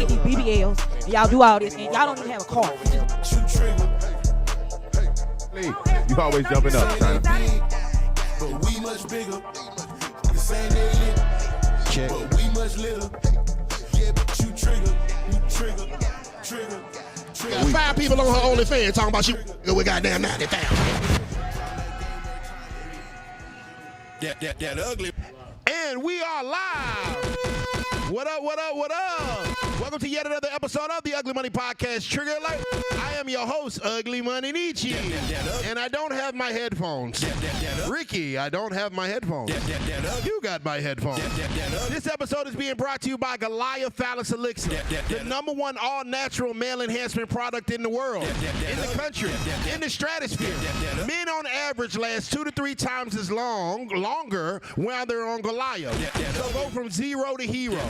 get these BBLs, and y'all do all this, and y'all don't even have a car. You always jumping up, son. But we much bigger. This ain't it. Check. But we much little. Yeah, but you trigger. Got 5 people on her OnlyFans talking about you with goddamn 90,000. That ugly. And we are live. What up? Welcome to yet another episode of the Ugly Money Podcast Trigger Alert. I am your host, Ugly Money Nietzsche. And I don't have my headphones. Ricky, I don't have my headphones. You got my headphones. This episode is being brought to you by Goliath Phallus Elixir, the #1 all-natural male enhancement product in the world, in the country, in the stratosphere. Men on average last 2 to 3 times as longer while they're on Goliath. So go from zero to hero.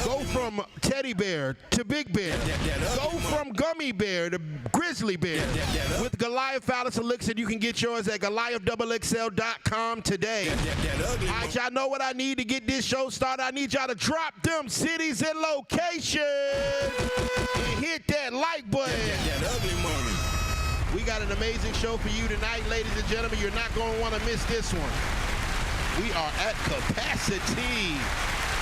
Go from teddy bear to big bear. Go from gummy bear to grizzly bear. With Goliath Phallus Elixir, you can get yours at GoliathXXL.com today. All right, y'all know what I need to get this show started. I need y'all to drop them cities and locations and hit that like button. We got an amazing show for you tonight, ladies and gentlemen. You're not going to want to miss this one. We are at capacity.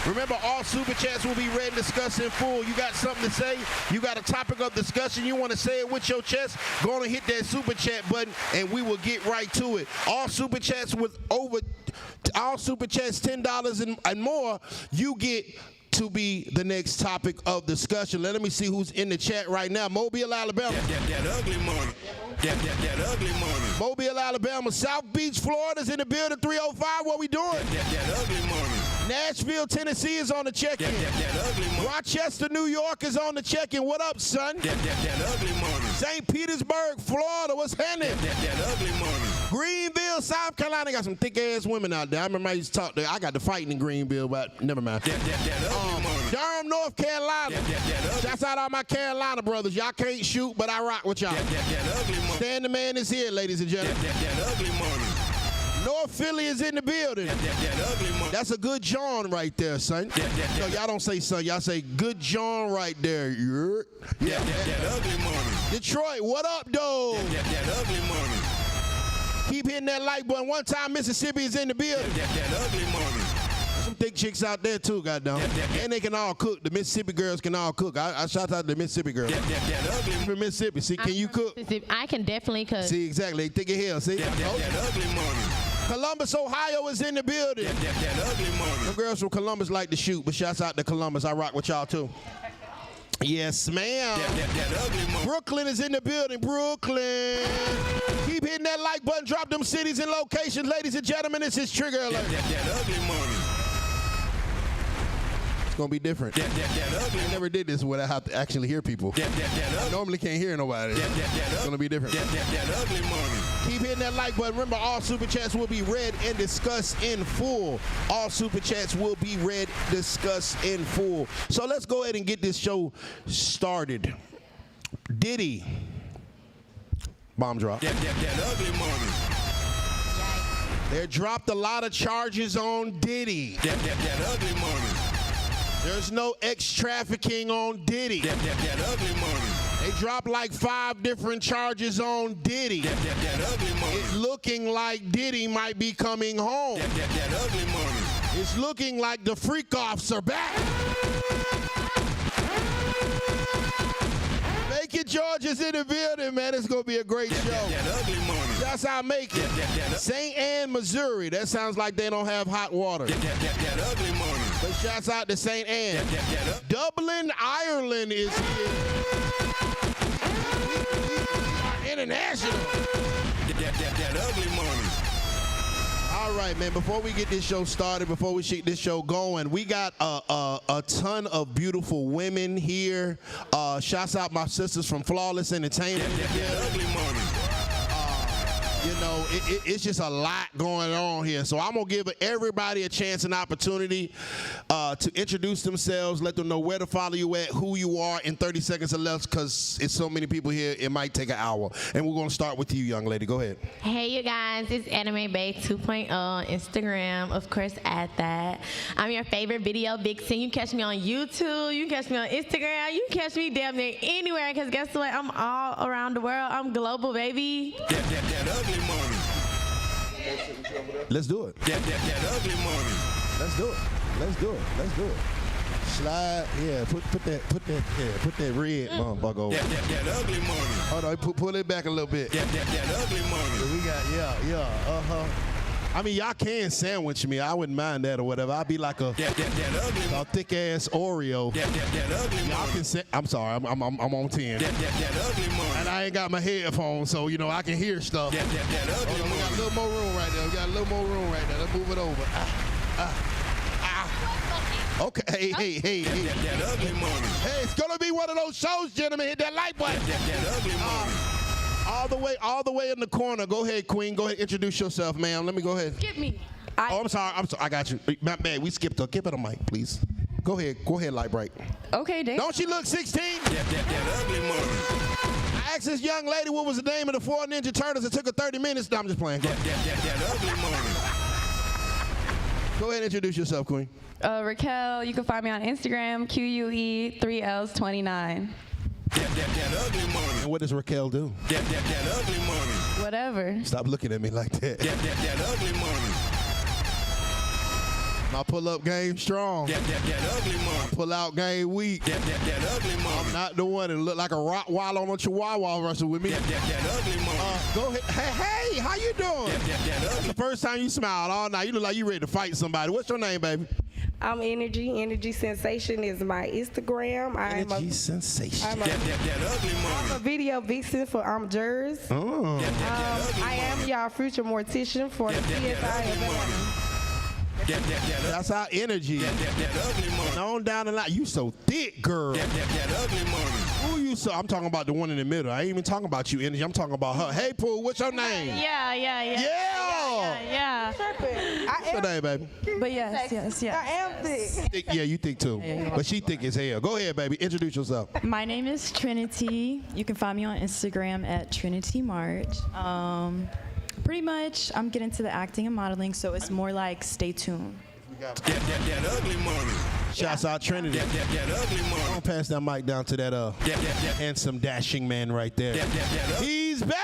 Remember, all Super Chats will be read and discussed in full. You got something to say? You got a topic of discussion? You want to say it with your chest? Go on and hit that Super Chat button, and we will get right to it. All Super Chats $10 and more, you get to be the next topic of discussion. Let me see who's in the chat right now. Mobile, Alabama. That ugly money. That ugly money. Mobile, Alabama. South Beach, Florida's in the building. 305. What we doing? That ugly money. Nashville, Tennessee is on the check-in. That ugly money. Rochester, New York is on the check-in. What up, son? That ugly money. St. Petersburg, Florida. What's happening? That ugly money. Greenville, South Carolina. Got some thick-ass women out there. I remember I used to talk to. I got to fighting in Greenville, but never mind. That ugly money. Durham, North Carolina. Shouts out all my Carolina brothers. Y'all can't shoot, but I rock with y'all. That ugly money. Stan the Man is here, ladies and gentlemen. That ugly money. North Philly is in the building. That ugly money. That's a good John right there, son. No, y'all don't say son. Y'all say good John right there. Yeah. That ugly money. Detroit, what up, though? That ugly money. Keep hitting that like button. One time, Mississippi is in the building. That ugly money. Some thick chicks out there, too, goddamn. And they can all cook. The Mississippi girls can all cook. I shout out to the Mississippi girls. That ugly From Mississippi. See, can you cook? I can definitely cook. See, exactly. They thick as hell. See? That ugly money. Columbus, Ohio is in the building. That ugly money. Some girls from Columbus like to shoot, but shouts out to Columbus. I rock with y'all, too. Yes, ma'am. That ugly money. Brooklyn is in the building. Brooklyn. Keep hitting that like button. Drop them cities and locations. Ladies and gentlemen, this is Trigger Alert. That ugly money. It's going to be different. That ugly. I never did this without have to actually hear people. That I normally can't hear nobody. It's going to be different. That ugly money. Keep hitting that like button. Remember, all Super Chats will be read and discussed in full. All Super Chats will be read, discussed in full. So let's go ahead and get this show started. Diddy. Bomb drop. That ugly money. They dropped a lot of charges on Diddy. That ugly money. There's no ex-trafficking on Diddy. That ugly money. They dropped like 5 different charges on Diddy. That ugly money. It's looking like Diddy might be coming home. That ugly money. It's looking like the freak-offs are back. Macon, Georgia's in the building, man. It's going to be a great show. That ugly money. That's how Macon. St. Anne, Missouri. That sounds like they don't have hot water. That ugly money. But shouts out to St. Anne. Dublin, Ireland is here. We are international. That ugly money. All right, man, before we get this show started, before we get this show going, we got a ton of beautiful women here. Shouts out my sisters from Flawless Entertainment. That ugly money. You know, it's just a lot going on here. So I'm going to give everybody a chance and opportunity to introduce themselves, let them know where to follow you at, who you are in 30 seconds or less, because it's so many people here, it might take an hour. And we're going to start with you, young lady. Go ahead. Hey, you guys. It's Anime Bae 2.0 on Instagram. Of course, at that. I'm your favorite video vixen. You can catch me on YouTube. You can catch me on Instagram. You can catch me damn near anywhere, because guess what? I'm all around the world. I'm global, baby. That ugly money. Let's do it. That ugly money. Let's do it. Let's do it. Let's do it. Slide, yeah. Put that red motherfucker over. That ugly money. Hold on, pull it back a little bit. That ugly money. We got, I mean, y'all can sandwich me. I wouldn't mind that or whatever. I'd be like a thick ass Oreo. That ugly money. Y'all can I'm sorry, I'm on 10. That ugly money. And I ain't got my headphones, so you know I can hear stuff. That ugly Hold on, we got a little more room right there. We got a little more room right there. Let's move it over. Okay, hey. That ugly money. Hey, it's gonna be one of those shows, gentlemen. Hit that like button. That ugly money. All the way in the corner. Go ahead, Queen. Go ahead, introduce yourself, ma'am. Let me go ahead. Skip me. I'm sorry. I got you. Man, we skipped her. Give her the mic, please. Go ahead, Light Bright. Okay, Dave. Don't she look 16? That ugly money. I asked this young lady what was the name of the 4 Ninja Turtles. It took her 30 minutes. No, I'm just playing. Go ahead. That ugly money. Go ahead and introduce yourself, Queen. Raquel, you can find me on Instagram, QUE3Ls29. That ugly money. And what does Raquel do? That ugly money. Whatever. Stop looking at me like that. That ugly money. My pull-up game strong. That ugly money. Pull-out game weak. That ugly money. I'm not the one that look like a Rottweiler on a Chihuahua wrestling with me. That ugly money. Go ahead. Hey, how you doing? That ugly. The first time you smiled all night, you look like you ready to fight somebody. What's your name, baby? I'm Energy. Energy Sensation is my Instagram. Energy Sensation. I'm That ugly a money. video vixen for Jers. Oh. I am y'all future mortician for the CSI Atlanta. That's our energy. That ugly money. On down the line. You so thick, girl. That ugly money. Who you so? I'm talking about the one in the middle. I ain't even talking about you, Energy. I'm talking about her. Hey, Pooh, what's your name? Yeah. What's your name, baby? But yes. I am thick. Thick, yeah, you thick too. But she thick as hell. Go ahead, baby. Introduce yourself. My name is Trinity. You can find me on Instagram at Trinity March. Pretty much, I'm getting into the acting and modeling, so it's more like stay tuned. That ugly money. Shouts out Trinity. That ugly money. I'm gonna pass that mic down to that handsome dashing man right there. He's back.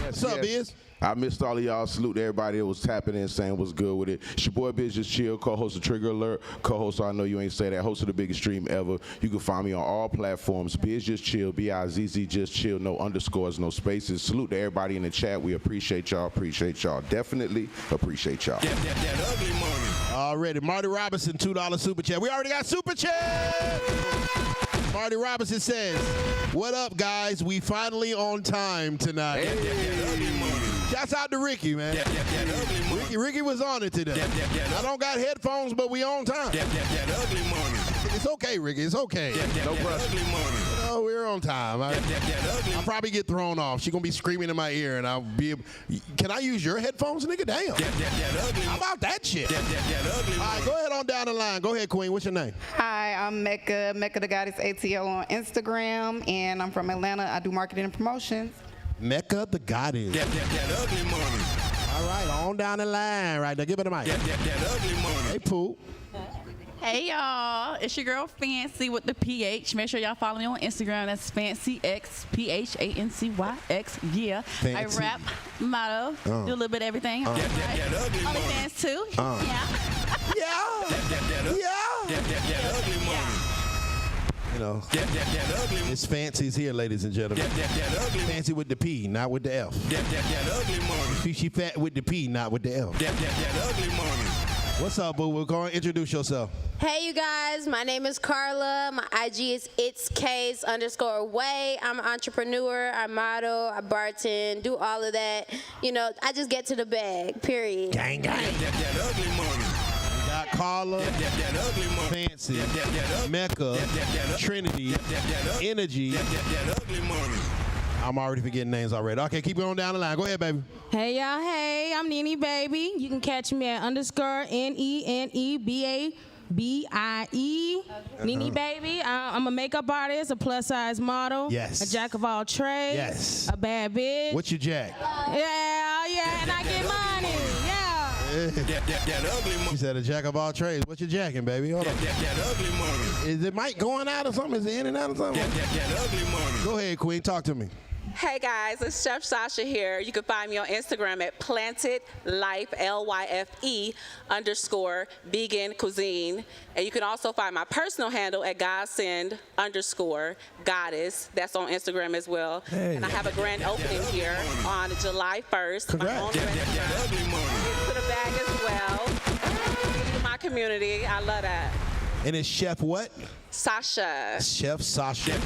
What's up, Biz? I missed all of y'all. Salute to everybody that was tapping in saying what's good with it. It's your boy BizzJustChill, co-host of Trigger Alert, co-host I Know You Ain't Say That, host of the biggest stream ever. You can find me on all platforms. BizzJustChill, B-I-Z-Z, just chill, no underscores, no spaces. Salute to everybody in the chat. We appreciate y'all. Definitely appreciate y'all. That ugly money. Already. Marty Robinson, $2 super chat. We already got super chat. Marty Robinson says, what up, guys? We finally on time tonight. That ugly money. Shouts out to Ricky, man. That ugly money. Ricky was on it today. I don't got headphones, but we on time. That ugly money. It's okay, Ricky. It's okay. No pressure. Ugly money. No, we're on time. That ugly. I'll probably get thrown off. She's going to be screaming in my ear, and I'll be able... Can I use your headphones, nigga? Damn. That ugly. How about that shit? That ugly. All right, go ahead on down the line. Go ahead, Queen. What's your name? Hi, I'm Mecca the Goddess ATL on Instagram, and I'm from Atlanta. I do marketing and promotions. Mecca the Goddess. That ugly money. All right, on down the line right there. Give it the mic. That ugly money. Hey, Pooh. Hey y'all, it's your girl Fancy with the PH. Make sure y'all follow me on Instagram. That's FancyX, PHANCYX. Yeah, Fancy. I rap, model, do a little bit of everything. That ugly money. OnlyFans too. Yeah. That ugly money. You know, That ugly money. it's Fancy's here, ladies and gentlemen. That ugly money. Fancy with the P, not with the F. That ugly money. She fat with the P, not with the F. That ugly money. What's up, boo? We're going to introduce yourself. Hey, you guys. My name is Carla. My IG is itscase_way. I'm an entrepreneur. I model. I bartend. Do all of that. You know, I just get to the bag, period. Gang, gang. That ugly money. We got Carla, That ugly money. Fancy, That Mecca, Trinity, Energy. That ugly money. I'm already forgetting names already. Okay, keep going down the line. Go ahead, baby. Hey y'all, hey, I'm Nene Baby. You can catch me at _NENEBABIE. Nene Baby. I'm a makeup artist, a plus size model. Yes. A jack of all trades. Yes. A bad bitch. What's your jack? Yeah, and I get money. Yeah. She said a jack of all trades. What you jacking, baby? Hold on. That ugly money. Is it mic going out or something? Is it in and out or something? That ugly money. Go ahead, Queen. Talk to me. Hey guys, it's Chef Sasha here. You can find me on Instagram at Planted Life, LYFE _vegan cuisine. And you can also find my personal handle at Godsend _goddess. That's on Instagram as well. Hey. And I have a grand opening here on July 1st. Congrats. My own restaurant. Into the bag as well. My community, I love that. And it's Chef what? Sasha. Chef Sasha.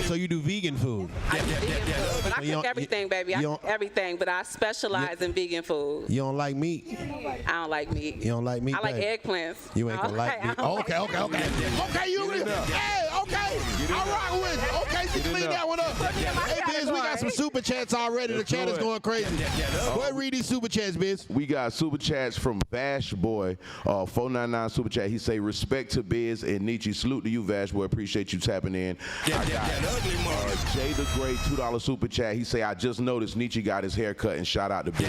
So you do vegan food? I do vegan food, but I You cook don't- everything, baby. I you cook don't- everything, but I specialize in vegan food. You don't like meat? I don't like meat. You don't like meat? I like babe? eggplants. You ain't gonna like meat. Okay. Okay, you agree? Hey, okay. I rock with you. Okay, you clean that one up. Hey, Biz, we got some super chats already. The chat is going crazy. Go ahead, read these super chats, Biz. We got super chats from Vash Boy, 499 super chat. He say respect to Biz and Nietzsche. Salute to you, Vash Boy. Appreciate you tapping in. I got Jay the Great, $2 super chat. He say I just noticed Nietzsche got his hair cut and shout out to Biz.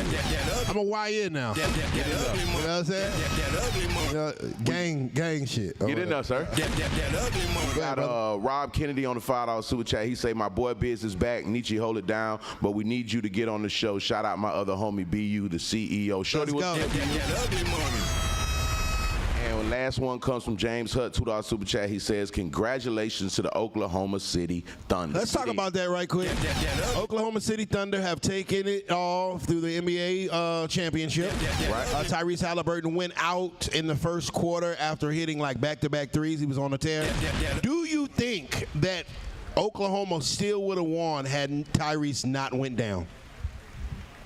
I'm a YN now. You know what I'm saying? You know, gang shit. Get in there, sir. We got Rob Kennedy on the $5 super chat. He say my boy Biz is back. Nietzsche, hold it down, but we need you to get on the show. Shout out my other homie BU, the CEO. Shorty, Let's what's go. good? And last one comes from James Hutt, $2 super chat. He says, congratulations to the Oklahoma City Thunder. Let's talk about that right quick. Oklahoma City Thunder have taken it all through the NBA championship. Tyrese Halliburton went out in the first quarter after hitting like back-to-back threes. He was on a tear. Do you think that Oklahoma still would have won had Tyrese not went down?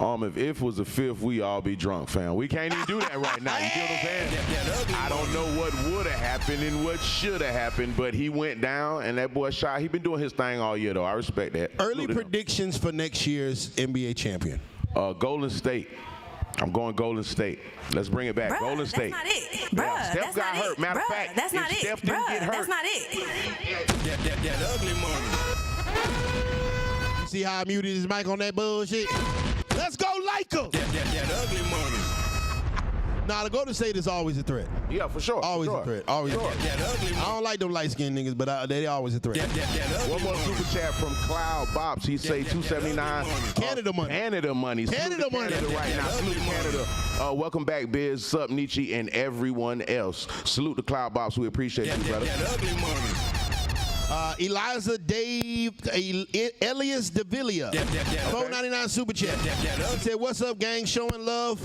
If was the fifth, we all be drunk, fam. We can't even do that right now. You get what I'm saying? I don't know what would have happened and what should have happened, but he went down and that boy shot. He been doing his thing all year, though. I respect that. Early predictions for next year's NBA champion. Golden State. I'm going Golden State. Let's bring it back. Bruh, Golden State. That's not it. Yeah, Bruh, Steph that's got not hurt. it. Matter of Bruh, fact, that's not if it. Steph didn't get hurt. That's not it. That ugly money. You see how I muted his mic on that bullshit? Let's go Lakers! That ugly money. Nah, the Golden State is always a threat. Yeah, for sure. Always a threat. Always a threat. I don't like them light-skinned niggas, but they always a threat. One more super chat from Cloud Bops. He say 279. Canada money. Canada money. Canada money. Canada right now. Salute Canada. Welcome back, Biz, Sup, Nietzsche, and everyone else. Salute the Cloud Bops. We appreciate you, brother. Eliza Dave Elias Davila, $4.99 super chat. He said, "What's up, gang? Showing love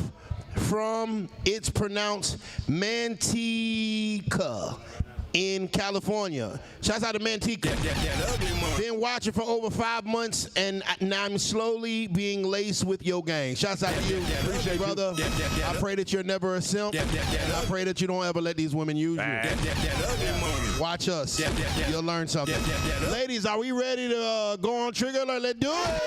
from it's pronounced Manteca in California. Shouts out to Manteca. Been watching for over 5 months, and now I'm slowly being laced with your gang. Shouts out to you, appreciate brother. I pray that you're never a simp, and I pray that you don't ever let these women use you. Watch us. You'll learn something. Ladies, are we ready to go on Trigger Alert? Let's do it.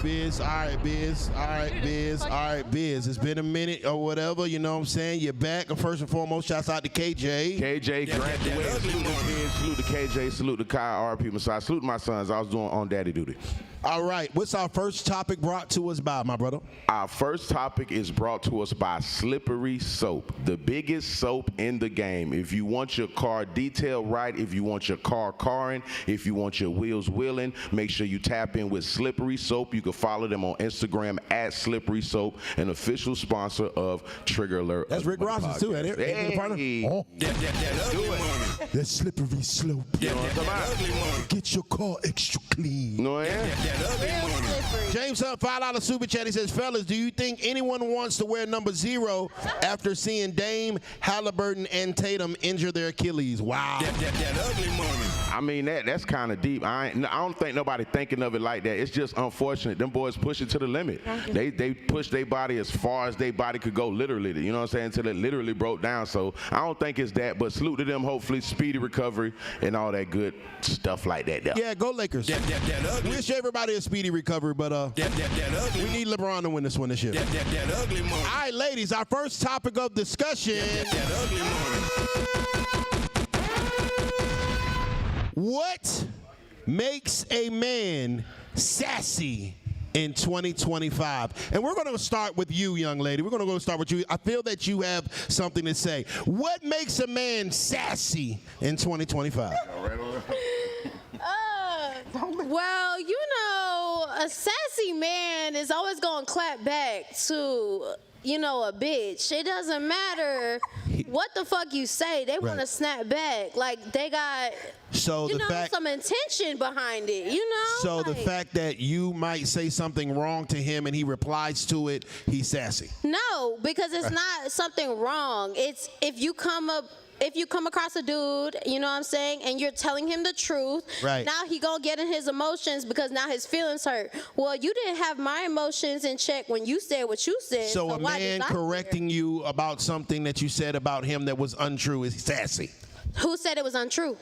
Biz, all right, Biz, all right, Biz, all right, Biz. It's been a minute or whatever, you know what I'm saying? You're back. And first and foremost, shouts out to KJ. KJ graduated. Salute to Biz, salute to KJ, salute to Kai, RP Massage, salute to my sons. I was doing on daddy duty. All right, what's our first topic brought to us by, my brother? Our first topic is brought to us by Slippery Soap, the biggest soap in the game. If you want your car detailed right, if you want your car carring, if you want your wheels wheeling, make sure you tap in with Slippery Soap. You can follow them on Instagram at Slippery Soap, an official sponsor of Trigger Alert. That's Rick Ross's too, ain't it? Hey. Oh. That's Slippery Slope. You know what I'm talking about? Get your car extra clean. No, yeah? James Hunt, $5 super chat. He says, fellas, do you think anyone wants to wear number 0 after seeing Dame, Halliburton, and Tatum injure their Achilles? Wow. I mean, that's kind of deep. I don't think nobody thinking of it like that. It's just unfortunate. Them boys push it to the limit. They push their body as far as their body could go, literally. You know what I'm saying? Until it literally broke down. So I don't think it's that. But salute to them. Hopefully speedy recovery, and all that good stuff like that. There. Yeah, go Lakers. Wish everybody a speedy recovery, but we need LeBron to win this one this year. All right, ladies, our first topic of discussion. What makes a man sassy in 2025? And we're going to start with you, young lady. We're going to start with you. I feel that you have something to say. What makes a man sassy in 2025? Well, you know, a sassy man is always going to clap back to, you know, a bitch. It doesn't matter what the fuck you say. They want to snap back. Like, they got, some intention behind it, you know? So like, the fact that you might say something wrong to him and he replies to it, he's sassy. No, because it's not something wrong. It's if you come across a dude, you know what I'm saying, and you're telling him the truth, right. Now he gonna get in his emotions because now his feelings hurt. Well, you didn't have my emotions in check when you said what you said. So a man correcting you about something that you said about him that was untrue is sassy. Who said it was untrue?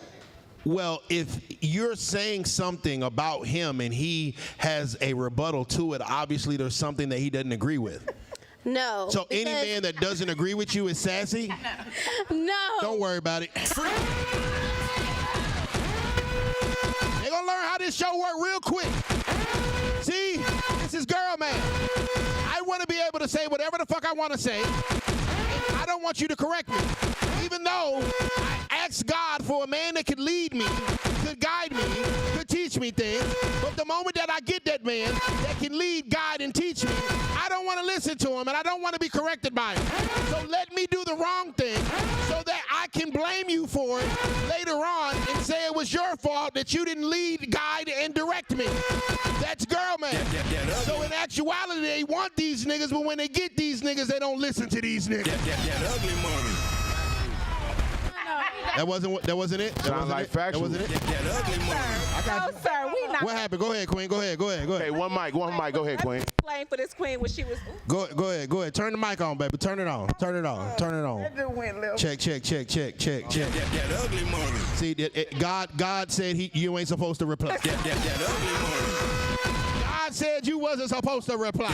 Well, if you're saying something about him and he has a rebuttal to it, obviously there's something that he doesn't agree with. No. So any man that doesn't agree with you is sassy? No. Don't worry about it. They're gonna learn how this show works real quick. See, this is girl man. I want to be able to say whatever the fuck I want to say. I don't want you to correct me. Even though I asked God for a man that could lead me, could guide me, could teach me things. But the moment that I get that man that can lead, guide, and teach me, I don't want to listen to him and I don't want to be corrected by him. So let me do the wrong thing so that I can blame you for it later on and say it was your fault that you didn't lead, guide, and direct me. That's girl man. So in actuality, they want these niggas, but when they get these niggas, they don't listen to these niggas. That ugly money. That wasn't it? Sounds like factual. That wasn't it? No, sir, we not. What happened? Go ahead, Queen. Go ahead. Hey, one mic. Go ahead, Queen. Playing for this queen when she was. Go ahead. Turn the mic on, baby. Turn it on. That just went left. Check. That ugly money. See, God said you ain't supposed to reply. That ugly money. God said you wasn't supposed to reply.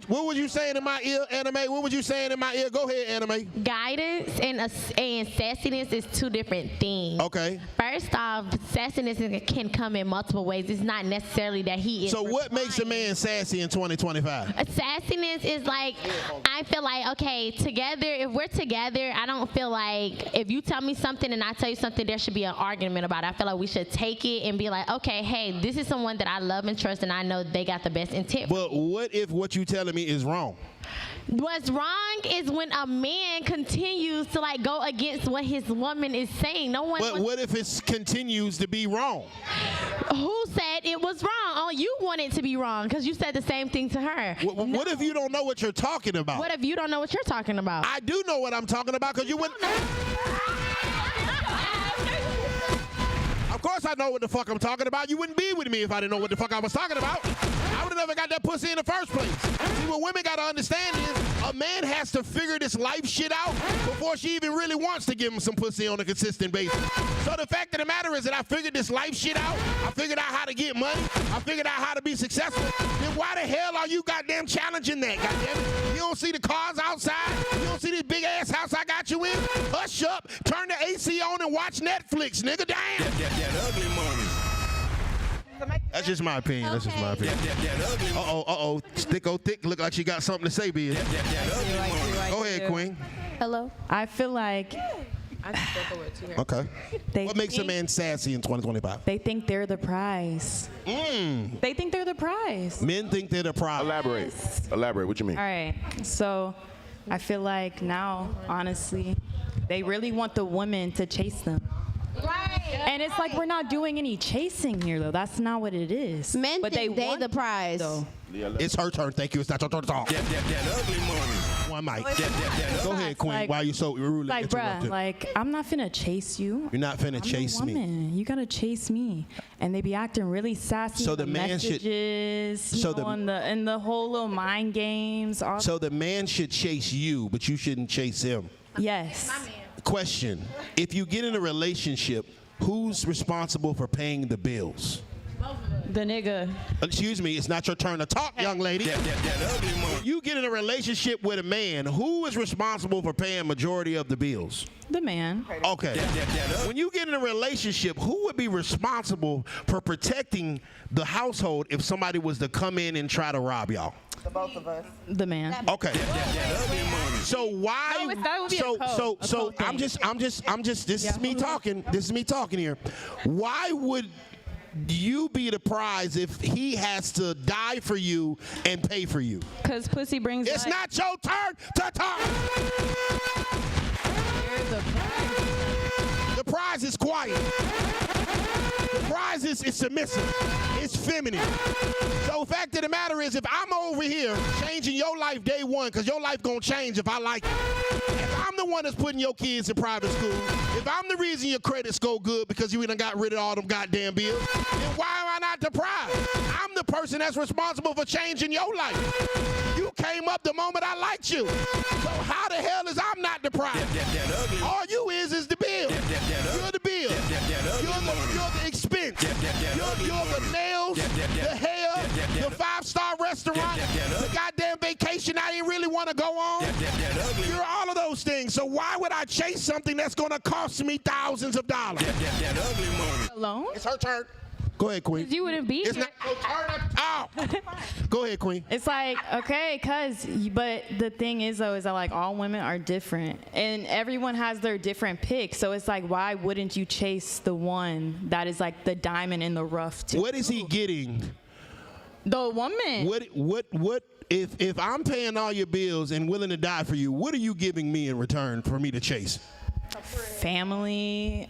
What was you saying in my ear, Anime? What was you saying in my ear? Go ahead, Anime. Guidance and sassiness is two different things. Okay. First off, sassiness can come in multiple ways. It's not necessarily that he is. So what makes a man sassy in 2025? Sassiness is like, I feel like, okay, together, if we're together, I don't feel like if you tell me something and I tell you something, there should be an argument about it. I feel like we should take it and be like, okay, hey, this is someone that I love and trust and I know they got the best intent. But what if what you telling me is wrong? What's wrong is when a man continues to like go against what his woman is saying. No one. But what if it continues to be wrong? Who said it was wrong? Oh, you want it to be wrong because you said the same thing to her. What if you don't know what you're talking about? What if you don't know what you're talking about? I do know what I'm talking about because you wouldn't. Of course I know what the fuck I'm talking about. You wouldn't be with me if I didn't know what the fuck I was talking about. I would have never got that pussy in the first place. See, what women got to understand is a man has to figure this life shit out before she even really wants to give him some pussy on a consistent basis. So the fact of the matter is that I figured this life shit out. I figured out how to get money. I figured out how to be successful. Then why the hell are you goddamn challenging that, goddamn? You don't see the cars outside? You don't see this big ass house I got you in? Hush up, turn the AC on and watch Netflix, nigga. Damn. That ugly money. That's just my opinion. That's just my opinion. Uh-oh. Thick look like she got something to say, Biz. Go ahead, Queen. Hello. I feel like. Okay. What makes a man sassy in 2025? They think they're the prize. They think they're the prize. Men think they're the prize. Elaborate. What you mean? All right. So I feel like now, honestly, they really want the woman to chase them. Right. And it's like we're not doing any chasing here, though. That's not what it is. Men but think they the prize. Though. It's her turn. Thank you. It's not your turn to talk. That ugly money. One mic. Go ahead, Queen. Like, why are you so rudely like, interrupted? bruh, like, I'm not finna chase you. You're not finna chase I'm a woman. me. You gotta chase me. And they be acting really sassy. So in the man messages, should. in the whole little mind games. So the man should chase you, but you shouldn't chase him. Yes. question. If you get in a relationship, who's responsible for paying the bills? The nigga. Excuse me, it's not your turn to talk, young lady. You get in a relationship with a man, who is responsible for paying majority of the bills? The man. Okay. When you get in a relationship, who would be responsible for protecting the household if somebody was to come in and try to rob y'all? The both of us. The man. Okay. So why? So I'm just. This is me talking. This is me talking here. Why would you be the prize if he has to die for you and pay for you? Because pussy brings It's not your turn to talk. The prize is quiet. The prize is submissive. It's feminine. So the fact of the matter is, if I'm over here changing your life day one, because your life gonna change if I like it. If I'm the one that's putting your kids in private school, if I'm the reason your credit score good because you done got rid of all them goddamn bills, then why am I not the prize? I'm the person that's responsible for changing your life. You came up the moment I liked you. So how the hell is I'm not the prize? All you is the bill. You're the bill. You're the expense. You're the nails, the hair, the 5-star restaurant, the goddamn vacation I didn't really want to go on. You're all of those things. So why would I chase something that's going to cost me thousands of dollars? Alone? It's her turn. Go ahead, Queen. You wouldn't be It's here. not your turn. Ow. Go ahead, Queen. It's like, okay, but the thing is, though, is that, like, all women are different. And everyone has their different picks. So it's like, why wouldn't you chase the one that is, like, the diamond in the rough, too? What is he getting? The woman. What if I'm paying all your bills and willing to die for you, what are you giving me in return for me to chase? Family.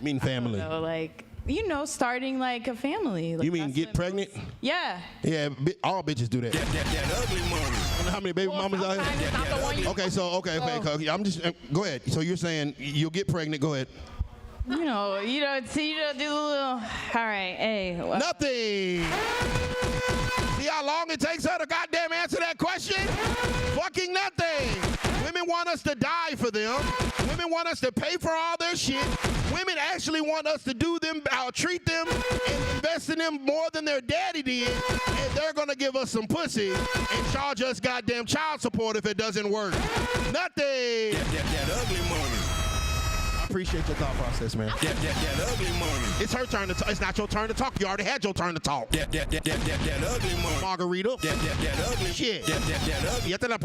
Mean family. I don't know, like, you know, starting like a family. Like, You mean get pregnant? Yeah. Yeah, all bitches do that. That ugly money. You know how many baby mamas out here? Okay. I'm just go ahead. So you're saying you'll get pregnant? Go ahead. You know, do the little. All right, hey. Well. Nothing. See how long it takes her to goddamn answer that question? Fucking nothing. Women want us to die for them. Women want us to pay for all their shit. Women actually want us to do them, treat them, and invest in them more than their daddy did. And they're gonna give us some pussy and charge us goddamn child support if it doesn't work. Nothing. That ugly money. I appreciate your thought process, man. That ugly money. It's her turn to talk. It's not your turn to talk. You already had your turn to talk. That ugly money. Margarita. That ugly shit. That ugly. That ugly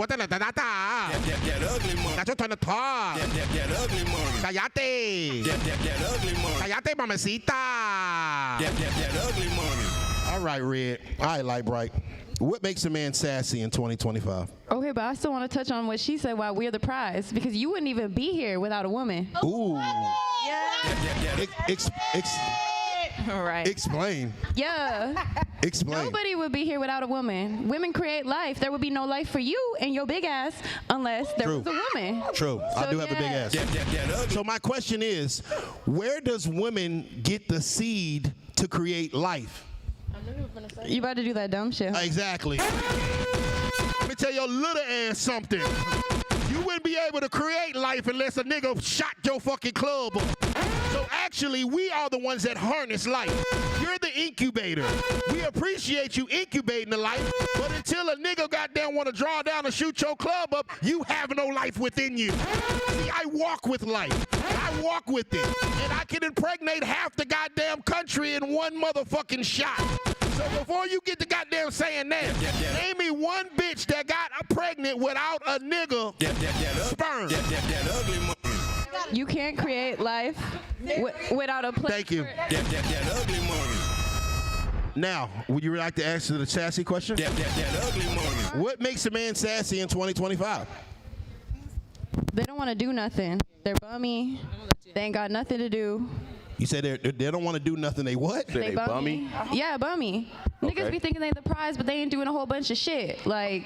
money. Not your turn to talk. That ugly money. Cállate. That ugly money. Cállate, mamacita. That ugly money. All right, Red. All right, Light Bright. What makes a man sassy in 2025? Okay, but I still want to touch on what she said, why we're the prize. Because you wouldn't even be here without a woman. Ooh. Yeah. All right. Explain. Yeah. Explain. Nobody would be here without a woman. Women create life. There would be no life for you and your big ass unless there was a woman. True. So, I do have a big ass. So my question is, where does women get the seed to create life? You about to do that dumb shit. Exactly. Let me tell your little ass something. You wouldn't be able to create life unless a nigga shot your fucking club up. So actually, we are the ones that harness life. You're the incubator. We appreciate you incubating the life, but until a nigga goddamn want to draw down and shoot your club up, you have no life within you. See, I walk with life. I walk with it. And I can impregnate half the goddamn country in one motherfucking shot. So before you get the goddamn saying that, name me one bitch that got pregnant without a nigga sperm. You can't create life without a place. Thank you. That ugly money. Now, would you like to answer the sassy question? That ugly money. What makes a man sassy in 2025? They don't want to do nothing. They're bummy. They ain't got nothing to do. You said they don't want to do nothing. They what? They bummy? Yeah, bummy. Okay. Niggas be thinking they the prize, but they ain't doing a whole bunch of shit. Like,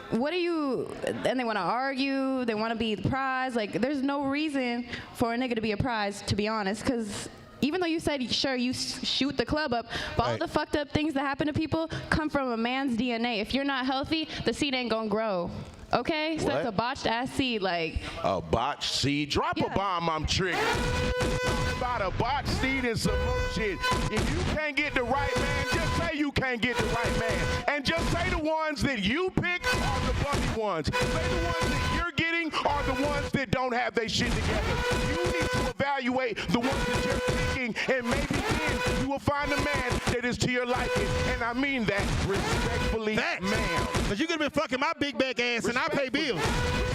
what are you? And they want to argue. They want to be the prize. Like, there's no reason for a nigga to be a prize, to be honest, because even though you said, sure, you shoot the club up, but all the fucked up things that happen to people come from a man's DNA. If you're not healthy, the seed ain't gonna grow. Okay, so What? it's a botched ass seed. Like A botched seed. Drop a bomb, I'm triggered. Talking about a botched seed and some more shit. If you can't get the right man, just say you can't get the right man. And just say the ones that you pick are the bummy ones. Say the ones that you're getting are the ones that don't have their shit together. You need to evaluate the ones that you're picking, and maybe then you will find a man that is to your liking. And I mean that respectfully, ma'am. Because you could have been fucking my big back ass and I pay bills.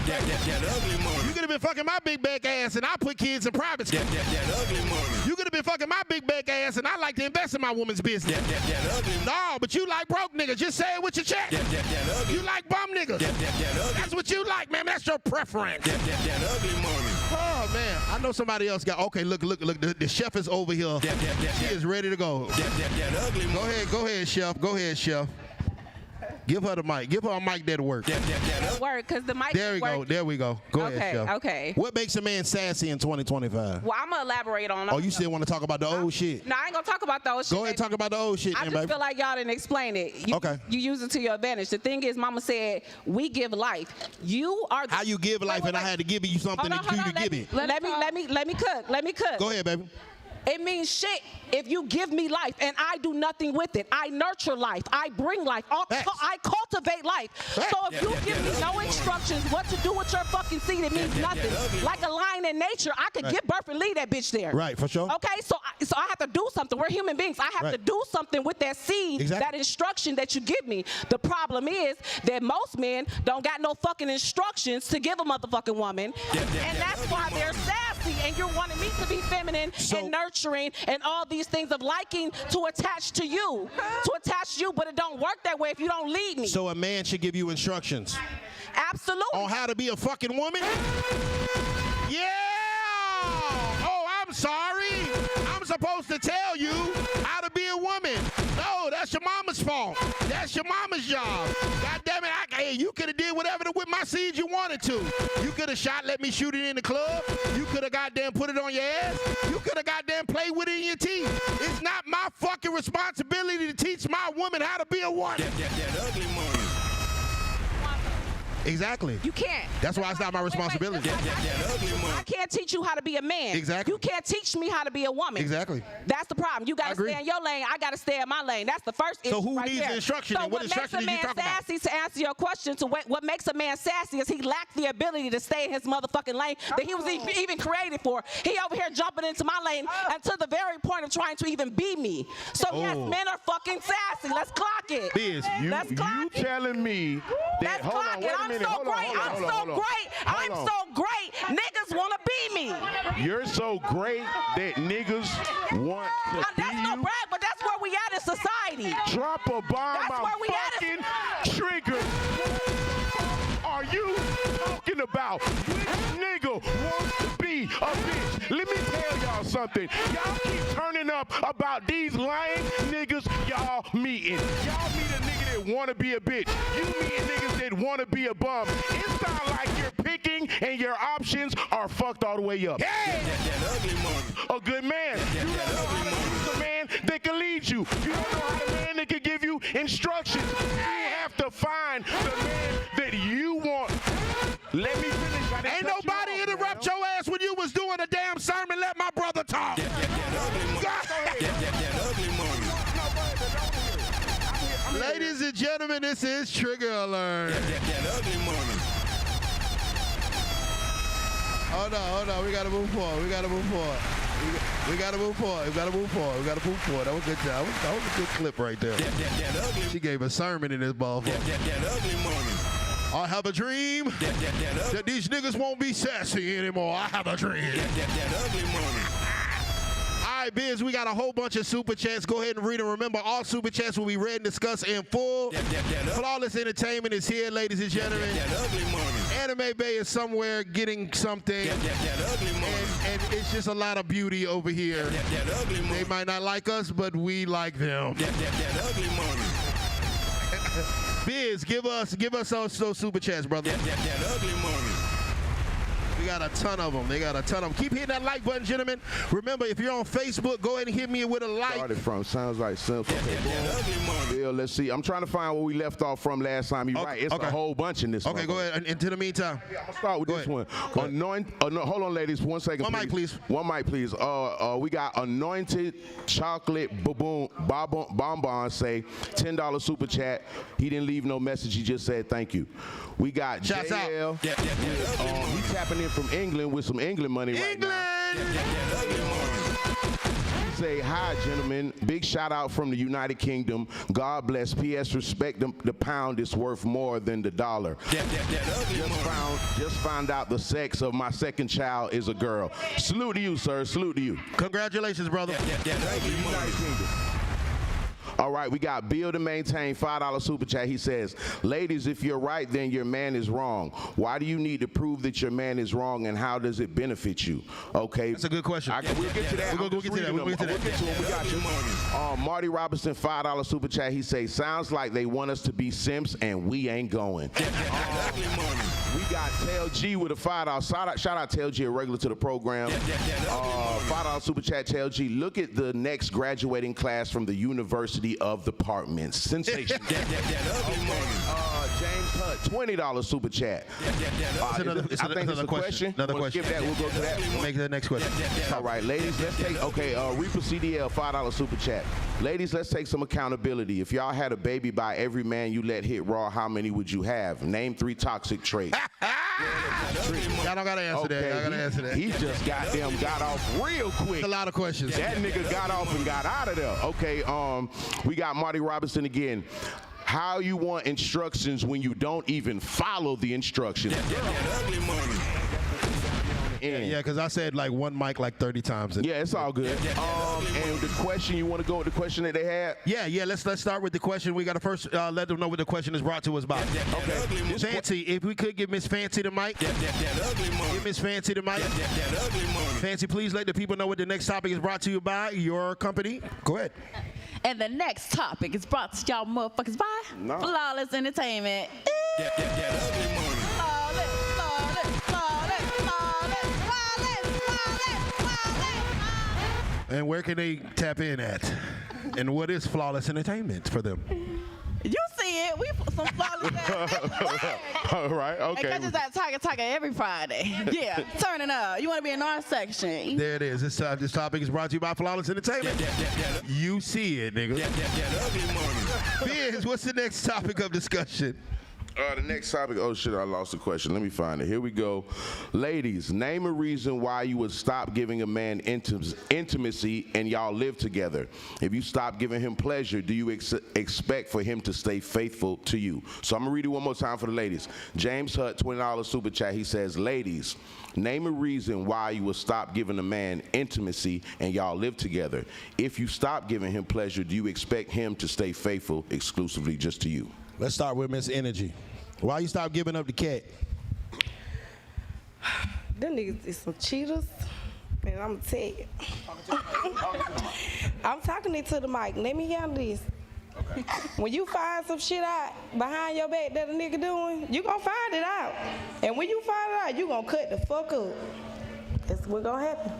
That ugly money. You could have been fucking my big back ass and I put kids in private school. That ugly money. You could have been fucking my big back ass and I like to invest in my woman's business. That ugly money. No, but you like broke niggas. Just say it with your chest. That ugly. You like bum niggas. That ugly. That's what you like, man. That's your preference. That ugly money. Oh, man. I know somebody else got, okay, look. The chef is over here. She is ready to go. That ugly money. Go ahead, chef. Go ahead, chef. Give her the mic. Give her a mic that'll work. That work, because the mic There we go. There we go. Go ahead, chef. Okay. What makes a man sassy in 2025? Well, I'm going to elaborate on Oh, you still want to talk about the old shit? No, I ain't going to talk about those shit. Go ahead and talk about the old shit I then, just baby. feel like y'all didn't explain it. Okay. You use it to your advantage. The thing is, Mama said, we give life. You are the... How you give life and I had to give you something that you to give it. Let me cook. Let me cook. Go ahead, baby. It means shit if you give me life and I do nothing with it. I nurture life. I bring life. I cultivate life. So if you give me no instructions what to do with your fucking seed, it means nothing. Like a lion in nature, I could give birth and leave that bitch there. Right, for sure. Okay, so I have to do something. We're human beings. I have to do something with that seed, that instruction that you give me. The problem is that most men don't got no fucking instructions to give a motherfucking woman. And that's why they're sassy and you're wanting me to be feminine and nurturing and all these things of liking to attach to you. But it don't work that way if you don't lead me. So a man should give you instructions. Absolutely. On how to be a fucking woman? Yeah! Oh, I'm sorry. I'm supposed to tell you how to be a woman. No, that's your mama's fault. That's your mama's job. God damn it, hey, you could have did whatever with my seeds you wanted to. You could have let me shoot it in the club. You could have goddamn put it on your ass. You could have goddamn played with it in your teeth. It's not my fucking responsibility to teach my woman how to be a woman. That ugly money. Exactly. You can't. That's why it's not my responsibility. I can't teach you how to be a man. Exactly. You can't teach me how to be a woman. Exactly. That's the problem. You got to stay in your lane. I got to stay in my lane. That's the first issue. So who right needs there. the instruction? So And what instruction did you talk about? sassy, to answer your question, what makes a man sassy is he lacked the ability to stay in his motherfucking lane that he was even created for. He over here jumping into my lane until the very point of trying to even be me. So yes, men are fucking sassy. Let's clock it. Biz, you telling me that, hold on, wait a minute, hold on. I'm so great. Niggas want to be me. You're so great that niggas want to be That's no you? brag, but that's where we at in society. Drop a bomb, That's where we fucking trigger. Are you talking about which nigga wants to be a bitch? Let me tell y'all something. Y'all keep turning up about these lying niggas y'all meeting. Y'all meet a nigga that want to be a bitch. You meet niggas that want to be a bum. It sounds like you're picking and your options are fucked all the way up. That ugly money. A good man. You don't know how to use a man that can lead you. You don't know how to man that can give you instructions. You have to find the man that you want. Let me finish. Ain't nobody interrupt your ass when you was doing a damn sermon. Let my brother talk. That ugly money. Ladies and gentlemen, this is Trigger Alert. That ugly money. Hold on. We gotta move forward. We gotta move forward. That was a good job. That was a good clip right there. She gave a sermon in this ball. That ugly money. I have a dream that these niggas won't be sassy anymore. I have a dream. That ugly money. All right, Biz, we got a whole bunch of super chats. Go ahead and read them. Remember, all super chats will be read and discussed in full. Flawless Entertainment is here, ladies and gentlemen. That ugly money. Anime Bay is somewhere getting something. That ugly money. And it's just a lot of beauty over here. That ugly money. They might not like us, but we like them. That ugly money. Biz, give us those super chats, brother. That ugly money. We got a ton of them. They got a ton of them. Keep hitting that like button, gentlemen. Remember, if you're on Facebook, go ahead and hit me with a like. Started from sounds like simple. Okay, Bill, let's see. I'm trying to find where we left off from last time. You're right. It's a whole bunch in this. Okay, go ahead. And into the meantime, I'm gonna start with this one. No, hold on, ladies. 1 second. One mic, please. One mic, please. We got anointed chocolate bonbon say $10 super chat. He didn't leave no message. He just said thank you. We got Shouts JL. He's tapping in from England with some England money right now. Say hi, gentlemen. Big shout out from the United Kingdom. God bless. P.S. Respect the pound is worth more than the dollar. Just found out the sex of my second child is a girl. Salute to you, sir. Salute to you. Congratulations, brother. Thank you, United Kingdom. All right, we got Bill to Maintain, $5 super chat. He says, ladies, if you're right, then your man is wrong. Why do you need to prove that your man is wrong, and how does it benefit you? Okay. That's a good question. We'll get to that. We'll get to that. We'll get to them. We got you. Marty Robinson, $5 super chat. He says, sounds like they want us to be simps, and we ain't going. We got Tel G with a $5. Shout out Tel G, a regular to the program. $5 super chat, Tel G. Look at the next graduating class from the University of Departments. Sensation. James Hutt, $20 super chat. I think it's a question. Another question. Skip that. We'll go to that. Make the next question. All right, ladies, let's take, Reaper CDL, $5 super chat. Ladies, let's take some accountability. If y'all had a baby by every man you let hit raw, how many would you have? Name 3 toxic traits. Y'all don't gotta answer that. Y'all gotta answer that. He just got off real quick. It's a lot of questions. That nigga got off and got out of there. Okay, we got Marty Robinson again. How you want instructions when you don't even follow the instructions? Yeah, because I said like one mic like 30 times. Yeah, it's all good. And the question, you want to go with the question that they had? Yeah. Let's start with the question. We got to first let them know what the question is brought to us by. Okay. Fancy, if we could give Miss Fancy the mic. Give Miss Fancy the mic. Fancy, please let the people know what the next topic is brought to you by your company. Go ahead. And the next topic is brought to y'all motherfuckers by Flawless Entertainment. And where can they tap in at? And what is Flawless Entertainment for them? You see it. We some Flawless Entertainment. All right, okay. And catch us at Tiger every Friday. Yeah, turning up. You want to be in our section. There it is. This topic is brought to you by Flawless Entertainment. You see it, nigga. Biz, what's the next topic of discussion? The next topic, oh shit, I lost the question. Let me find it. Here we go. Ladies, name a reason why you would stop giving a man intimacy and y'all live together. If you stop giving him pleasure, do you expect for him to stay faithful to you? So I'm gonna read it one more time for the ladies. James Hutt, $20 super chat. He says, ladies, name a reason why you would stop giving a man intimacy and y'all live together. If you stop giving him pleasure, do you expect him to stay faithful exclusively just to you? Let's start with Miss Energy. Why you stop giving up the cat? Them niggas is some cheaters, and I'm gonna tell you. I'm talking it to the mic. Let me handle this. Okay. When you find some shit out behind your back that a nigga doing, you gonna find it out. And when you find it out, you gonna cut the fuck up. That's what's gonna happen.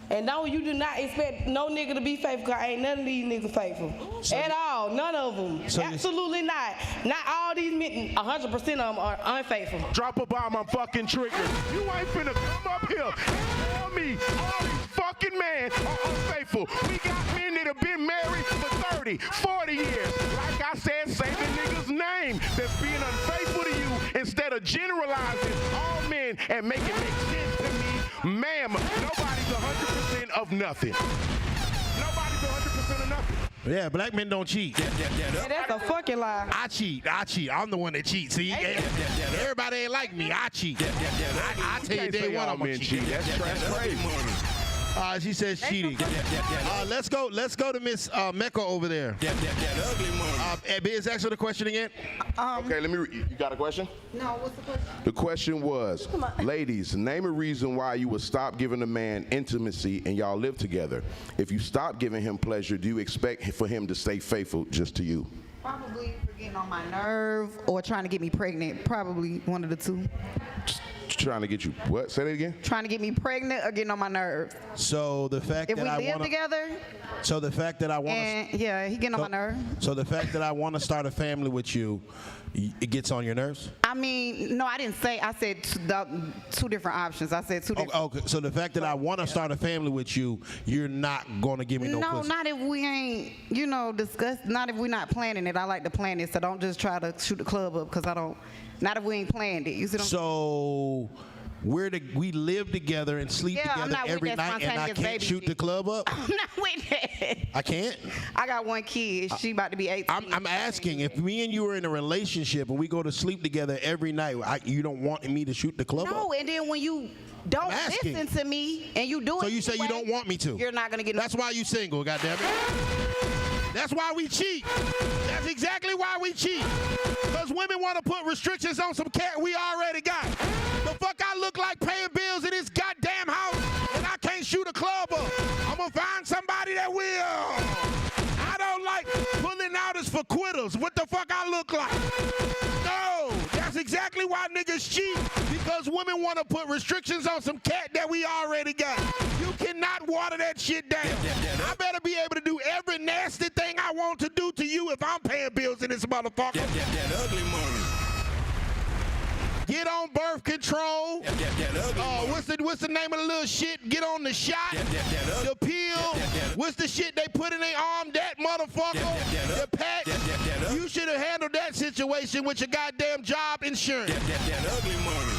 And no, you do not expect no nigga to be faithful, because ain't none of these niggas faithful. At all, none of them. Absolutely not. Not all these men, 100% of them are unfaithful. Drop a bomb on fucking trigger. You ain't finna come up here and tell me all these fucking men are unfaithful. We got men that have been married for 30, 40 years. Like I said, say the nigga's name that's being unfaithful to you instead of generalizing all men and making it make sense to me. Ma'am, nobody's 100% of nothing. Nobody's 100% of nothing. Yeah, black men don't cheat. Yeah, that's a fucking lie. I cheat. I'm the one that cheats. See, everybody ain't like me. I cheat. I tell you day one I'm gonna cheat. That's crazy. She says cheating. Let's go to Miss Mecca over there. Biz, ask her the question again. Okay, you got a question? No, what's the question? The question was, ladies, name a reason why you would stop giving a man intimacy and y'all live together. If you stop giving him pleasure, do you expect for him to stay faithful just to you? Probably for getting on my nerve or trying to get me pregnant. Probably one of the two. Trying to get you what? Say that again. Trying to get me pregnant or getting on my nerves. So the fact If that we I live want together, So the fact that I want and yeah, he getting on my nerves. So the fact that I want to start a family with you, it gets on your nerves? I mean, no, I didn't say. I said two different options. I said two different. Okay, so the fact that I want to start a family with you, you're not going to give me no pussy? Not if we ain't, discuss. Not if we're not planning it. I like to plan it, so don't just try to shoot the club up because I don't. Not if we ain't planned it. You see what I'm So we live together and sleep together every night, and I can't shoot the club up? I'm not with that. I can't? I got one kid. She about to be 18. I'm asking, if me and you are in a relationship and we go to sleep together every night, you don't want me to shoot the club up? No, and then when you don't listen to me and you do it, so you say you don't want me to? You're not gonna get. That's why you single, goddammit. That's why we cheat. That's exactly why we cheat. Because women want to put restrictions on some cat we already got. The fuck I look like paying bills in this goddamn house and I can't shoot a club up. I'm going to find somebody that will. I don't like pulling out as for quitters. What the fuck I look like? No, that's exactly why niggas cheat. Because women want to put restrictions on some cat that we already got. You cannot water that shit down. I better be able to do every nasty thing I want to do to you if I'm paying bills in this motherfucker. That ugly money. Get on birth control. What's the name of the little shit? Get on the shot. The pill. What's the shit they put in their arm? That motherfucker. The pack. You should have handled that situation with your goddamn job insurance. That ugly money.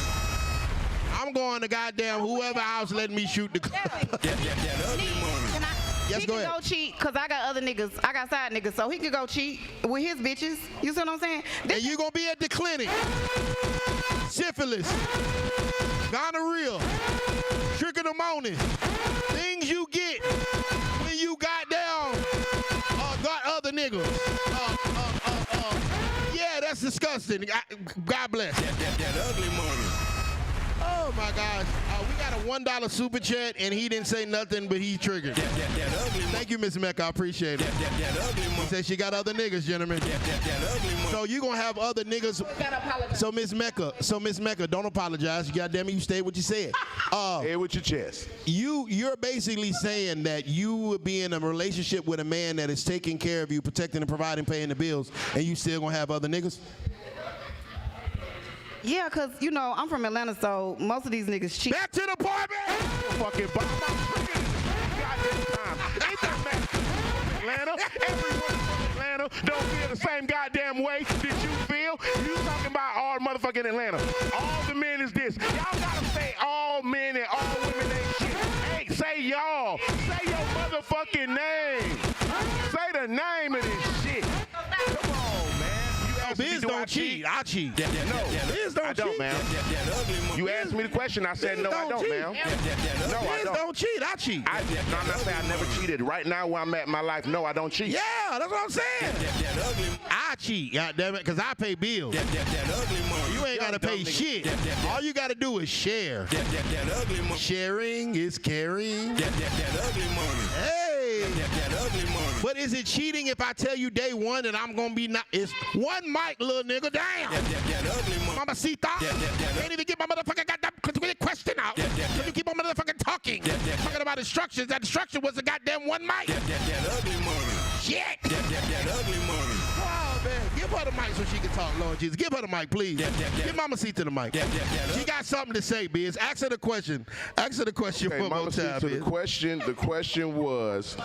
I'm going to goddamn whoever house letting me shoot the club. That ugly money. Yes, go ahead. He can go cheat because I got other niggas. I got side niggas, so he can go cheat with his bitches. You see what I'm saying? And you gonna be at the clinic. Syphilis, gonorrhea, trichomoniasis, things you get when you got other niggas. Yeah, that's disgusting. God bless. That ugly money. Oh my gosh. We got a $1 super chat and he didn't say nothing, but he triggered. Thank you, Miss Mecca. I appreciate it. He said she got other niggas, gentlemen. So you gonna have other niggas. So Miss Mecca, don't apologize. Goddamn it, you stayed what you said. Stay with your chest. You're basically saying that you would be in a relationship with a man that is taking care of you, protecting and providing, paying the bills, and you still gonna have other niggas? Yeah, because, I'm from Atlanta, so most of these niggas cheat. Back to the point, man! Fucking ain't that mad? Atlanta, everyone from Atlanta don't feel the same goddamn way that you feel. You talking about all motherfucking Atlanta. All the men is this. Y'all gotta say all men and all women ain't shit. Hey, say y'all. Say your motherfucking name. Say the name of this shit. Come on, man. Biz don't cheat. I cheat. No, Biz don't I don't, cheat. man. You asked me the question. I said, no, I don't, man. No, I Biz don't. don't cheat. I cheat. No, I'm not saying I never cheated. Right now, where I'm at in my life, no, I don't cheat. Yeah, that's what I'm saying. I cheat, goddammit, because I pay bills. You ain't got to pay shit. All you got to do is share. Sharing is caring. Hey. But is it cheating if I tell you day one that I'm going to be not? It's one mic, little nigga. Damn. Mama Sita. Can't even get my motherfucking goddamn question out. Because you keep on motherfucking talking. Talking about instructions. That instruction was a goddamn one mic. Shit. Oh, man. Give her the mic so she can talk, Lord Jesus. Give her the mic, please. Give Mama Sita the mic. She got something to say, Biz. Ask her the question. Ask her the question Okay, one more Mama time, Sita, Biz. the question was,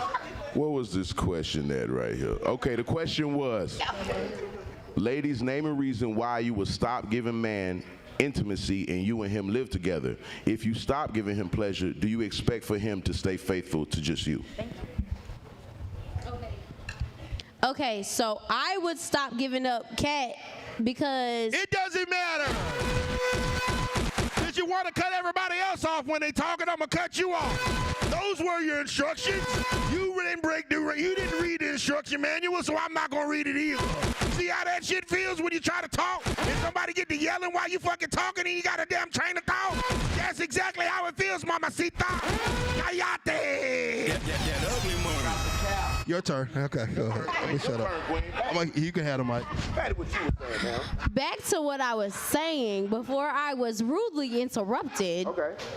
what was this question at right here? Okay, the question was, ladies, name a reason why you would stop giving man intimacy and you and him live together. If you stop giving him pleasure, do you expect for him to stay faithful to just you? Thank you. Okay, so I would stop giving up cat because it doesn't matter. Did you want to cut everybody else off when they talking? I'm gonna cut you off. Those were your instructions. You didn't read the instruction manual, so I'm not gonna read it either. See how that shit feels when you try to talk and somebody get to yelling while you fucking talking and you got a damn train of thought? That's exactly how it feels, Mama Sita. Cayate. That ugly money. Your turn. Okay, go ahead. Let me shut up. You can have the mic. Back to what I was saying before I was rudely interrupted.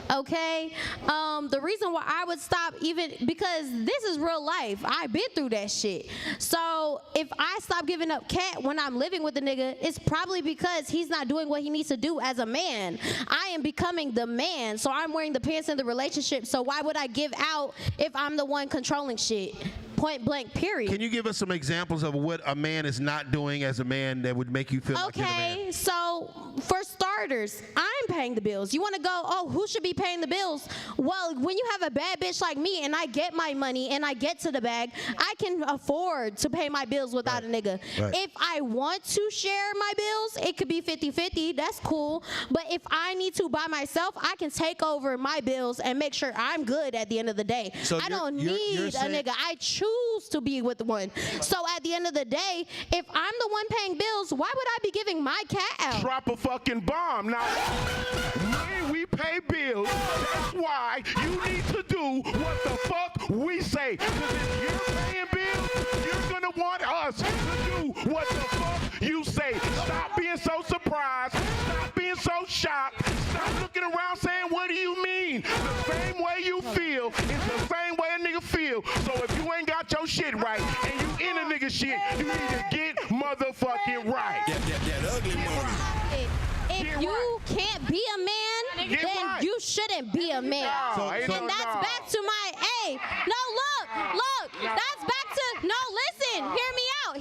Okay. The reason why I would stop, even because this is real life. I've been through that shit. So if I stop giving up cat when I'm living with the nigga, it's probably because he's not doing what he needs to do as a man. I am becoming the man, so I'm wearing the pants in the relationship. So why would I give out if I'm the one controlling shit? Point blank, period. Can you give us some examples of what a man is not doing as a man that would make you feel like you're the man? Okay, so for starters, I'm paying the bills. You want to go, oh, who should be paying the bills? Well, when you have a bad bitch like me and I get my money and I get to the bag, I can afford to pay my bills without a nigga. Right. If I want to share my bills, it could be 50-50. That's cool. But if I need to by myself, I can take over my bills and make sure I'm good at the end of the day. So I don't you're need saying- a nigga. I choose to be with one. So at the end of the day, if I'm the one paying bills, why would I be giving my cat out? Drop a fucking bomb. Now, when we pay bills, that's why you need to do what the fuck we say. Because if you're paying bills, you're going to want us to do what the fuck you say. Stop being so surprised. Stop being so shocked. Stop looking around saying, what do you mean? The same way you feel is the same way a nigga feel. So if you ain't got your shit right and you in a nigga shit, you need to get motherfucking right. That ugly money. If you can't be a man, then you shouldn't be a man. And that's back to my, hey, no, look, that's back to, no, listen, hear me out.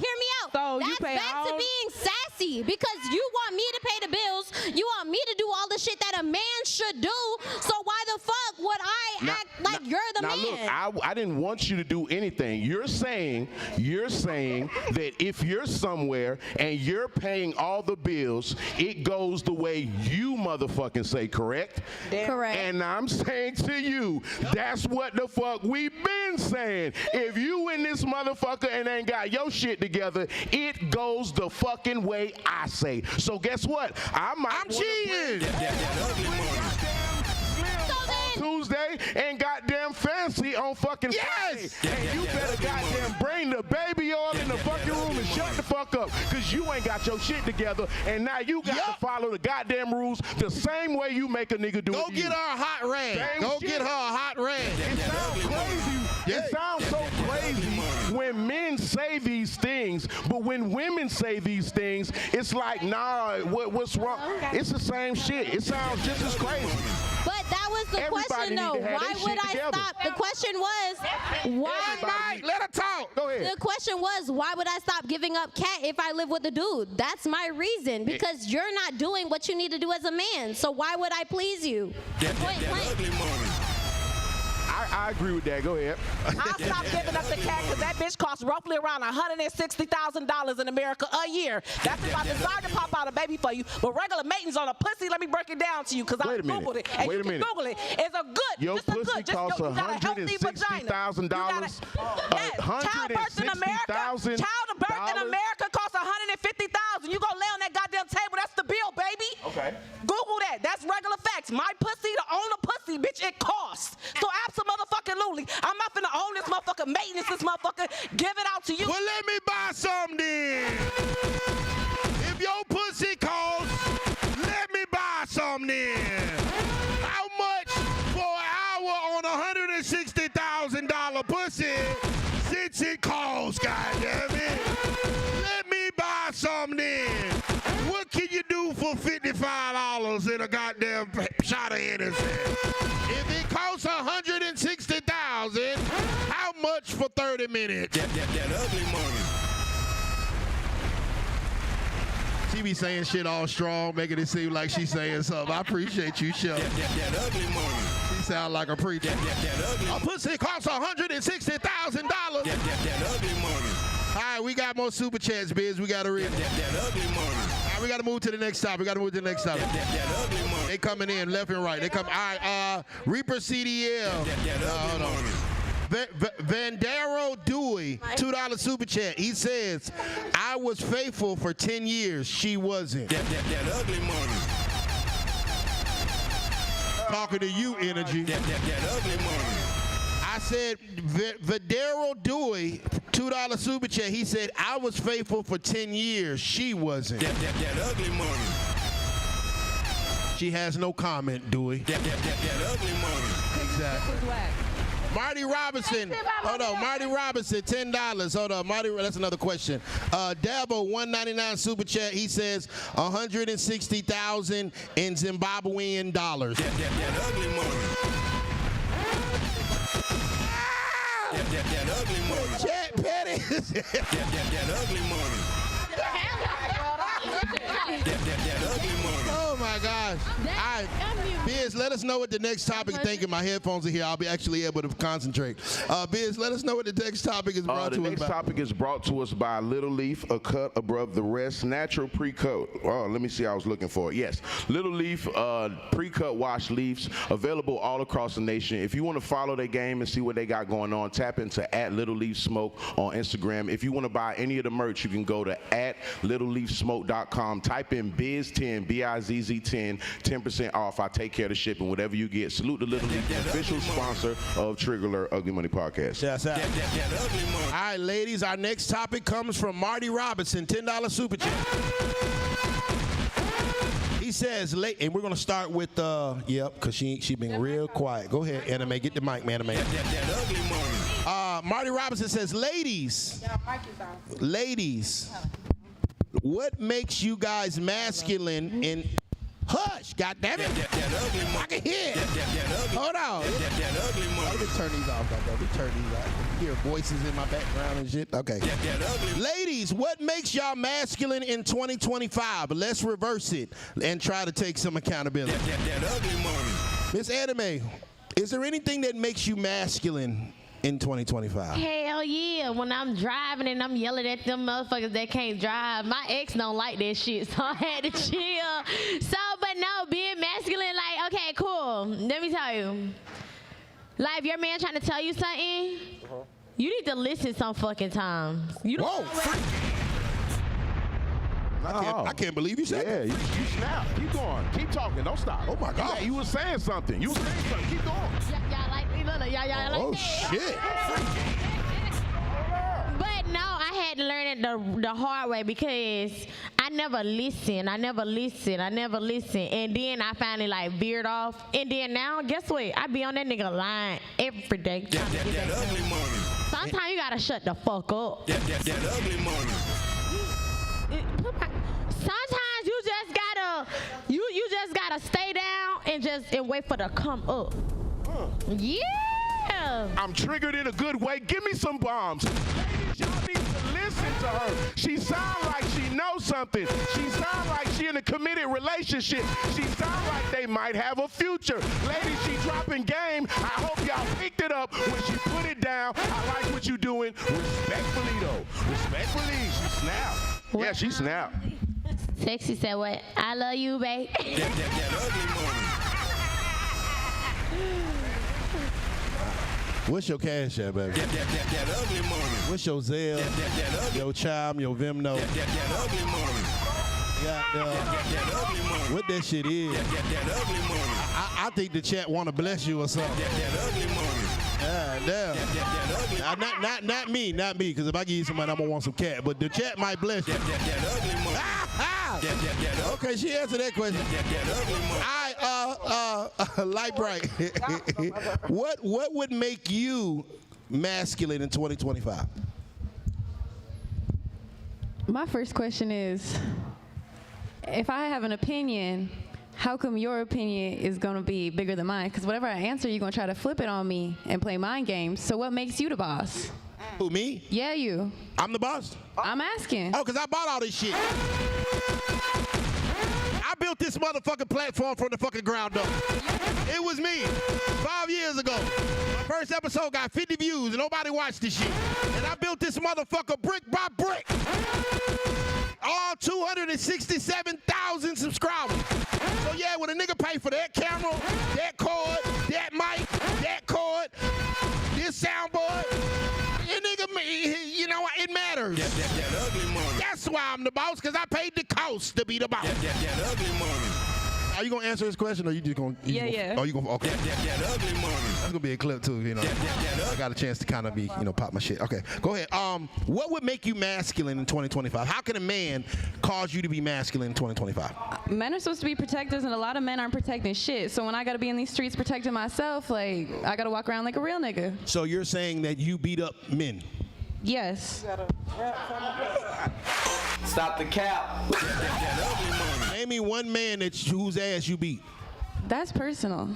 So you That's pay back all- to being sassy because you want me to pay the bills. You want me to do all the shit that a man should do. So why the fuck would I act like you're the now man? look, I didn't want you to do anything. You're saying that if you're somewhere and you're paying all the bills, it goes the way you motherfucking say, correct? Correct. And I'm saying to you, that's what the fuck we been saying. If you in this motherfucker and ain't got your shit together, it goes the fucking way I say. So guess what? I'm cheating. Tuesday and goddamn fancy on fucking Friday. And you better goddamn bring the baby oil in the fucking room and shut the fuck up, because you ain't got your shit together, and now you got to follow the goddamn rules the same way you make a nigga do it. Go get her a hot rag. Get her a hot rag. It sounds crazy. It sounds so crazy when men say these things, but when women say these things, it's like, nah, what's wrong? It's the same shit. It sounds just as crazy. But that was the question, though. Why would I stop? The question was, why? Let her talk. Go ahead. The question was, why would I stop giving up cat if I live with a dude? That's my reason. Because you're not doing what you need to do as a man. So why would I please you? Point blank. I agree with that. Go ahead. I'll stop giving up the cat because that bitch costs roughly around $160,000 in America a year. That's if I decide to pop out a baby for you. But regular maintenance on a pussy, let me break it down to you because I Googled it. And you can Google it. It's a good, Your just a pussy good, just costs you got a healthy vagina. $160,000. Yes, childbirth in America. Childbirth in America costs $150,000. You gonna lay on that goddamn table? That's the bill, baby. Okay. Google that. That's regular facts. My pussy to own a pussy, bitch, it costs. So absolutely, I'm not finna own this motherfucker, maintenance this motherfucker, give it out to you. Well, let me buy some then. If your pussy costs, let me buy some then. How much for an hour on a $160,000 pussy since it costs, goddammit? Let me buy some then. What can you do for $55 in a goddamn shot of Hennessy? If it costs $160,000, how much for 30 minutes? That ugly money. She be saying shit all strong, making it seem like she's saying something. I appreciate you, Shell. That ugly money. She sound like a preacher. A pussy costs $160,000. That ugly money. All right, we got more super chats, Biz. We got to read. That ugly money. All right, we got to move to the next topic. That ugly money. They coming in left and right. They come. All right, Reaper CDL. Hold on. Vandero Dewey, $2 super chat. He says, I was faithful for 10 years. She wasn't. That ugly money. Talking to you, Energy. That ugly money. I said, Videro Dewey, $2 super chat. He said, I was faithful for 10 years. She wasn't. That ugly money. She has no comment, Dewey. That ugly money. Exactly. Marty Robinson. Hold on. Marty Robinson, $10. Hold on. Marty, that's another question. Dabo, $1.99 super chat. He says 160,000 in Zimbabwean dollars. That ugly money. That ugly money. Chat Petty. That ugly money. That ugly money. Oh my gosh. All right. Biz, let us know what the next topic. Thinking my headphones are here. I'll be actually able to concentrate. Biz, let us know what the next topic is brought to us by. The next topic is brought to us by Little Leaf, a cut above the rest, natural pre-cut. Oh, let me see. I was looking for it. Yes, Little Leaf pre-cut wash leaves available all across the nation. If you want to follow their game and see what they got going on, tap into @LittleLeafSmoke on Instagram. If you want to buy any of the merch, you can go to @LittleLeafSmoke.com. Type in Biz10, BIZZ10, 10% off. I take care of the shipping. Whatever you get. Salute the Little Leaf, official sponsor of Trigger Alert Ugly Money Podcast. Yes, sir. All right, ladies, our next topic comes from Marty Robinson, $10 super chat. He says, and we're going to start with, because she been real quiet. Go ahead, Anime. Get the mic, man. Marty Robinson says, ladies, what makes you guys masculine and hush, goddammit. I can hear it. Hold on. Let me turn these off. Let me turn these off. I hear voices in my background and shit. Okay. Ladies, what makes y'all masculine in 2025? Let's reverse it and try to take some accountability. Miss Anime, is there anything that makes you masculine in 2025? Hell yeah. When I'm driving and I'm yelling at them motherfuckers that can't drive, my ex don't like that shit, so I had to chill. So, but no, being masculine, like, okay, cool. Let me tell you. Like, if your man trying to tell you something, you need to listen some fucking times. You don't I can't believe you said that. Yeah, you snap. Keep going. Keep talking. Don't stop. Oh, my God. Yeah, you were saying something. Keep going. Y'all like me? Y'all like oh, that? shit. But no, I had to learn it the hard way because I never listen. And then I finally like veered off. And then now, guess what? I be on that nigga line every day. Sometimes you gotta shut the fuck up. That ugly money. Sometimes you just gotta stay down and wait for the come up. Yeah. I'm triggered in a good way. Give me some bombs. Ladies, y'all need to listen to her. She sound like she knows something. She sound like she in a committed relationship. She sound like they might have a future. Ladies, she dropping game. I hope y'all picked it up when she put it down. I like what you doing. Respectfully, though. Respectfully, she snapped. Yeah, she snapped. Sexy said what? I love you, babe. That ugly money. What's your cash app, baby? That ugly money. What's your Zelle? Your Chime, your Vimno? That ugly money. What that shit is? That ugly money. I think the chat want to bless you or something. That ugly money. Damn. Not me, because if I give you some money, I'm going to want some cat. But the chat might bless you. That ugly money. Okay, she answered that question. Light bright. What would make you masculine in 2025? My first question is, if I have an opinion, how come your opinion is going to be bigger than mine? Because whatever I answer, you're going to try to flip it on me and play mind games. So what makes you the boss? Who, me? Yeah, you. I'm the boss? I'm asking. Oh, because I bought all this shit. I built this motherfucking platform from the fucking ground up. It was me 5 years ago. My first episode got 50 views and nobody watched this shit. And I built this motherfucker brick by brick. All 267,000 subscribers. So yeah, when a nigga pay for that camera, that cord, that mic, that cord, this soundboard, that nigga, you know what, it matters. That ugly money. That's why I'm the boss, because I paid the cost to be the boss. That ugly money. Are you gonna answer this question, or you just gonna? Yeah. Oh, you gonna? Okay. That ugly money. That's gonna be a clip too. You know. I got a chance to kind of be, pop my shit. Okay, go ahead. What would make you masculine in 2025? How can a man cause you to be masculine in 2025? Men are supposed to be protectors, and a lot of men aren't protecting shit. So when I gotta be in these streets protecting myself, like I gotta walk around like a real nigga. So you're saying that you beat up men? Yes. Stop the cap. Name me one man whose ass you beat. That's personal.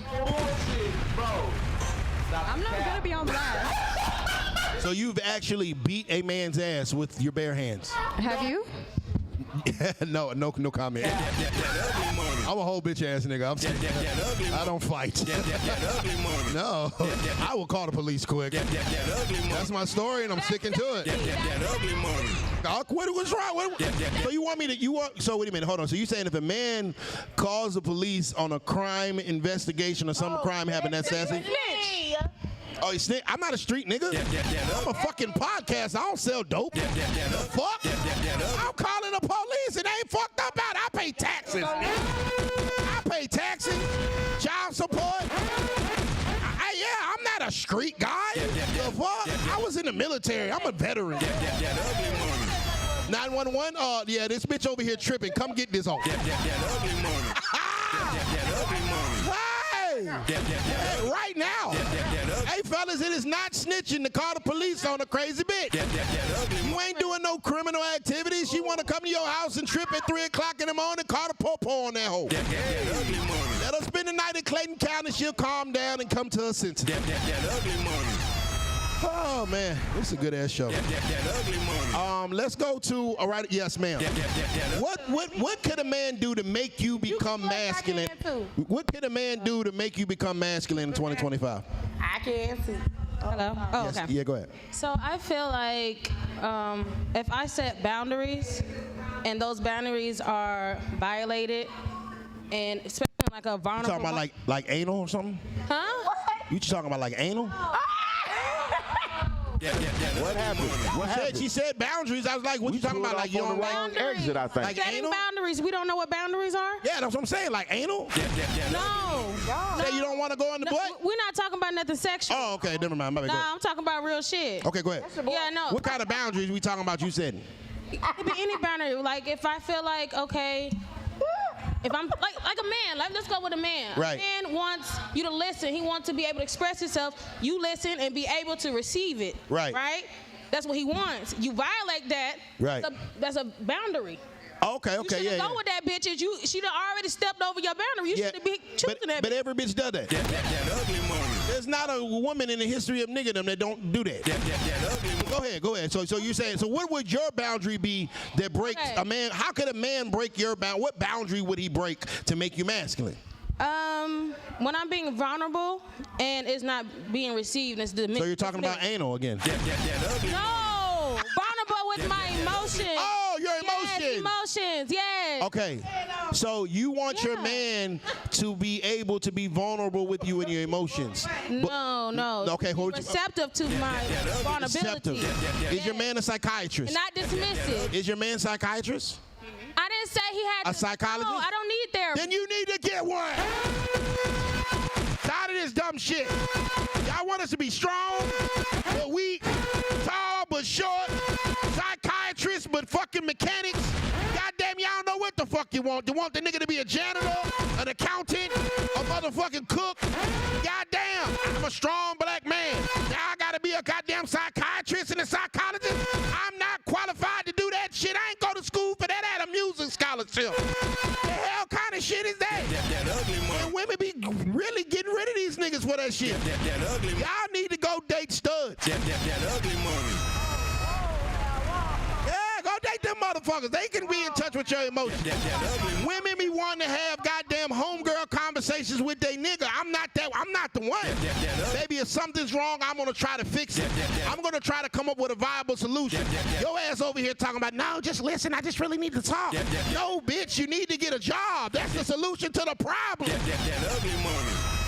I'm not gonna be on blast. So you've actually beat a man's ass with your bare hands? Have you? No comment. I'm a whole bitch ass nigga. I don't fight. No, I will call the police quick. That's my story, and I'm sticking to it. What was wrong? So you want me to? So wait a minute, hold on. So you saying if a man calls the police on a crime investigation or some crime happened, that's sassy? Oh, you snitch? I'm not a street nigga. I'm a fucking podcast. I don't sell dope. The fuck? I'm calling the police and they ain't fucked up about it. I pay taxes. I pay taxes, child support. I'm not a street guy. The fuck? I was in the military. I'm a veteran. 911? Yeah, this bitch over here tripping. Come get this off. Hey, right now. Hey, fellas, it is not snitching to call the police on a crazy bitch. You ain't doing no criminal activities. She want to come to your house and trip at 3 o'clock in the morning, call the po-po on that hoe. Let her spend the night in Clayton County. She'll calm down and come to her senses. Oh, man, this is a good-ass show. Let's go to, all right, yes, ma'am. What could a man do to make you become masculine? What could a man do to make you become masculine in 2025? I can't see. Hello? Oh, Yes, okay. yeah, go ahead. So I feel like if I set boundaries and those boundaries are violated, and especially like a vulnerable... You talking about like anal or something? Huh? You talking about like anal? What happened? What happened? She said boundaries. I was like, what you talking about? Like you on the wrong exit, I think. Like Setting anal? boundaries. We don't know what boundaries are? Yeah, that's what I'm saying. Like anal? No. Say you don't want to go in the butt? We're not talking about nothing sexual. Oh, okay. Never mind. My bad. Go ahead. I'm talking about real shit. Okay, go ahead. Yeah, no. What kind of boundaries we talking about you setting? It could be any boundary. Like if I feel like, okay, if I'm like a man, like let's go with a man. Right. A man wants you to listen. He wants to be able to express himself. You listen and be able to receive it. Right. Right? That's what he wants. You violate that. Right. That's a boundary. Okay, You shouldn't go with that bitch. She done already stepped over your boundary. You shouldn't be choosing that bitch. But every bitch does that. There's not a woman in the history of niggerdom that don't do that. Go ahead. So you're saying, so what would your boundary be that breaks a man? How could a man break your boundary? What boundary would he break to make you masculine? When I'm being vulnerable and it's not being received, it's the. So you're talking about anal again? No, vulnerable with my emotions. Oh, your emotions. Yes, emotions. Yes. Okay. So you want your man to be able to be vulnerable with you and your emotions? No. Okay, hold receptive to my vulnerability. Is your man a psychiatrist? Not dismissive. Is your man a psychiatrist? I didn't say he had a psychologist. No, I don't need therapy. Then you need to get one. Tired of this dumb shit. Y'all want us to be strong but weak, tall but short, psychiatrists but fucking mechanics. Goddamn, y'all don't know what the fuck you want. You want the nigga to be a janitor, an accountant, a motherfucking cook. Goddamn, I'm a strong black man. Now I gotta be a goddamn psychiatrist and a psychologist. I'm not qualified to do that shit. I ain't go to school for that. I had a music scholarship. The hell kind of shit is that? And women be really getting rid of these niggas for that shit. Y'all need to go date studs. Yeah, go date them motherfuckers. They can be in touch with your emotions. Women be wanting to have goddamn homegirl conversations with their nigga. I'm not the one. Baby, if something's wrong, I'm gonna try to fix it. I'm gonna try to come up with a viable solution. Your ass over here talking about, no, just listen, I just really need to talk. No, bitch, you need to get a job. That's the solution to the problem.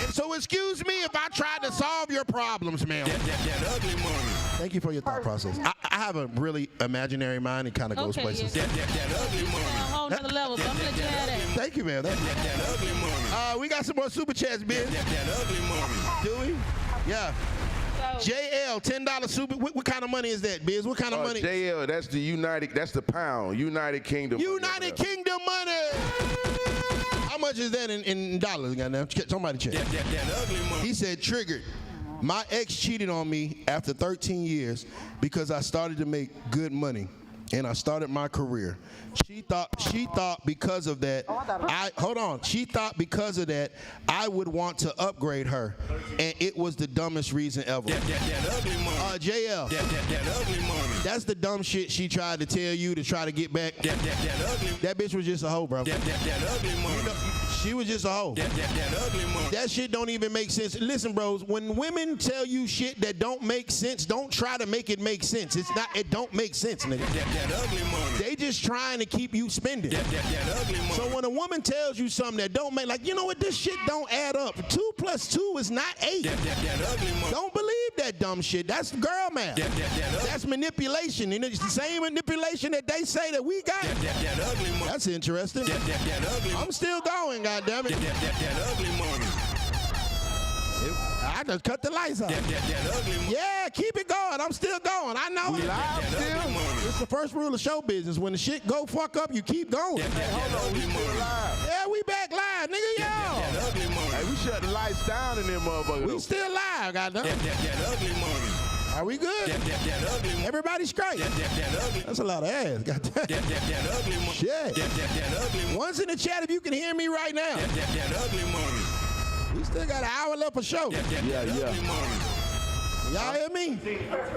And so excuse me if I tried to solve your problems, ma'am. Thank you for your thought process. I have a really imaginary mind. It kind of goes places. A whole whole nother level, so I'm gonna let you have that. Thank you, man. Thank you. That ugly money. We got some more super chats, Biz. That ugly money. Do we? Yeah. JL, $10 super. What kind of money is that, Biz? What kind of money? JL, that's the pound. United Kingdom. United Kingdom money. How much is that in dollars? Goddamn, somebody check. That ugly money. He said, triggered. My ex cheated on me after 13 years because I started to make good money and I started my career. She thought because of that, she thought because of that, I would want to upgrade her, and it was the dumbest reason ever. That ugly money. JL. That ugly money. That's the dumb shit she tried to tell you to try to get back. That ugly. That bitch was just a hoe, bro. That ugly money. You know, she was just a hoe. That ugly money. That shit don't even make sense. Listen, bros, when women tell you shit that don't make sense, don't try to make it make sense. It don't make sense, nigga. That ugly money. They just trying to keep you spending. That ugly money. So when a woman tells you something that don't make, like, you know what, this shit don't add up. 2 + 2 is not 8. That ugly money. Don't believe that dumb shit. That's girl math. That's manipulation. And it's the same manipulation that they say that we got. That ugly money. That's interesting. That ugly money. I'm still going, goddammit. That ugly money. I just cut the lights off. That ugly money. Yeah, keep it going. I'm still going. I know We it. live still? It's the first rule of show business. When the shit go fuck up, you keep going. Hold on, we still live. Yeah, we back live, nigga, That ugly money. Hey, we shut the lights down in them motherfuckers. We still live, goddamn. That ugly money. Are we good? That ugly money. Everybody straight. That ugly. That's a lot of ass, goddamn. That ugly money. Shit. That ugly money. One's in the chat if you can hear me right now. That ugly money. We still got an hour left for show. Yeah. Y'all hear me?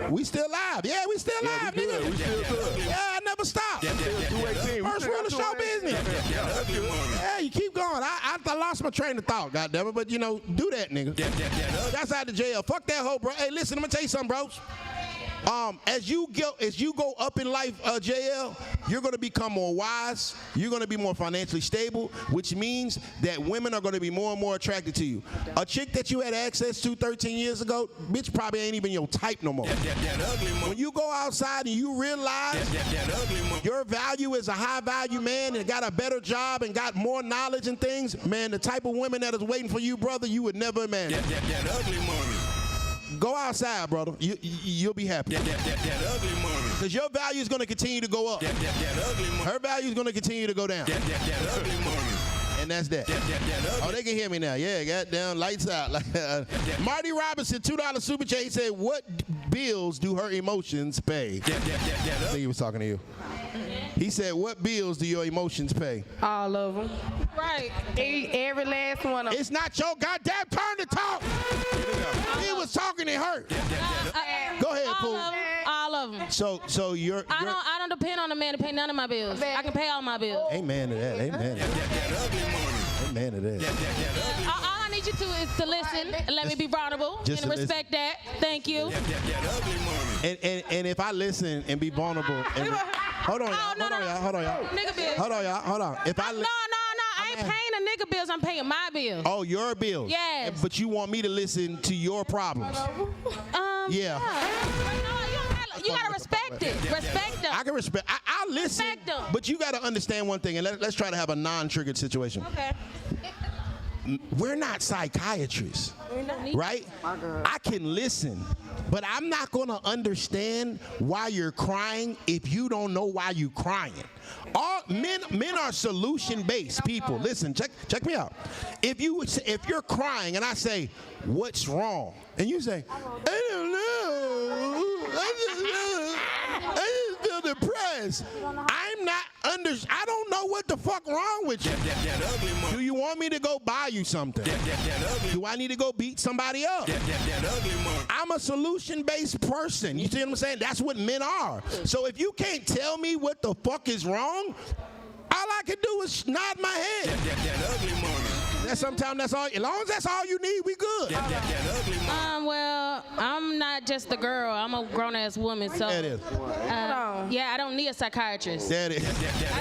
We still live. Yeah, we still live, we nigga. good. We still good. Yeah, I never stop. 218. First rule of show business. Yeah, you keep going. I lost my train of thought, goddammit. But, you know, do that, nigga. That's out of jail. Fuck that hoe, bro. Hey, listen, I'm going to tell you something, bros. As you go up in life, JL, you're going to become more wise. You're going to be more financially stable, which means that women are going to be more and more attracted to you. A chick that you had access to 13 years ago, bitch probably ain't even your type no more. When you go outside and you realize your value as a high-value man and got a better job and got more knowledge and things, man, the type of women that is waiting for you, brother, you would never imagine. That ugly money. Go outside, brother. You'll be happy. That ugly money. Because your value is going to continue to go up. That ugly money. Her value is going to continue to go down. That ugly money. And that's that. Oh, they can hear me now. Yeah, goddamn, lights out. Marty Robinson, $2 super chat. He said, what bills do her emotions pay? I think he was talking to you. He said, what bills do your emotions pay? All of them. Right. Every last one of them. It's not your goddamn turn to talk. He was talking to her. Go ahead, Pooh. All of them. So you're I don't depend on a man to pay none of my bills. I can pay all my bills. Amen to that. Amen. Amen to that. All I need you to is to listen and let me be vulnerable Just and to respect that. Thank you. And if I listen and be vulnerable, and hold on, y'all. Nigga bills. Hold on. If I No. I ain't paying the nigga bills. I'm paying my bills. Oh, your bills. Yes. But you want me to listen to your problems. Yeah. You gotta respect it. Respect them. I can respect. I'll listen. Respect them. But you got to understand one thing, and let's try to have a non-triggered situation. Okay. We're not psychiatrists, right? I can listen, but I'm not going to understand why you're crying if you don't know why you're crying. All men are solution-based people. Listen, check me out. If you're crying and I say, "What's wrong?" and you say, "I don't know. I just feel depressed." I don't know what the fuck wrong with you. Do you want me to go buy you something? Do I need to go beat somebody up? I'm a solution-based person. You see what I'm saying? That's what men are. So if you can't tell me what the fuck is wrong, all I can do is nod my head. Sometimes that's all. As long as that's all you need, we good. Well, I'm not just a girl. I'm a grown-ass woman, so. That is. Yeah, I don't need a psychiatrist. That is. I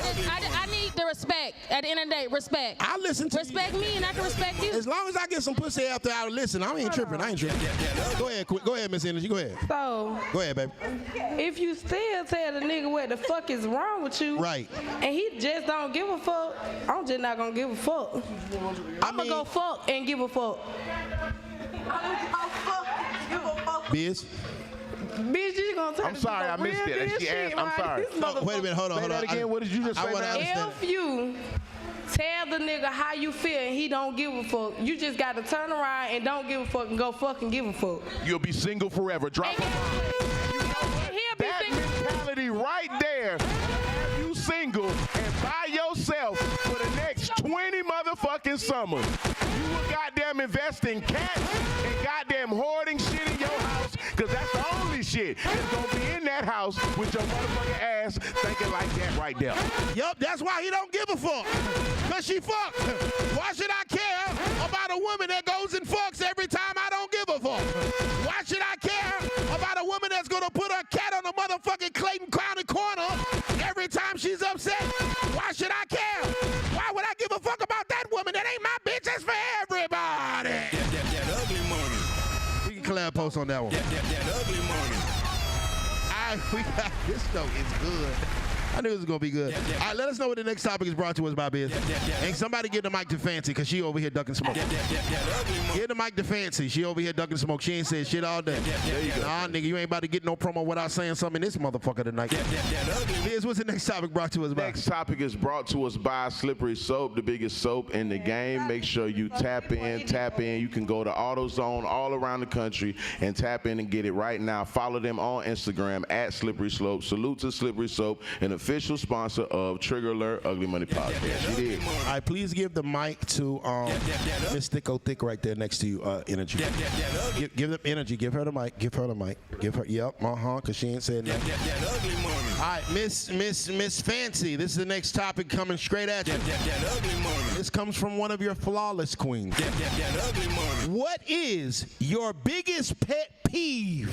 just I need the respect. At the end of the day, respect. I listen to respect me, and I can respect you. As long as I get some pussy after I listen, I ain't tripping. Go ahead, Miss Energy. Go ahead. So, go ahead, baby. If you still tell the nigga what the fuck is wrong with you, right, and he just don't give a fuck, I'm just not gonna give a fuck. I'm gonna go fuck and give a fuck. Biz? Bitch, you gonna turn I'm sorry, I missed it. She asked, I'm sorry. Wait a minute, hold on. Say that again. What did you just say, man? If you tell the nigga how you feel and he don't give a fuck, you just gotta turn around and don't give a fuck and go fucking give a fuck. You'll be single forever. Drop a that mentality right there. Have you single and by yourself for the next 20 motherfucking summers. You will goddamn invest in cats and goddamn hoarding shit in your house, because that's the only shit that's gonna be in that house with your motherfucking ass thinking like that right there. Yup, that's why he don't give a fuck. Because she fuck. Why should I care about a woman that goes and fucks every time I don't give a fuck? Why should I care about a woman that's gonna put her cat on the motherfucking Clayton County corner every time she's upset? Why should I care? Why would I give a fuck about that woman? That ain't my bitch, that's for everybody. That ugly money. We can collab post on that one. That ugly money. We got this show is good. I knew it was gonna be good. All right, let us know what the next topic is brought to us by, Biz. And somebody give the mic to Fancy, because she over here ducking smoke. Give the mic to Fancy. She over here ducking smoke. She ain't said shit all day. Nah, nigga, you ain't about to get no promo without saying something in this motherfucker tonight. Biz, what's the next topic brought to us by? Next topic is brought to us by Slippery Soap, the biggest soap in the game. Make sure you tap in. You can go to AutoZone all around the country and tap in and get it right now. Follow them on Instagram at Slippery Soap. Salute to Slippery Soap, an official sponsor of Trigger Alert Ugly Money Podcast. She did. All right, please give the mic to Miss Thicko Thick right there next to you, Energy. Give them Energy. Give her the mic. Give her the mic. Give her, yep, because she ain't said nothing. All right, Miss Fancy, this is the next topic coming straight at you. This comes from one of your flawless queens. What is your biggest pet peeve?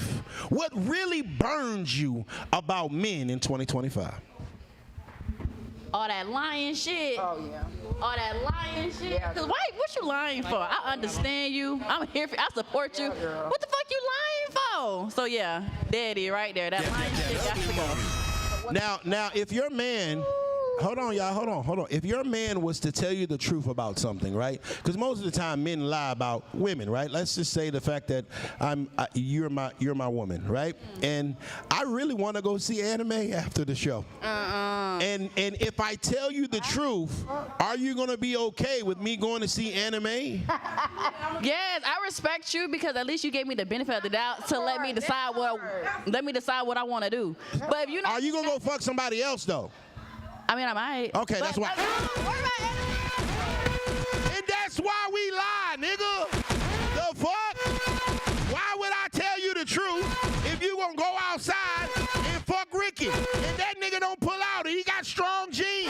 What really burns you about men in 2025? All that lying shit. Oh, yeah. All that lying shit. Yeah. Cause why? What you lying for? I understand you. I'm here for. I support you. Girl. What the fuck you lying for? So yeah, daddy, right there. That lying shit got to go. Now, if your man. Hold on, y'all. Hold on. If your man was to tell you the truth about something, right? Because most of the time men lie about women, right? Let's just say the fact that you're my woman, right? And I really want to go see anime after the show. And if I tell you the truth, are you gonna be okay with me going to see anime? Yes, I respect you, because at least you gave me the benefit of the doubt to let me decide what I want to do. But if you are you gonna go fuck somebody else though? I mean, I might. Okay, that's why. And that's why we lie, nigga. The fuck? Why would I tell you the truth if you gonna go outside and fuck Ricky and that nigga don't pull out and he got strong genes?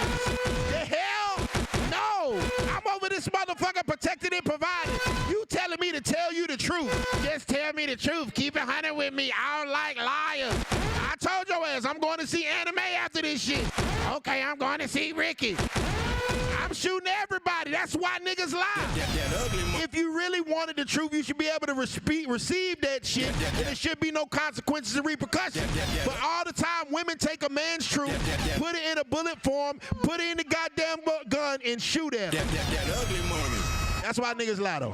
The hell? No. I'm over this motherfucker protected and provided. You telling me to tell you the truth. Just tell me the truth. Keep it 100 with me. I don't like liars. I told your ass I'm going to see anime after this shit. Okay, I'm going to see Ricky. I'm shooting everybody. That's why niggas lie. If you really wanted the truth, you should be able to receive that shit, and there should be no consequences and repercussions. But all the time, women take a man's truth, put it in a bullet form, put it in the goddamn gun, and shoot at him. That's why niggas lie, though. All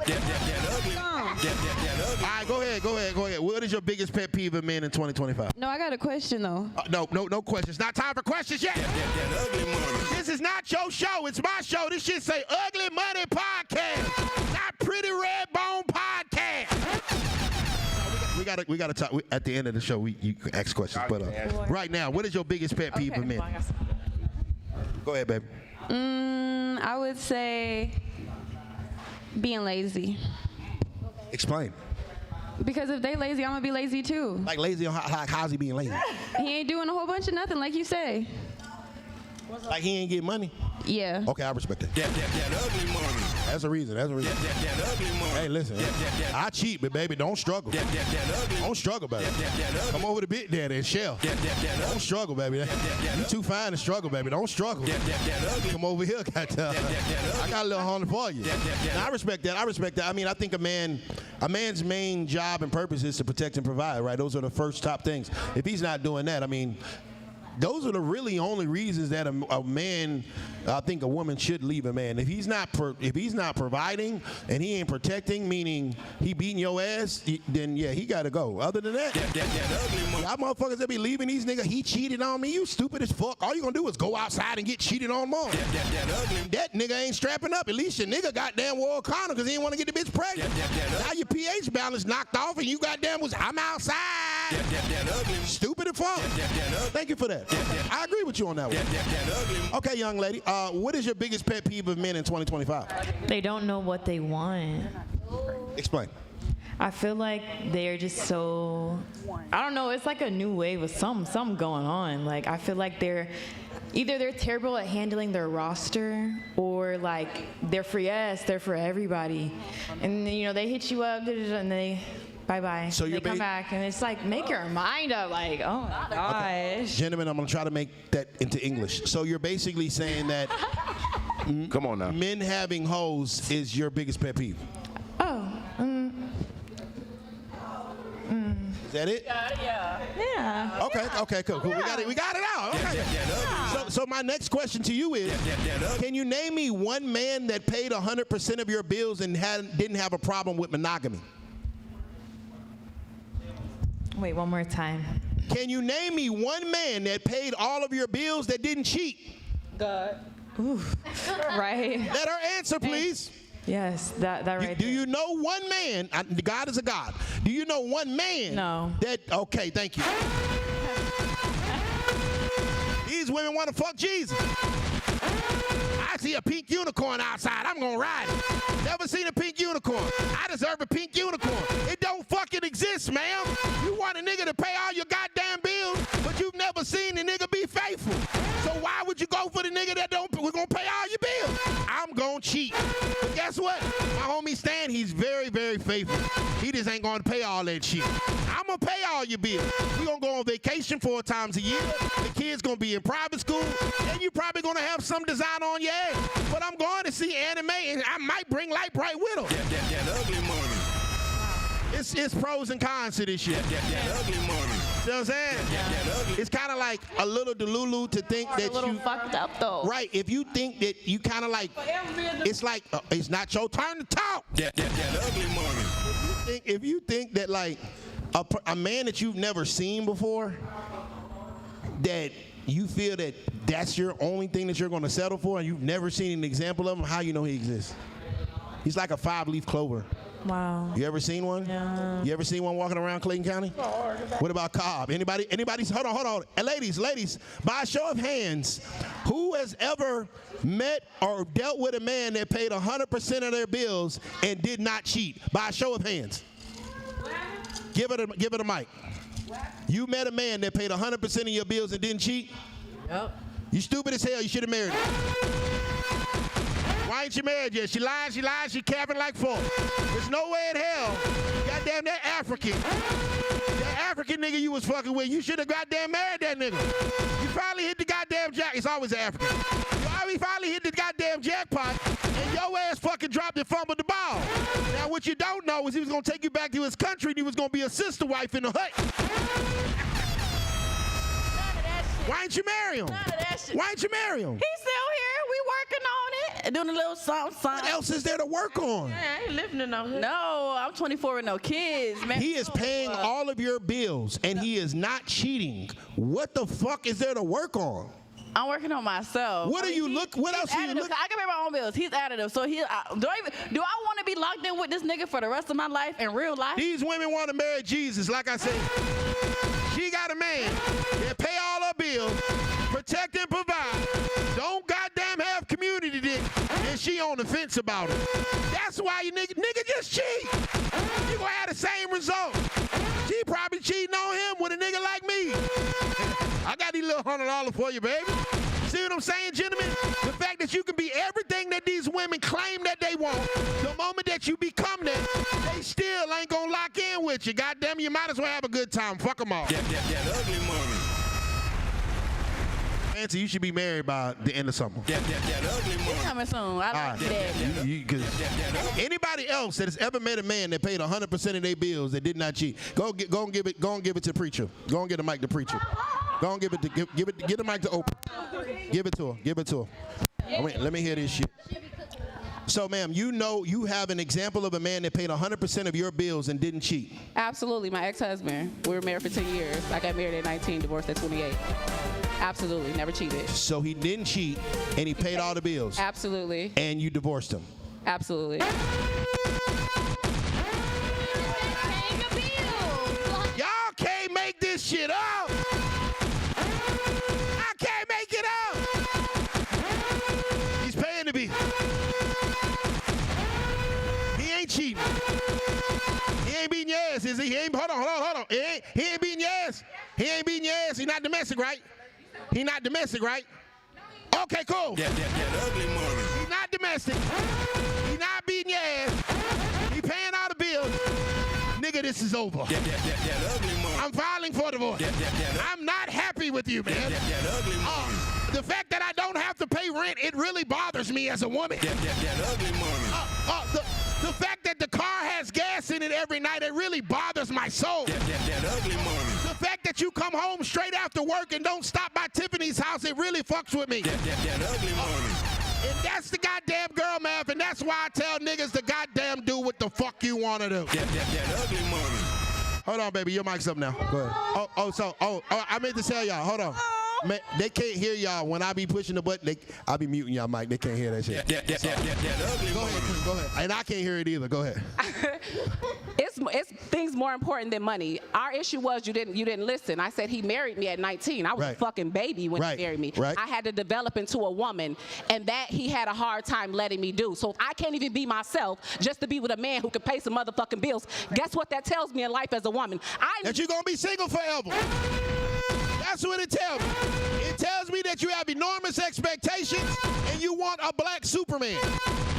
right, go ahead. What is your biggest pet peeve of men in 2025? No, I got a question, though. No questions. Not time for questions yet. This is not your show. It's my show. This shit say Ugly Money Podcast, not Pretty Red Bone Podcast. We gotta talk at the end of the show. You can ask questions, but right now, what is your biggest pet peeve of men? Go ahead, baby. I would say being lazy. Explain. Because if they lazy, I'm gonna be lazy too. Like lazy on how's he being lazy? He ain't doing a whole bunch of nothing, like you say. Like he ain't getting money? Yeah. Okay, I respect that. That ugly money. That's a reason. That's a reason. Hey, listen. I cheat, but baby, don't struggle. Don't struggle, baby. Come over to Big Daddy and Shell. Don't struggle, baby. You too fine to struggle, baby. Don't struggle. Come over here, I got a little honey for you. Now, I respect that. I respect that. I mean, I think a man's main job and purpose is to protect and provide, right? Those are the first top things. If he's not doing that, I mean, those are the really only reasons that a man, I think a woman should leave a man. If he's not providing and he ain't protecting, meaning he beating your ass, then yeah, he gotta go. Other than that, y'all motherfuckers that be leaving these niggas, he cheated on me, you stupid as fuck. All you gonna do is go outside and get cheated on more. That nigga ain't strapping up. At least your nigga goddamn wore a condom because he didn't want to get the bitch pregnant. Now your pH balance knocked off and you goddamn was, I'm outside. Stupid as fuck. Thank you for that. I agree with you on that one. Okay, young lady, what is your biggest pet peeve of men in 2025? They don't know what they want. Explain. I feel like they're just so, I don't know, it's like a new wave of something going on. Like, I feel like they're terrible at handling their roster, or like they're for they're for everybody. And you know, they hit you up and they bye-bye. So they come back and it's like, make your mind up, like, oh my gosh. Okay. Gentlemen, I'm gonna try to make that into English. So you're basically saying that come on now, men having hoes is your biggest pet peeve? Is that it? Yeah. Okay, cool. We got it out. Okay. So my next question to you is, can you name me one man that paid 100% of your bills and didn't have a problem with monogamy? Wait, one more time. Can you name me one man that paid all of your bills that didn't cheat? God. Ooh. Right. Let her answer, please. Yes, that right. Do you know one man? God is a God. Do you know one man? No. Okay, thank you. These women want to fuck Jesus. I see a pink unicorn outside. I'm gonna ride it. Never seen a pink unicorn. I deserve a pink unicorn. It don't fucking exist, ma'am. You want a nigga to pay all your goddamn bills, but you've never seen the nigga be faithful. So why would you go for the nigga that we're gonna pay all your bills? I'm gonna cheat. But guess what? My homie Stan, he's very, very faithful. He just ain't gonna pay all that shit. I'm gonna pay all your bills. We're gonna go on vacation 4 times a year. The kid's gonna be in private school, and you probably gonna have some design on your ass. But I'm going to see anime, and I might bring Light Bright with him. That ugly money. It's pros and cons to this shit. That ugly money. You know what I'm saying? It's kind of like a little delulu to think that a little fucked up though. Right. If you think that you kind of like, it's like it's not your turn to talk. That ugly money. If you think that like a man that you've never seen before, that you feel that that's your only thing that you're going to settle for, and you've never seen an example of him, how you know he exists? He's like a 5-leaf clover. Wow. You ever seen one? Yeah. You ever seen one walking around Clayton County? What about Cobb? Anybody? Hold on. And ladies, by a show of hands, who has ever met or dealt with a man that paid 100% of their bills and did not cheat? By a show of hands. Give it a mic. You met a man that paid 100% of your bills and didn't cheat? Yep. You stupid as hell. You should have married her. Why ain't you married yet? She lied, she capping like fuck. There's no way in hell. Goddamn, that African nigga you was fucking with, you should have goddamn married that nigga. You finally hit the goddamn jack. It's always an African. You finally hit the goddamn jackpot, and your ass fucking dropped and fumbled the ball. Now, what you don't know is he was gonna take you back to his country, and he was gonna be a sister wife in the hut. Why ain't you marry him? None of that shit. Why ain't you marry him? He's still here. We working on it. Doing a little something. What else is there to work on? Yeah, I ain't living in no, I'm 24 with no kids, man. He is paying all of your bills, and he is not cheating. What the fuck is there to work on? I'm working on myself. What else are you looking? I can pay my own bills. He's additive. So do I want to be locked in with this nigga for the rest of my life in real life? These women want to marry Jesus, like I said. She got a man that pay all her bills, protect and provide, don't goddamn have community dick, and she on the fence about it. That's why you nigga just cheat. You gonna have the same result. She probably cheating on him with a nigga like me. I got these little $100 for you, baby. See what I'm saying, gentlemen? The fact that you can be everything that these women claim that they want, the moment that you become that, they still ain't gonna lock in with you. Goddamn, you might as well have a good time. Fuck them all. That ugly money. Nancy, you should be married by the end of summer. That ugly money. It's coming soon. I like that. Cause anybody else that has ever met a man that paid 100% of their bills that did not cheat, go and give it to the preacher. Go and get the mic to preacher. Go and give the mic to Oprah. Give it to her. Wait, let me hear this shit. So, ma'am, you know you have an example of a man that paid 100% of your bills and didn't cheat. Absolutely. My ex-husband. We were married for 10 years. I got married at 19, divorced at 28. Absolutely. Never cheated. So he didn't cheat, and he paid all the bills. Absolutely. And you divorced him. Absolutely. Y'all can't make this shit up. I can't make it up. He's paying the bill. He ain't cheating. He ain't beating your ass, is he? He ain't, hold on. He ain't beating your ass. He ain't beating your ass. He's not domestic, right? He not domestic, right? Okay, cool. That ugly money. He's not domestic. He's not beating your ass. He paying all the bills. Nigga, this is over. That ugly money. I'm filing for divorce. I'm not happy with you, man. That ugly money. The fact that I don't have to pay rent, it really bothers me as a woman. That ugly money. The fact that the car has gas in it every night, it really bothers my soul. That ugly money. The fact that you come home straight after work and don't stop by Tiffany's house, it really fucks with me. That ugly money. And that's the goddamn girl math, and that's why I tell niggas to goddamn do what the fuck you want to do. That ugly money. Hold on, baby, your mic's up now. Go ahead. I meant to tell y'all, hold on. Man, they can't hear y'all when I be pushing the button. I be muting y'all mic. They can't hear that shit. That ugly Go money. ahead, go ahead. And I can't hear it either. Go ahead. It's things more important than money. Our issue was you didn't listen. I said he married me at 19. I was a fucking baby when he married me. Right. I had to develop into a woman, and that he had a hard time letting me do. So if I can't even be myself just to be with a man who can pay some motherfucking bills, guess what that tells me in life as a woman? That you're gonna be single forever. That's what it tells me. It tells me that you have enormous expectations and you want a black Superman.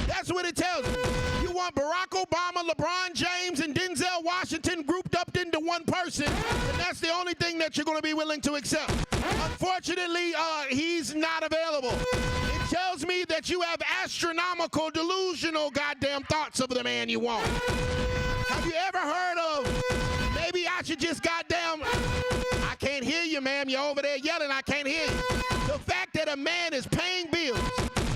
That's what it tells me. You want Barack Obama, LeBron James, and Denzel Washington grouped up into one person, and that's the only thing that you're going to be willing to accept. Unfortunately, he's not available. It tells me that you have astronomical, delusional goddamn thoughts of the man you want. Have you ever heard of, maybe I should just goddamn... I can't hear you, ma'am. You're over there yelling. I can't hear you. The fact that a man is paying bills,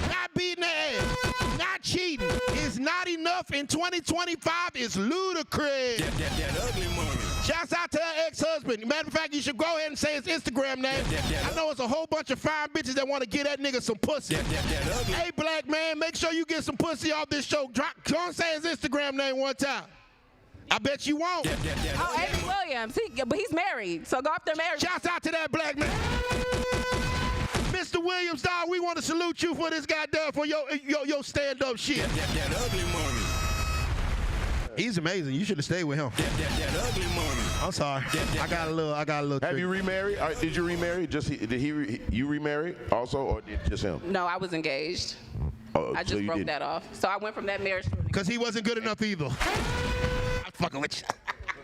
not beating their ass, not cheating, is not enough in 2025 is ludicrous. That ugly money. Shouts out to her ex-husband. Matter of fact, you should go ahead and say his Instagram name. I know it's a whole bunch of fine bitches that want to get that nigga some pussy. Hey, black man, make sure you get some pussy off this show. Go and say his Instagram name one time. I bet you won't. Oh, Eddie Williams. But he's married, so go after marriage. Shouts out to that black man. Mr. Williams, dog, we want to salute you for this goddamn, for your stand-up shit. That ugly money. He's amazing. You should have stayed with him. That ugly money. I'm sorry. I got a little. Have you remarried? Did you remarry? You remarry also, or did just him? No, I was engaged. Oh, I just broke that off. So I went from that marriage. Because he wasn't good enough either. I'm fucking with you.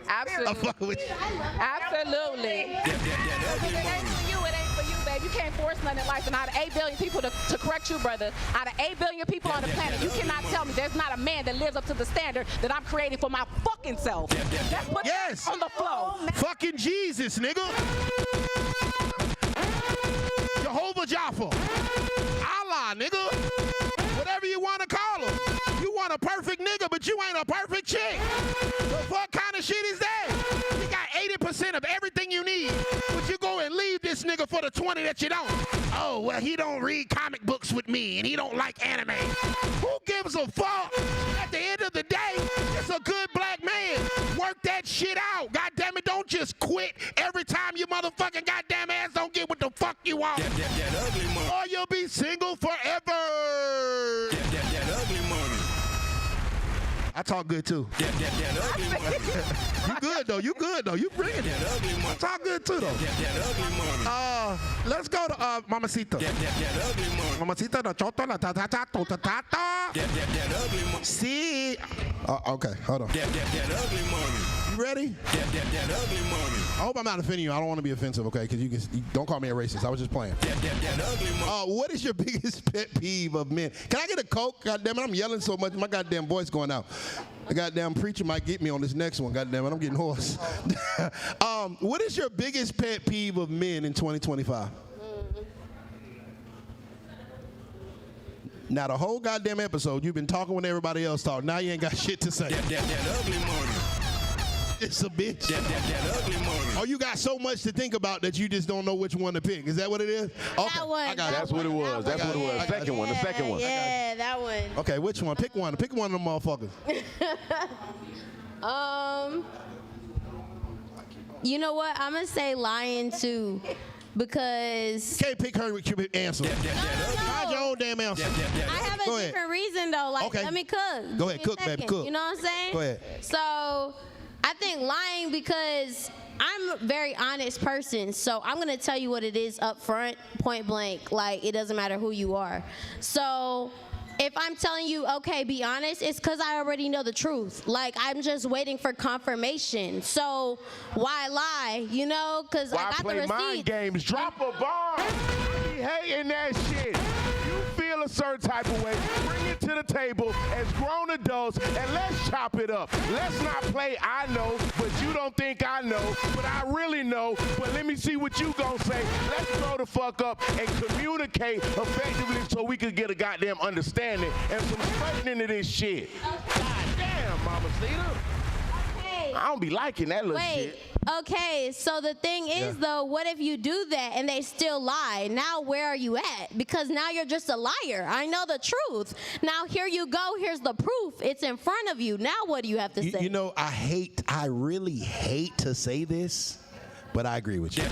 Absolutely. I'm fucking with you. Absolutely. It ain't for you, it ain't for you, babe. You can't force nothing in life. And out of 8 billion people, to correct you, brother, out of 8 billion people on the planet, you cannot tell me there's not a man that lives up to the standard that I'm creating for my fucking self. That's what Yes. on the floor. Fucking Jesus, nigga. Jehovah Jaffa. Allah, nigga. Whatever you want to call him. You want a perfect nigga, but you ain't a perfect chick. The fuck kind of shit is that? You got 80% of everything you need, but you go and leave this nigga for the 20 that you don't. Oh, well, he don't read comic books with me, and he don't like anime. Who gives a fuck? At the end of the day, it's a good black man. Work that shit out. God damn it, don't just quit every time you motherfucking goddamn ass don't get what the fuck you want. That ugly money. Or you'll be single forever. That ugly money. I talk good too. You good though. You bringing it. I talk good too though. Let's go to Mamacita. Mamacita the choto la ta ta ta ta ta ta. See. Okay, hold on. You ready? I hope I'm not offending you. I don't want to be offensive, okay? Because you don't call me a racist. I was just playing. What is your biggest pet peeve of men? Can I get a Coke? God damn it, I'm yelling so much. My goddamn voice going out. The goddamn preacher might get me on this next one. God damn it, I'm getting hoarse. What is your biggest pet peeve of men in 2025? Now, the whole goddamn episode, you've been talking when everybody else talk. Now you ain't got shit to say. That ugly money. It's a bitch. That ugly money. Oh, you got so much to think about that you just don't know which one to pick. Is that what it is? Okay. That one. I got That's what it was. That's what it was. Second one. The second one. Yeah, that one. Okay, which one? Pick one. Pick one of them motherfuckers. You know what? I'm gonna say lying too, because can't pick her with your answer. Find your own damn answer. I have a different reason though. Like, Okay. let me cook. Go ahead, cook, baby, cook. You know what I'm saying? Go ahead. So, I think lying, because I'm a very honest person, so I'm gonna tell you what it is up front, point blank. Like, it doesn't matter who you are. So, if I'm telling you, okay, be honest, it's because I already know the truth. Like, I'm just waiting for confirmation. So, why lie? You know, because I got the play receipt. mind games? Drop a bomb. I be hating that shit. You feel a certain type of way, bring it to the table as grown adults and let's chop it up. Let's not play I know, but you don't think I know, but I really know, but let me see what you gonna say. Let's grow the fuck up and communicate effectively so we could get a goddamn understanding and some straightening into this shit. God damn, Mama Cedar. I don't be liking that little shit. Okay, so the thing is, though, what if you do that and they still lie? Now where are you at? Because now you're just a liar. I know the truth. Now here you go. Here's the proof. It's in front of you. Now what do you have to say? You know, I really hate to say this, but I agree with you.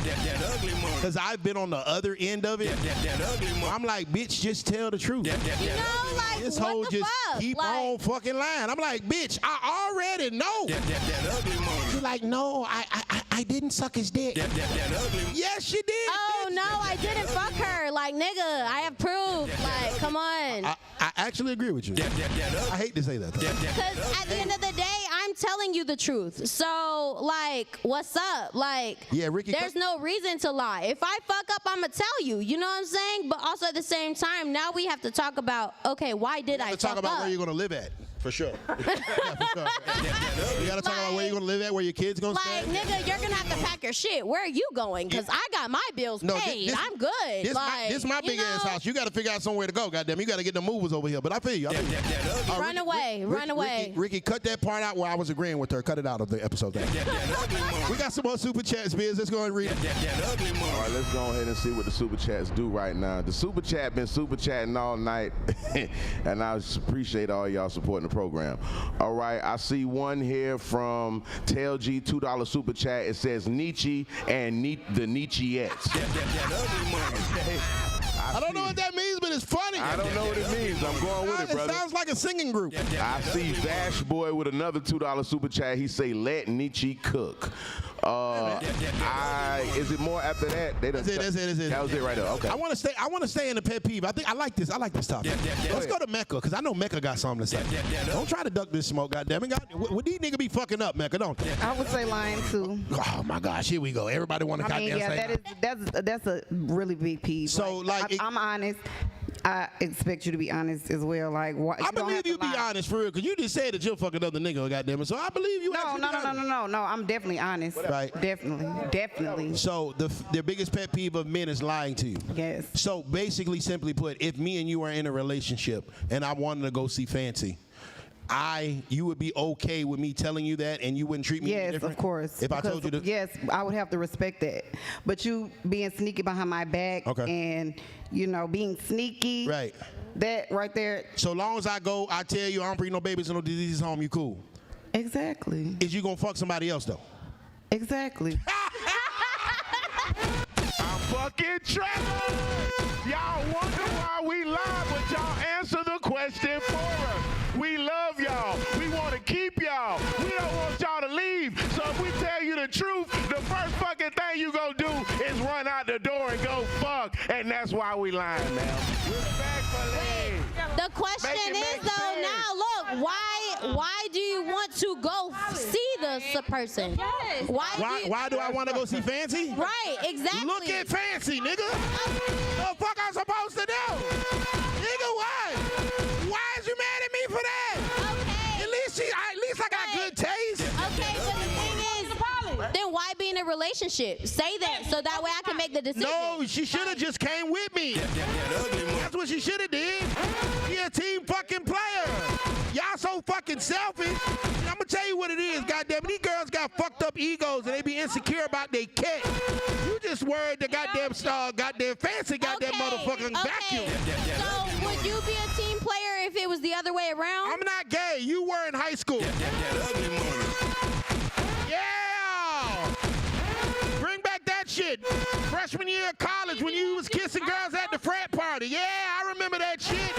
Because I've been on the other end of it. I'm like, bitch, just tell the truth. You know, like, this what whole the just fuck? keep Like, on fucking lying. I'm like, bitch, I already know. You're like, no, I didn't suck his dick. Yes, you did. Oh, no, I didn't fuck her. Like, nigga, I have proof. Like, come on. I actually agree with you. I hate to say that, though. Because at the end of the day, I'm telling you the truth. So, like, what's up? Like, Yeah, Ricky, there's no reason to lie. If I fuck up, I'm going to tell you. You know what I'm saying? But also at the same time, now we have to talk about, okay, why did I fuck talk about up? where you're going to live at. For sure. Yeah, for sure. You got to talk about where you're going to live at, where your kids going to stay. Like, nigga, you're going to have to pack your shit. Where are you going? Because I got my bills paid. I'm good. This my big ass house. You got to figure out somewhere to go, goddamn. You got to get the movers over here. But I feel you. Run away. Run away. Ricky, cut that part out where I was agreeing with her. Cut it out of the episode. We got some more super chats, Biz. Let's go and read it. All right, let's go ahead and see what the super chats do right now. The super chat been super chatting all night, and I appreciate all y'all supporting the program. All right, I see one here from TailG, $2 super chat. It says Nietzsche and the Nietzscheettes. I don't know what that means, but it's funny. I don't know what it means. I'm going with it, brother. It sounds like a singing group. I see Bash Boy with another $2 super chat. He say, let Nietzsche cook. Is it more after that? That's it. That was it right there. Okay. I want to stay in the pet peeve. I like this topic. Let's go to Mecca, because I know Mecca got something to say. Don't try to duck this smoke, goddammit. What these niggas be fucking up, Mecca, don't they? I would say lying too. Oh my gosh, here we go. Everybody want to goddamn say that's a really big peeve. So I'm honest. I expect you to be honest as well. Like, what? I believe you be honest for real, because you just said that you'll fuck another nigga, goddammit. So I believe you. No. I'm definitely honest. Right. Definitely. So the biggest pet peeve of men is lying to you. Yes. So basically, simply put, if me and you are in a relationship and I wanted to go see Fancy, you would be okay with me telling you that, and you wouldn't treat me any different? Yes, of course. If I told you to. Yes, I would have to respect that. But you being sneaky behind my back and, being sneaky. Right. That right there. So long as I go, I tell you I don't bring no babies and no diseases home, you cool. Exactly. Is you gonna fuck somebody else though? Exactly. I'm fucking Trevor. Y'all wonder why we lie, but y'all answer the question for us. We love y'all. We want to truth, the first fucking thing you gonna do is run out the door and go fuck. And that's why we lying, man. Respectfully. The question is though, now look, why do you want to go see the person? Yes. Why do I want to go see Fancy? Right, exactly. Look at Fancy, nigga. What the fuck I'm supposed to do? Nigga, what? Why is you mad at me for that? Okay. At least I got good taste. Okay, but the thing is, then why be in a relationship? Say that so that way I can make the decision. No, she should have just came with me. That's what she should have did. She a team fucking player. Y'all so fucking selfish. And I'm gonna tell you what it is, goddamn. These girls got fucked up egos and they be insecure about their cat. You just worried the goddamn Fancy got that motherfucking vacuum. So would you be a team player if it was the other way around? I'm not gay. You were in high school. Yeah! Bring back that shit. Freshman year of college when you was kissing girls at the frat party. Yeah, I remember that shit.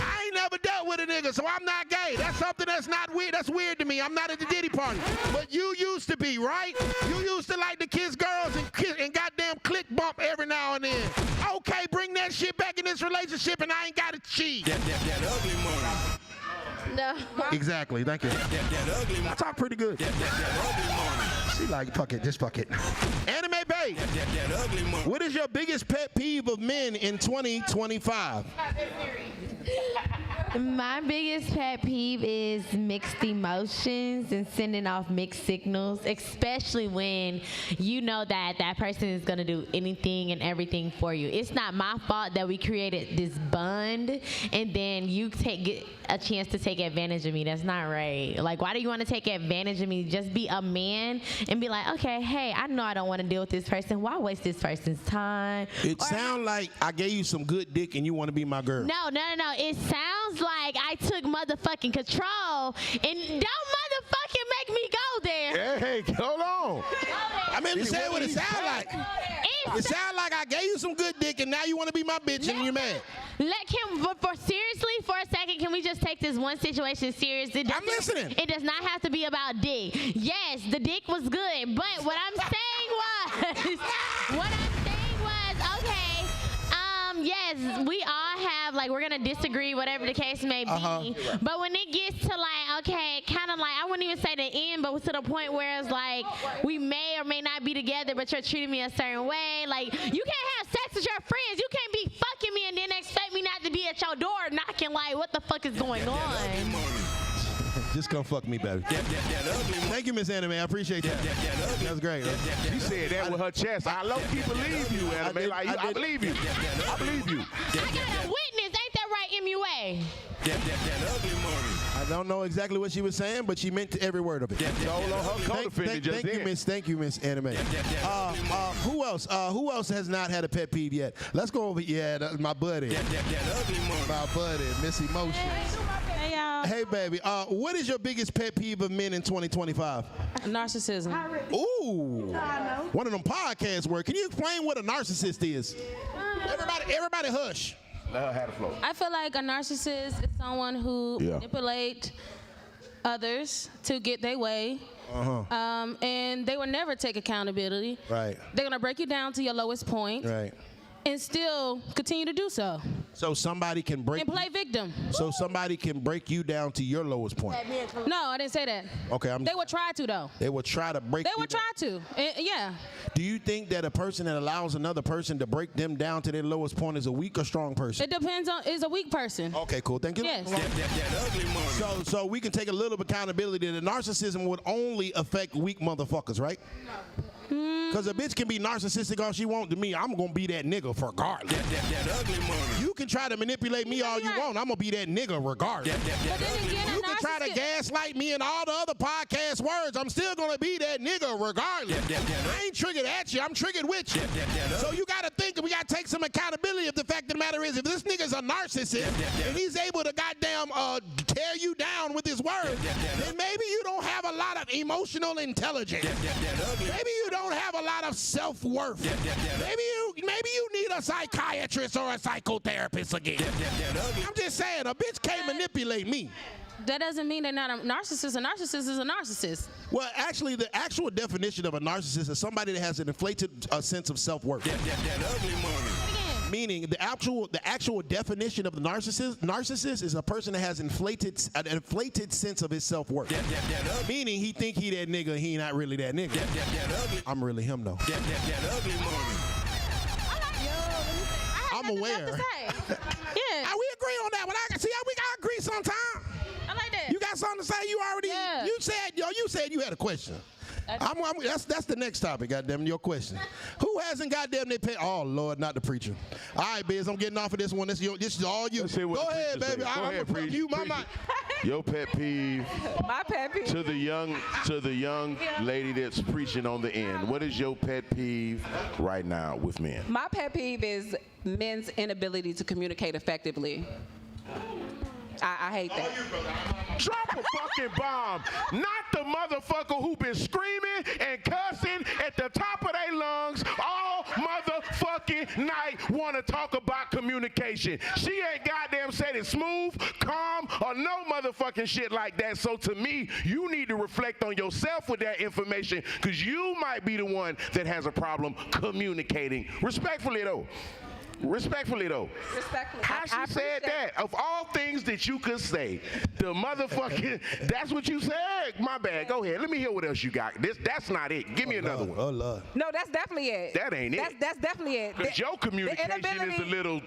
I ain't never dealt with a nigga, so I'm not gay. That's something that's not weird. That's weird to me. I'm not at the Diddy party. But you used to be, right? You used to like to kiss girls and goddamn click bump every now and then. Okay, bring that shit back in this relationship and I ain't got to cheat. That ugly money. No. Exactly, thank you. I talk pretty good. She like, fuck it, just fuck it. Anime Babe, what is your biggest pet peeve of men in 2025? My biggest pet peeve is mixed emotions and sending off mixed signals, especially when you know that that person is going to do anything and everything for you. It's not my fault that we created this bond and then you get a chance to take advantage of me. That's not right. Like, why do you want to take advantage of me? Just be a man and be like, okay, hey, I know I don't want to deal with this person. Why waste this person's time? It sounds like I gave you some good dick and you want to be my girl. No. It sounds like I took motherfucking control and don't motherfucking make me go there. Hey, hold on. I mean, you say what it sounds like. It sounds like I gave you some good dick and now you want to be my bitch and you're mad. Seriously, for a second, can we just take this one situation serious? I'm listening. It does not have to be about dick. Yes, the dick was good, but what I'm saying was, okay, yes, we all have, like, we're going to disagree, whatever the case may be. But when it gets to, like, okay, kind of like, I wouldn't even say the end, but to the point where it's like, we may or may not be together, but you're treating me a certain way. Like, you can't have sex with your friends. You can't be fucking me and then expect me not to be at your door knocking, like, what the fuck is going on? Just come fuck me, baby. Thank you, Miss Anime. I appreciate that. That's great. She said that with her chest. I low-key believe you, Anime. I believe you. I believe you. I got a witness. Ain't that right, MUA? I don't know exactly what she was saying, but she meant every word of it. Thank you, Miss Anime. Who else? Who else has not had a pet peeve yet? Let's go over. Yeah, that's my buddy. My buddy, Miss Emotions. Hey, y'all. Hey, baby. What is your biggest pet peeve of men in 2025? Narcissism. Ooh. One of them podcast words. Can you explain what a narcissist is? Everybody hush. Let her have the floor. I feel like a narcissist is someone who manipulates others to get their way. And they will never take accountability. Right. They're going to break you down to your lowest point. Right. And still continue to do so. So somebody can break and play victim. So somebody can break you down to your lowest point. No, I didn't say that. Okay, they would try to though. They would try to break. They would try to. Yeah. Do you think that a person that allows another person to break them down to their lowest point is a weak or strong person? It depends on. Is a weak person. Okay, cool. Thank you. Yes. So we can take a little accountability that narcissism would only affect weak motherfuckers, right? Because a bitch can be narcissistic all she want to me. I'm going to be that nigga regardless. You can try to manipulate me all you want. I'm going to be that nigga regardless. You can try to gaslight me and all the other podcast words. I'm still going to be that nigga regardless. I ain't triggered at you. I'm triggered with you. So you got to think that we got to take some accountability of the fact of the matter is if this nigga's a narcissist and he's able to goddamn tear you down with his words, then maybe you don't have a lot of emotional intelligence. Maybe you don't have a lot of self-worth. Maybe you need a psychiatrist or a psychotherapist again. I'm just saying, a bitch can't manipulate me. that doesn't mean they're not a narcissist. A narcissist is a narcissist. Well, actually, the actual definition of a narcissist is somebody that has an inflated sense of self-worth. That ugly money. Meaning, the actual definition of the narcissist is a person that has an inflated sense of his self-worth. Meaning, he think he that nigga, he not really that nigga. I'm really him though. That ugly money. I'm aware. Yeah. We agree on that one. See how we gotta agree sometime. I like that. You got something to say? You already. Yeah. You said you had a question. That's the next topic, goddamn, your question. Who hasn't goddamn they pay? Oh, Lord, not the preacher. All right, Biz, I'm getting off of this one. This is all you. Go ahead, baby. I'm going to you my mic. Your pet peeve. My pet peeve. To the young lady that's preaching on the end. What is your pet peeve right now with men? My pet peeve is men's inability to communicate effectively. I hate that. Drop a fucking bomb. Not the motherfucker who been screaming and cussing at the top of their lungs all motherfucking night want to talk about communication. She ain't goddamn said it smooth, calm, or no motherfucking shit like that. So to me, you need to reflect on yourself with that information because you might be the one that has a problem communicating. Respectfully though. Respectfully. How she said that? Of all things that you could say, the motherfucking, that's what you said. My bad. Go ahead. Let me hear what else you got. That's not it. Give me another one. Oh, Lord. No, that's definitely it. That ain't it. That's definitely it. Because your communication is a little...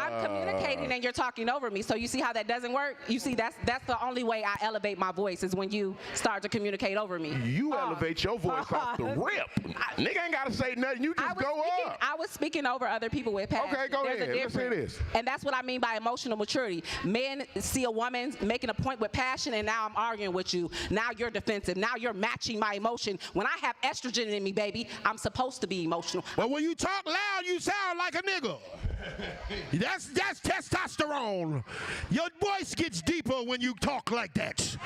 I'm communicating and you're talking over me. So you see how that doesn't work? You see, that's the only way I elevate my voice is when you start to communicate over me. You elevate your voice off the rip. Nigga ain't got to say nothing. You just go up. I was speaking over other people with passion. Okay, go There's ahead. a Let's hear difference. this. And that's what I mean by emotional maturity. Men see a woman making a point with passion, and now I'm arguing with you. Now you're defensive. Now you're matching my emotion. When I have estrogen in me, baby, I'm supposed to be emotional. But when you talk loud, you sound like a nigga. That's testosterone. Your voice gets deeper when you talk like that.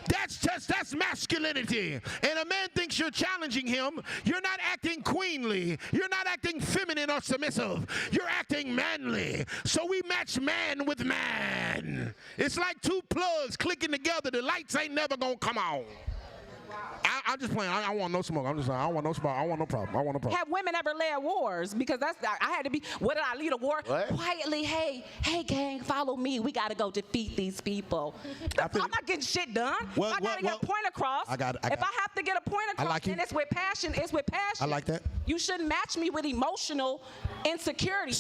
That's masculinity. And a man thinks you're challenging him. You're not acting queenly. You're not acting feminine or submissive. You're acting manly. So we match man with man. It's like two plugs clicking together. The lights ain't never gonna come on. I'm just playing. I want no smoke. I'm just saying. I don't want no smoke. I want no problem. Have women ever led wars? Because I had to be. What did I lead a war? What? Quietly. Hey, gang, follow me. We gotta go defeat these people. I'm not getting shit done. I gotta get a point across. If I have to get a point across, then it's with passion. It's with passion. I like that. You shouldn't match me with emotional insecurity.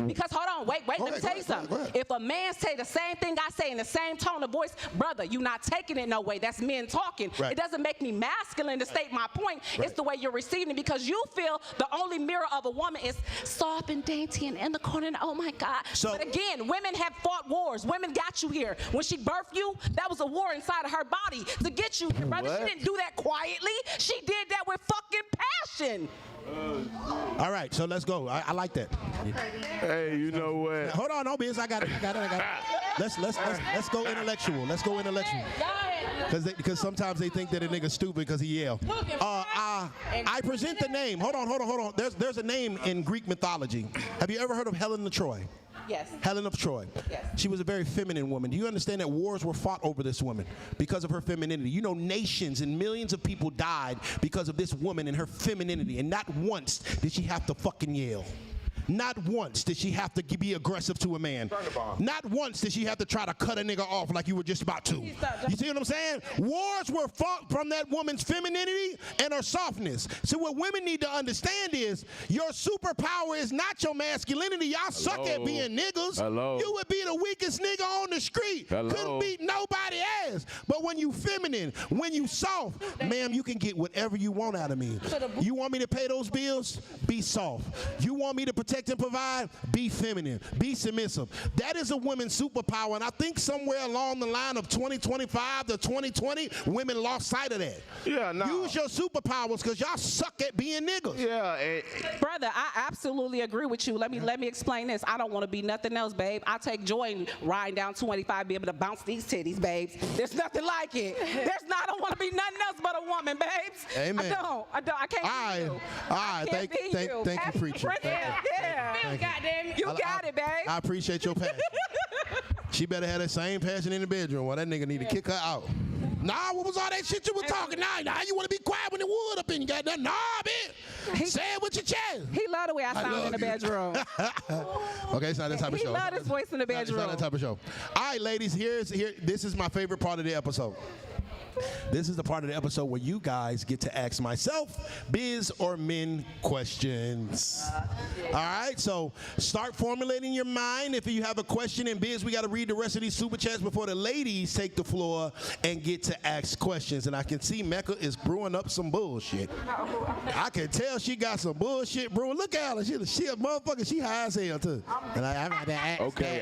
Because hold on, wait. Let me tell you something. If a man say the same thing I say in the same tone of voice, brother, you're not taking it no way. That's men talking. Right. It doesn't make me masculine to state my point. It's the way you're receiving it because you feel the only mirror of a woman is soft and dainty and in the corner. Oh my God. But again, women have fought wars. Women got you here. When she birthed you, that was a war inside of her body to get you here, brother. She didn't do that quietly. She did that with fucking passion. All right, so let's go. I like that. Hey, you know what? Hold on, no biz. I got it. Let's go intellectual. Because sometimes they think that a nigga's stupid because he yell. I present the name. Hold on. There's a name in Greek mythology. Have you ever heard of Helen of Troy? Yes. Helen of Troy. Yes. She was a very feminine woman. Do you understand that wars were fought over this woman because of her femininity? You know, nations and millions of people died because of this woman and her femininity. And not once did she have to fucking yell. Not once did she have to be aggressive to a man. Not once did she have to try to cut a nigga off like you were just about to. You see what I'm saying? Wars were fought from that woman's femininity and her softness. So what women need to understand is your superpower is not your masculinity. Y'all suck at being niggas. You would be the weakest nigga on the street. Couldn't beat nobody ass. But when you feminine, when you soft, ma'am, you can get whatever you want out of me. You want me to pay those bills? Be soft. You want me to protect and provide? Be feminine. Be submissive. That is a woman's superpower, and I think somewhere along the line of 2025 to 2020, women lost sight of that. Yeah, no. Use your superpowers because y'all suck at being niggas. Yeah. Brother, I absolutely agree with you. Let me explain this. I don't want to be nothing else, babe. I take joy in riding down 25, be able to bounce these titties, babes. There's nothing like it. I don't want to be nothing else but a woman, babes. Amen. I don't. I can't be you. All right. Thank you, preacher. Yeah. You got it, babe. I appreciate your passion. She better have that same passion in the bedroom while that nigga need to kick her out. Nah, what was all that shit you was talking? Nah, you want to be quiet when the wood up in you got that? Nah, bitch. Say it with your chest. He love the way I sound in the bedroom. Okay, it's not that type of show. He love his voice in the bedroom. It's not that type of show. All right, ladies, this is my favorite part of the episode. This is the part of the episode where you guys get to ask myself biz or men questions. All right, so start formulating your mind. If you have a question in biz, we got to read the rest of these super chats before the ladies take the floor and get to ask questions. And I can see Mecca is brewing up some bullshit. I can tell she got some bullshit brewing. Look at her. She a motherfucker. She high as hell, too. And Okay,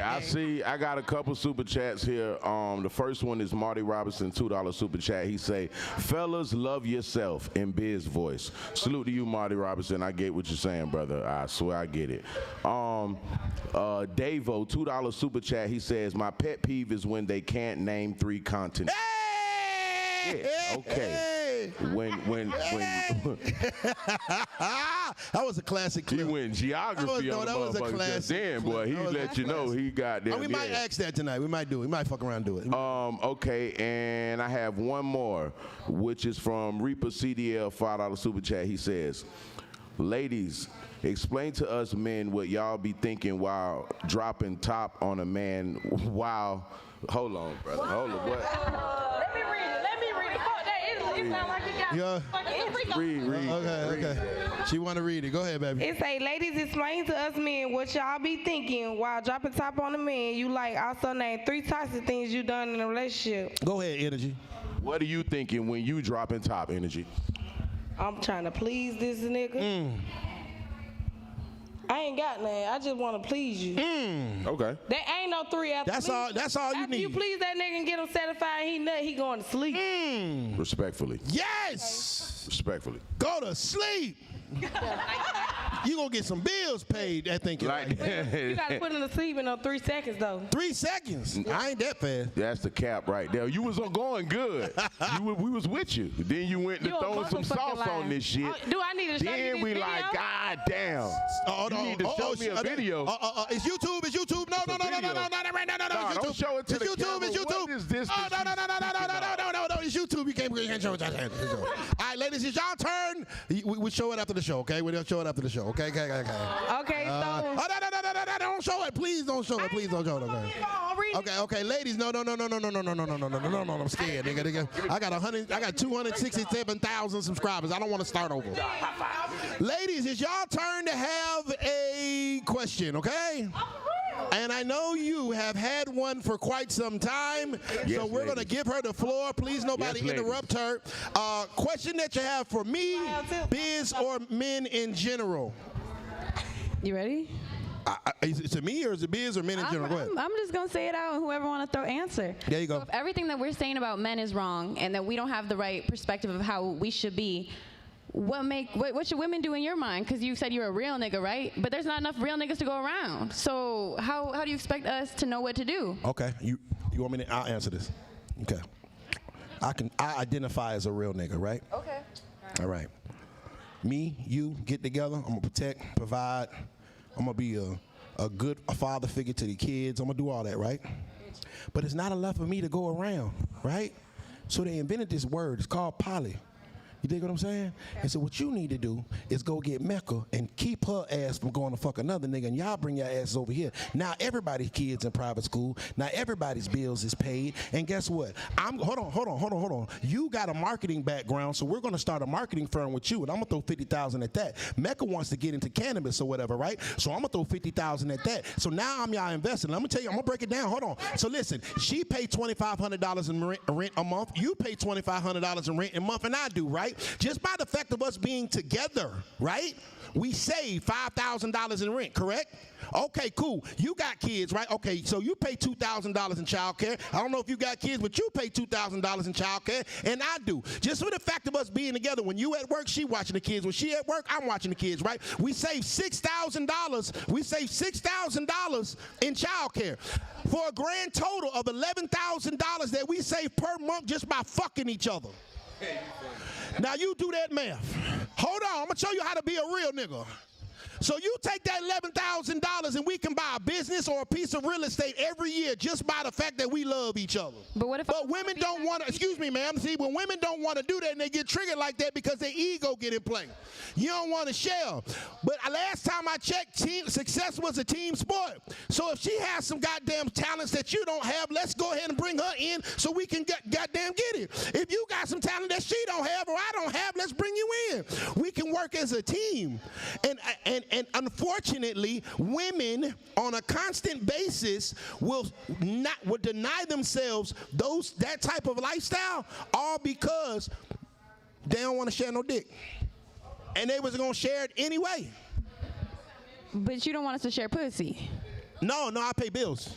I got a couple super chats here. The first one is Marty Robinson, $2 super chat. He say, fellas, love yourself in biz voice. Salute to you, Marty Robinson. I get what you're saying, brother. I swear I get it. Davo, $2 super chat. He says, my pet peeve is when they can't name 3 continents. Yeah, okay. When that was a classic clip. He went geography on the motherfucker just then, boy. He let you know he got there. We might ask that tonight. We might do it. We might fuck around and do it. Okay, and I have one more, which is from Reaper CDL, $5 super chat. He says, ladies, explain to us men what y'all be thinking while dropping top on a man while, hold on, brother. Hold on, what? Let me read it. It sound like you got Read. Okay. She want to read it. Go ahead, baby. It say, ladies, explain to us men what y'all be thinking while dropping top on a man you like. Also name 3 types of things you done in a relationship. Go ahead, Energy. What are you thinking when you dropping top, Energy? I'm trying to please this nigga. I ain't got nothing. I just want to please you. Okay. There ain't no 3 after That's me. all you After need. you please that nigga and get him satisfied, he going to sleep. Respectfully. Yes. Respectfully. Go to sleep. You gonna get some bills paid. I think. You gotta put him to sleep in 3 seconds though. 3 seconds. I ain't that fast. That's the cap right there. You was going good. We was with you. Then you went to throwing some sauce on this shit. Do I need to show you Then this we video? like, God damn. You need to show me a video. It's YouTube. It's YouTube. No. Don't show it to the camera. It's YouTube. What is this? No. It's YouTube. You can't show it. All right, ladies, it's y'all turn. We show it after the show, okay? We'll show it after the show, okay? Okay, so. No, don't show it. Please don't show it. Please don't show it, okay? Okay, ladies, no, I'm scared, nigga. I got 267,000 subscribers. I don't want to start over. Ladies, it's y'all turn to have a question, okay? And I know you have had one for quite some time, so we're going to give her the floor. Please, nobody interrupt her. Question that you have for me, biz or men in general? You ready? Is it to me or is it biz or men in general? Go ahead. I'm just going to say it out and whoever want to throw answer. There you go. So if everything that we're saying about men is wrong and that we don't have the right perspective of how we should be, what should women do in your mind? Because you said you're a real nigga, right? But there's not enough real niggas to go around. So how do you expect us to know what to do? Okay, you want me to? I'll answer this. Okay, I identify as a real nigga, right? Okay. All right. Me, you get together. I'm gonna protect, provide. I'm gonna be a good father figure to the kids. I'm gonna do all that, right? But it's not enough for me to go around, right? So they invented this word. It's called poly. You dig what I'm saying? And so what you need to do is go get Mecca and keep her ass from going to fuck another nigga, and y'all bring your asses over here. Now everybody's kids in private school. Now everybody's bills is paid. And guess what? Hold on. You got a marketing background, so we're gonna start a marketing firm with you, and I'm gonna throw $50,000 at that. Mecca wants to get into cannabis or whatever, right? So I'm gonna throw $50,000 at that. So now I'm y'all investing. Let me tell you, I'm gonna break it down. Hold on. So listen, she paid $2,500 in rent a month. You pay $2,500 in rent a month, and I do, right? Just by the fact of us being together, right? We save $5,000 in rent, correct? Okay, cool. You got kids, right? Okay, so you pay $2,000 in child care. I don't know if you got kids, but you pay $2,000 in child care, and I do. Just for the fact of us being together, when you at work, she watching the kids. When she at work, I'm watching the kids, right? We save $6,000. We save $6,000 in child care for a grand total of $11,000 that we save per month just by fucking each other. Now you do that math. Hold on, I'm gonna show you how to be a real nigga. So you take that $11,000 and we can buy a business or a piece of real estate every year just by the fact that we love each other. But what if? But women don't want to. Excuse me, ma'am. See, when women don't want to do that and they get triggered like that because their ego get in play. You don't want to share. But last time I checked, success was a team sport. So if she has some goddamn talents that you don't have, let's go ahead and bring her in so we can goddamn get it. If you got some talent that she don't have or I don't have, let's bring you in. We can work as a team. And unfortunately, women on a constant basis will deny themselves that type of lifestyle, all because they don't want to share no dick, and they was gonna share it anyway. But you don't want us to share pussy. No, I pay bills.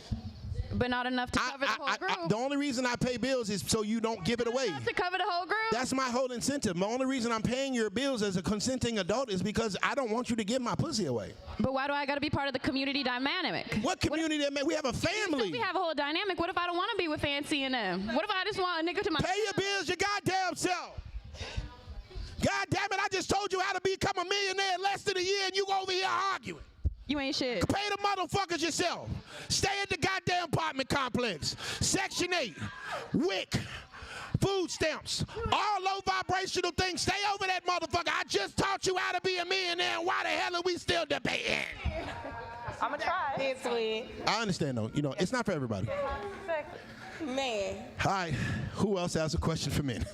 But not enough to cover the whole group. The only reason I pay bills is so you don't give it away. To cover the whole group? That's my whole incentive. The only reason I'm paying your bills as a consenting adult is because I don't want you to give my pussy away. But why do I got to be part of the community dynamic? What community dynamic? We have a family. We have a whole dynamic. What if I don't want to be with Fancy and them? What if I just want a nigga to my... Pay your bills your goddamn self. God damn it, I just told you how to become a millionaire in less than a year and you over here arguing. You ain't shit. Pay the motherfuckers yourself. Stay at the goddamn apartment complex. Section 8, WIC, food stamps, all low vibrational things. Stay over that motherfucker. I just taught you how to be a millionaire, and why the hell are we still debating? I'ma try. It's sweet. I understand though. You know, it's not for everybody. Man. All right, who else has a question for men?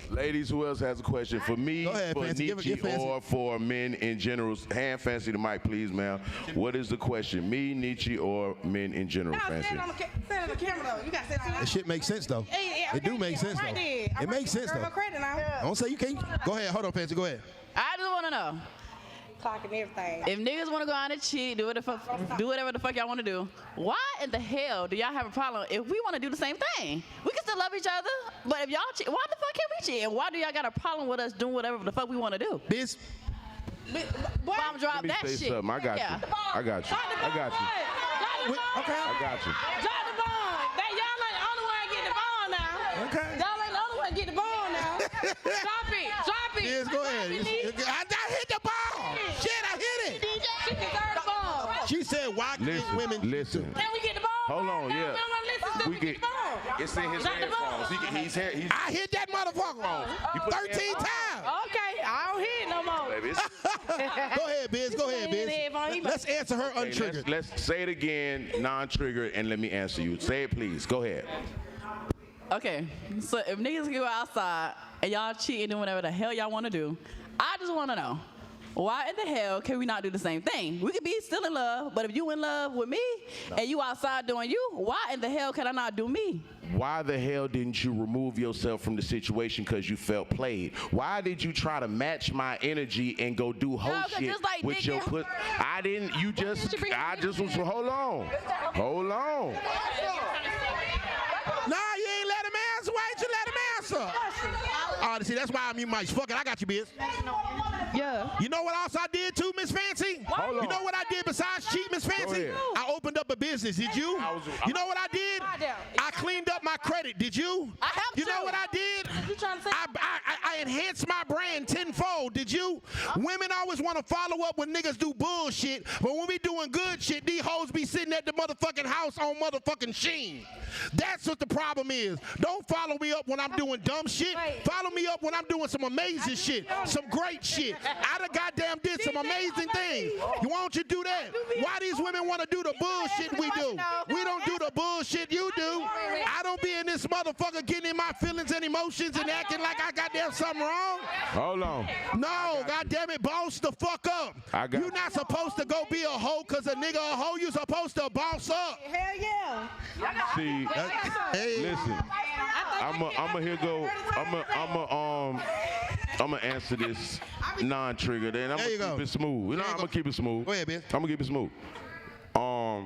Ladies, who else has a question for me, Go ahead, for Fancy. Nietzsche, or for men in general? Hand Fancy the mic, please, ma'am. What is the question? Me, Nietzsche, or men in general, Fancy? Stand on the camera though. You got to sit down. This shit makes sense though. It do make sense though. It makes sense though. Don't say you can't. Go ahead. Hold on, Fancy. Go ahead. I just want to know. Clock and everything. If niggas want to go out and cheat, do whatever the fuck y'all want to do, why in the hell do y'all have a problem if we want to do the same thing? We can still love each other, but if y'all cheat, why the fuck can't we cheat? And why do y'all got a problem with us doing whatever the fuck we want to do? Biz. Bomb drop Let me that say shit. something. I got you. I got you. I got you. Okay. I got you. Drop the bomb. Y'all ain't the only one get the bomb now. Okay. Y'all ain't the only one get the bomb now. Drop it. Drop it. Biz, go ahead. I hit the ball. Shit, I hit it. She deserves the bomb. She said, why can't women? Listen. Can we get the bomb? Hold on, yeah. We get the bomb. It's in his headphones. He's I hit that motherfucker 13 times. Okay, I don't hear it no more. Go ahead, Biz. Go ahead, Biz. Let's answer her untriggered. Let's say it again, non-triggered, and let me answer you. Say it, please. Go ahead. Okay, so if niggas can go outside and y'all cheat and do whatever the hell y'all want to do, I just want to know, why in the hell can we not do the same thing? We could be still in love, but if you in love with me and you outside doing you, why in the hell can I not do me? Why the hell didn't you remove yourself from the situation because you felt played? Why did you try to match my energy and go do whole shit like with your put? I didn't. You just. I just was. Hold on. Hold on. Nah, you ain't let him answer. Why ain't you let him answer? Oh, see, that's why I mute mics. Fuck it, I got you, Biz. Yeah. You know what else I did too, Miss Fancy? Hold on. You know what I did besides cheat, Miss Fancy? I opened up a business. Did you? You know what I did? I cleaned up my credit. Did you? I helped you. You know what I did? I enhanced my brand tenfold. Did you? Women always want to follow up when niggas do bullshit, but when we doing good shit, these hoes be sitting at the motherfucking house on motherfucking Sheen. That's what the problem is. Don't follow me up when I'm doing dumb shit. Follow me up when I'm doing some amazing shit, some great shit. I done goddamn did some amazing things. You why don't you do that? Why these women want to do the bullshit we do? We don't do the bullshit you do. I don't be in this motherfucker getting in my feelings and emotions and acting like I got damn something wrong. Hold on. No, goddamn it, boss the fuck up. You're not supposed to go be a hoe because a nigga a hoe. You're supposed to boss up. Hell yeah. See, listen. I'm gonna answer this non-triggered, and I'm gonna keep it smooth. You know, I'm gonna keep it smooth. Go ahead, man. I'm gonna keep it smooth.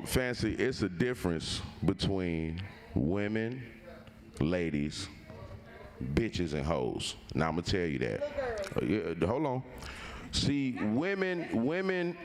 Fancy, it's a difference between women, ladies, bitches, and hoes. Now I'm gonna tell you that. Hold on. See, women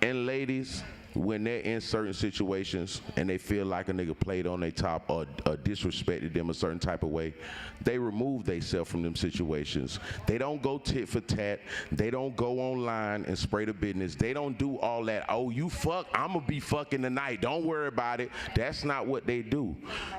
and ladies when they're in certain situations and they feel like a nigga played on their top or disrespected them a certain type of way, they remove themselves from them situations. They don't go tit for tat. They don't go online and spray the business. They don't do all that, oh, you fuck, I'ma be fucking tonight, don't worry about it. That's not what they do.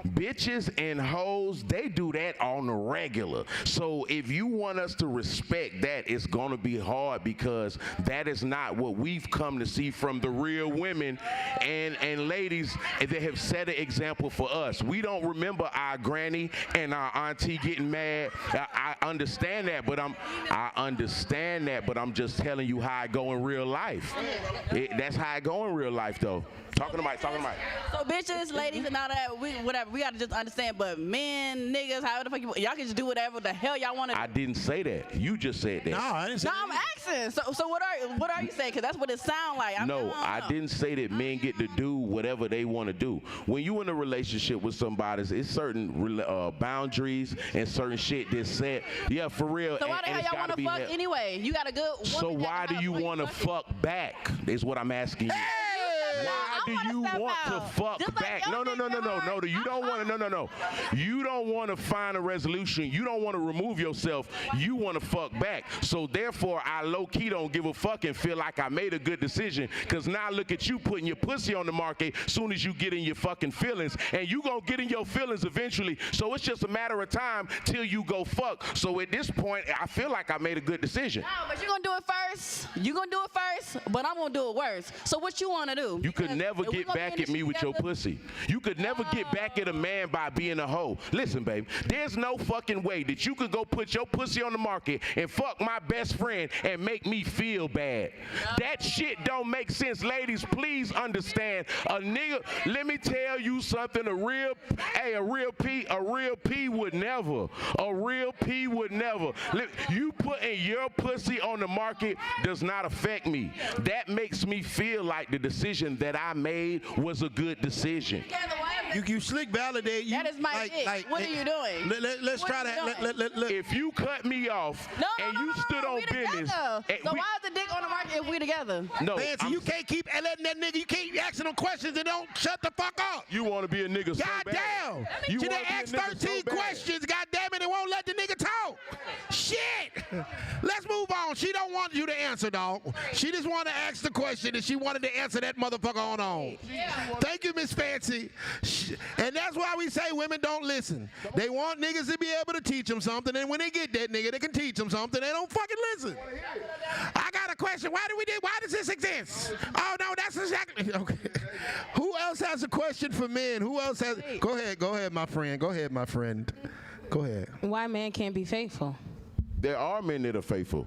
Bitches and hoes, they do that on the regular. So if you want us to respect that, it's gonna be hard, because that is not what we've come to see from the real women and ladies that have set an example for us. We don't remember our granny and our auntie getting mad. I understand that, but I'm just telling you how I go in real life. That's how I go in real life, though. Talking to Mike. So bitches, ladies, and all that, we gotta just understand. But men, niggas, however the fuck y'all can just do whatever the hell y'all want to do. I didn't say that. You just said that. No, I didn't say that. I'm asking. So what are you saying? Because that's what it sounds like. I didn't say that men get to do whatever they want to do. When you in a relationship with somebody, it's certain boundaries and certain shit that's set. Yeah, for real. So why the hell y'all want to fuck anyway? You got a good woman. So why do you want to fuck back? Is what I'm asking you. Why do you want to fuck back? No. You don't want to. No. You don't want to find a resolution. You don't want to remove yourself. You want to fuck back. So therefore, I low key don't give a fuck and feel like I made a good decision. Cause now look at you putting your pussy on the market. Soon as you get in your fucking feelings, and you gonna get in your feelings eventually. So it's just a matter of time till you go fuck. So at this point, I feel like I made a good decision. No, but you're gonna do it first. You're gonna do it first, but I'm gonna do it worse. So what you want to do? You could never get back at me with your pussy. You could never get back at a man by being a hoe. Listen, babe, there's no fucking way that you could go put your pussy on the market and fuck my best friend and make me feel bad. That shit don't make sense. Ladies, please understand. A nigga, let me tell you something. A real P would never. A real P would never. You putting your pussy on the market does not affect me. That makes me feel like the decision that I made was a good decision. You slick validate. That is my dick. What are you doing? Let's try that. If you cut me off and you stood on business. So why is the dick on the market if we together? No. Fancy, you can't keep letting that nigga, you can't asking him questions and don't shut the fuck up. You want to be a nigga so bad. Goddamn. She done asked 13 questions, goddamn it, and won't let the nigga talk. Shit. Let's move on. She don't want you to answer, dog. She just want to ask the question, and she wanted to answer that motherfucker on. Thank you, Miss Fancy. And that's why we say women don't listen. They want niggas to be able to teach them something, and when they get that nigga, they can teach them something. They don't fucking listen. I got a question. Why does this exist? Oh, no, that's exactly. Okay. Who else has a question for men? Who else has? Go ahead, my friend. Go ahead. Why men can't be faithful? There are men that are faithful.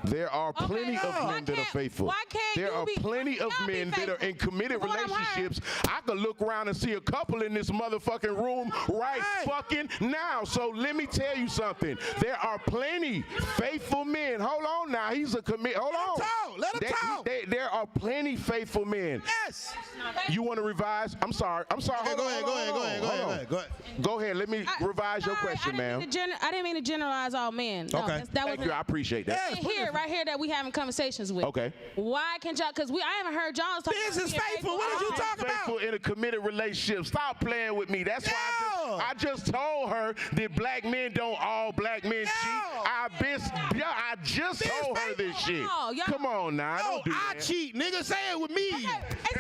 There are plenty of men that are faithful. Why can't there are plenty of men that are in committed relationships. I could look around and see a couple in this motherfucking room right fucking now. So let me tell you something. There are plenty faithful men. Hold on now. He's a commit. Hold on. Let him talk. There are plenty faithful men. Yes. You want to revise? I'm sorry. Okay, go ahead. Go ahead. Let me revise your question, ma'am. I didn't mean to generalize all men. No, okay. Thank you. I appreciate that. Right here that we having conversations with. Okay. Why can't y'all? Because I haven't heard y'all talk. This is faithful. What did you talk about? Faithful in a committed relationship. Stop playing with me. That's why I just told her that black men don't all black men cheat. I just told her this shit. Come on now. Don't do I that. cheat. Nigga, say it with me.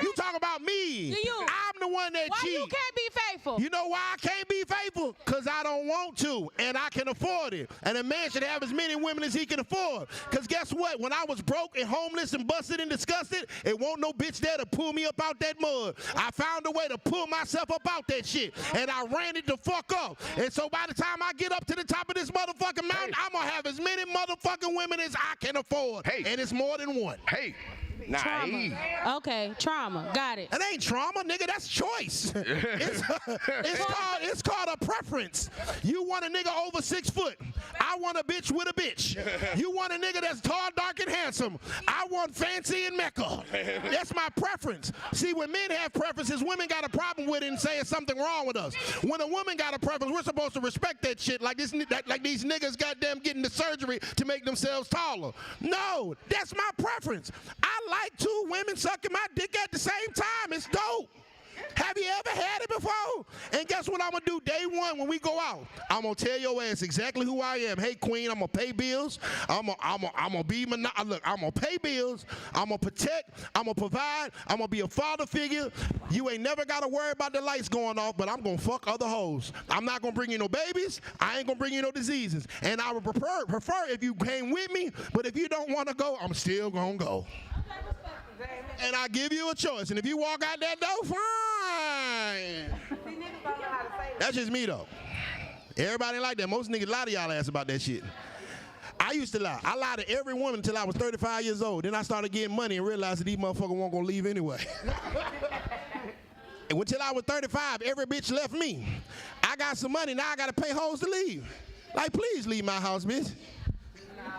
You talk about me. I'm the one that cheat. Why you can't be faithful? You know why I can't be faithful? Because I don't want to, and I can afford it. And a man should have as many women as he can afford. Because guess what? When I was broke and homeless and busted and disgusted, it won't no bitch there to pull me up out that mud. I found a way to pull myself up out that shit, and I ran it the fuck up. And so by the time I get up to the top of this motherfucking mountain, I'm going to have as many motherfucking women as I can afford. And it's more than one. Trauma. Okay, trauma. Got it. That ain't trauma, nigga. That's choice. It's called a preference. You want a nigga over 6 foot. I want a bitch with a bitch. You want a nigga that's tall, dark, and handsome. I want fancy and Mecca. That's my preference. See, when men have preferences, women got a problem with it and saying something wrong with us. When a woman got a preference, we're supposed to respect that shit like these niggas goddamn getting the surgery to make themselves taller. No, that's my preference. I like two women sucking my dick at the same time. It's dope. Have you ever had it before? And guess what I'm going to do day one when we go out? I'm going to tell your ass exactly who I am. Hey, queen, I'm going to pay bills. I'm going to be, look, I'm going to pay bills. I'm going to protect. I'm going to provide. I'm going to be a father figure. You ain't never got to worry about the lights going off, but I'm going to fuck other hoes. I'm not going to bring you no babies. I ain't going to bring you no diseases. And I would prefer if you came with me, but if you don't want to go, I'm still going to go. And I give you a choice. And if you walk out that door, fine. That's just me, though. Everybody like that. Most niggas lie to y'all ass about that shit. I used to lie. I lied to every woman until I was 35 years old. Then I started getting money and realized that these motherfuckers weren't going to leave anyway. And until I was 35, every bitch left me. I got some money. Now I got to pay hoes to leave. Like, please leave my house, bitch.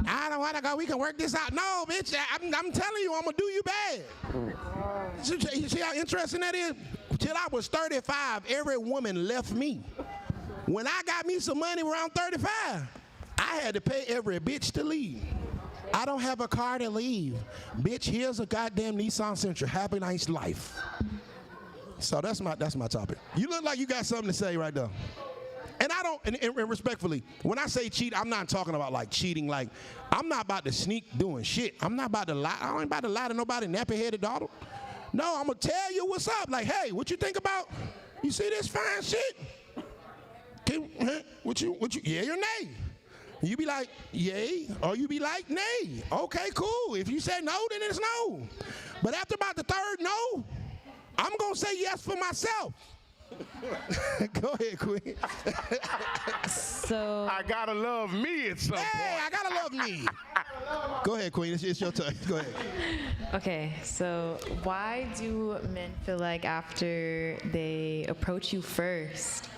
I don't want to go. We can work this out. No, bitch. I'm telling you, I'm going to do you bad. You see how interesting that is? Till I was 35, every woman left me. When I got me some money around 35, I had to pay every bitch to leave. I don't have a car to leave. Bitch, here's a goddamn Nissan Sentra. Have a nice life. So that's my topic. You look like you got something to say right there. And I don't, and respectfully, when I say cheat, I'm not talking about like cheating. Like, I'm not about to sneak doing shit. I'm not about to lie. I ain't about to lie to nobody, nappy-headed daughter. No, I'm going to tell you what's up. Like, hey, what you think about, you see this fine shit? What you, yay or nay? You be like, yay, or you be like, nay. Okay, cool. If you say no, then it's no. But after about the third no, I'm going to say yes for myself. Go ahead, Queen. So I gotta love me at some point. Hey, I gotta love me. Go ahead, Queen. It's your turn. Go ahead. Okay, so why do men feel like after they approach you first,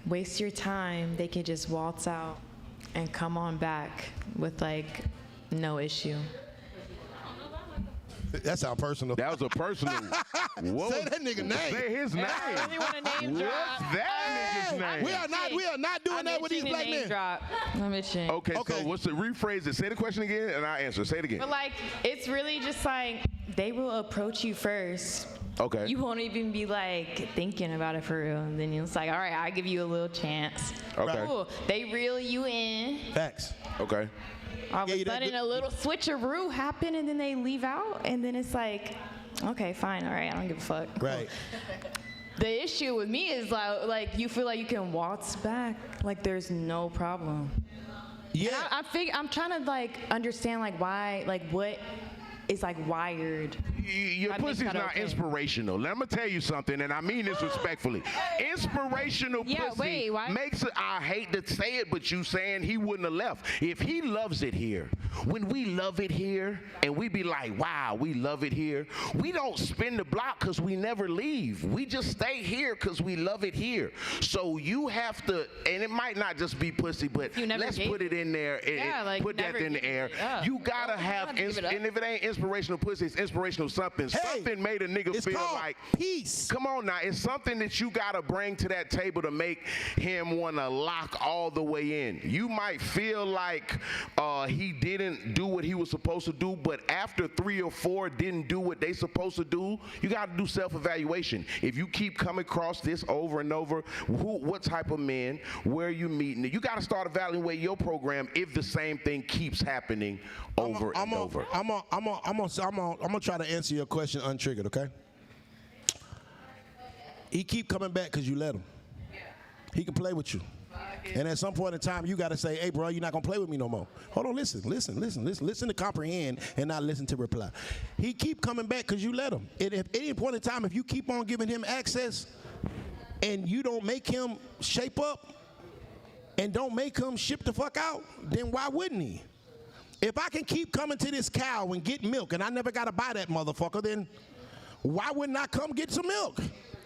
waste your time, they can just waltz out and come on back with like no issue? That sounds personal. That was a personal. Say that nigga name. Say his name. I really want to name drop. What's that nigga's name? We are not doing that with these black men. I'm itching. Okay, so what's the rephrase it? Say the question again and I'll answer. Say it again. But like, it's really just like, they will approach you first. Okay. You won't even be like thinking about it for real. And then it's like, all right, I'll give you a little chance. Okay. Cool. They reel you in. Facts. Okay. All of a sudden, a little switcheroo happen, and then they leave out, and then it's like, okay, fine, all right, I don't give a fuck. Right. The issue with me is like you feel like you can waltz back, like there's no problem. Yeah. I'm trying to like understand like why, like what is like wired. Your pussy's not inspirational. Let me tell you something, and I mean this respectfully. Inspirational pussy makes it, I hate to say it, but you saying he wouldn't have left. If he loves it here, when we love it here, and we be like, wow, we love it here, we don't spin the block because we never leave. We just stay here because we love it here. So you have to, and it might not just be pussy, but let's put it in there and put that in the air. You gotta have, and if it ain't inspirational pussy, it's inspirational something. Something made a nigga feel like peace. Come on now, it's something that you gotta bring to that table to make him wanna lock all the way in. You might feel like he didn't do what he was supposed to do, but after 3 or 4 didn't do what they supposed to do, you gotta do self-evaluation. If you keep coming across this over and over, what type of men, where are you meeting? You gotta start evaluating your program if the same thing keeps happening over and over. I'm gonna try to answer your question untriggered, okay? He keep coming back because you let him. He can play with you. And at some point in time, you got to say, hey, bro, you're not going to play with me no more. Hold on, listen to comprehend and not listen to reply. He keep coming back because you let him. And at any point in time, if you keep on giving him access and you don't make him shape up and don't make him ship the fuck out, then why wouldn't he? If I can keep coming to this cow and get milk and I never got to buy that motherfucker, then why wouldn't I come get some milk?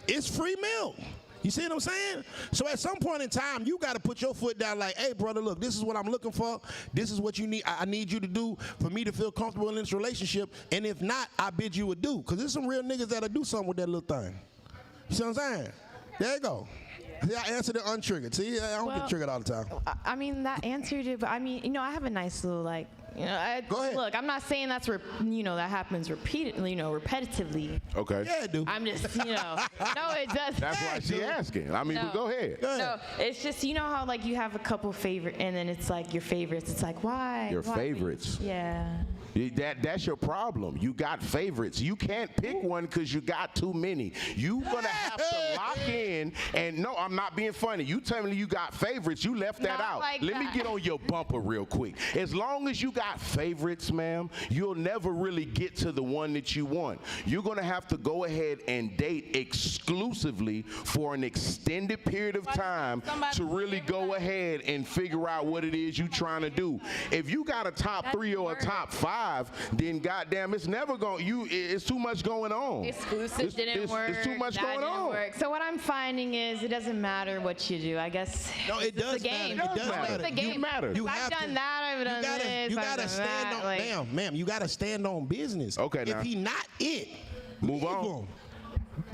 It's free milk. You see what I'm saying? So at some point in time, you got to put your foot down like, hey, brother, look, this is what I'm looking for. This is what you need. I need you to do for me to feel comfortable in this relationship. And if not, I bid you adieu. Because there's some real niggas that'll do something with that little thing. You see what I'm saying? There you go. See, I answered it untriggered. See, I don't get triggered all the time. I mean, that answered it, but I mean, you know, I have a nice little, like, You know, Go ahead. Look, I'm not saying that's that happens repeatedly, repetitively. Okay. Yeah, dude. I'm just, no, it does. That's why she asking. I mean, No. go ahead. No, it's just how like you have a couple favorite, and then it's like your favorites. It's like why? Your Why? favorites. Yeah. That's your problem. You got favorites. You can't pick one because you got too many. You gonna have to lock in. And no, I'm not being funny. You tell me you got favorites. You left that Not out. like Let me that. get on your bumper real quick. As long as you got favorites, ma'am, you'll never really get to the one that you want. You're gonna have to go ahead and date exclusively for an extended period of time to really go ahead and figure out what it is you're trying to do. If you got a top 3 or a top 5, then goddamn, it's never going. It's too much going on. Exclusive didn't work. It's too much that going didn't on. work. So what I'm finding is it doesn't matter what you do. I guess. No, it it's does the game. matter. It does matter. It's the game. You matter. You I've have done to- that. I've done this. You I've gotta done stand that. on, Like, ma'am, you gotta stand on business. Okay, now. If he not it, Move leave on. him.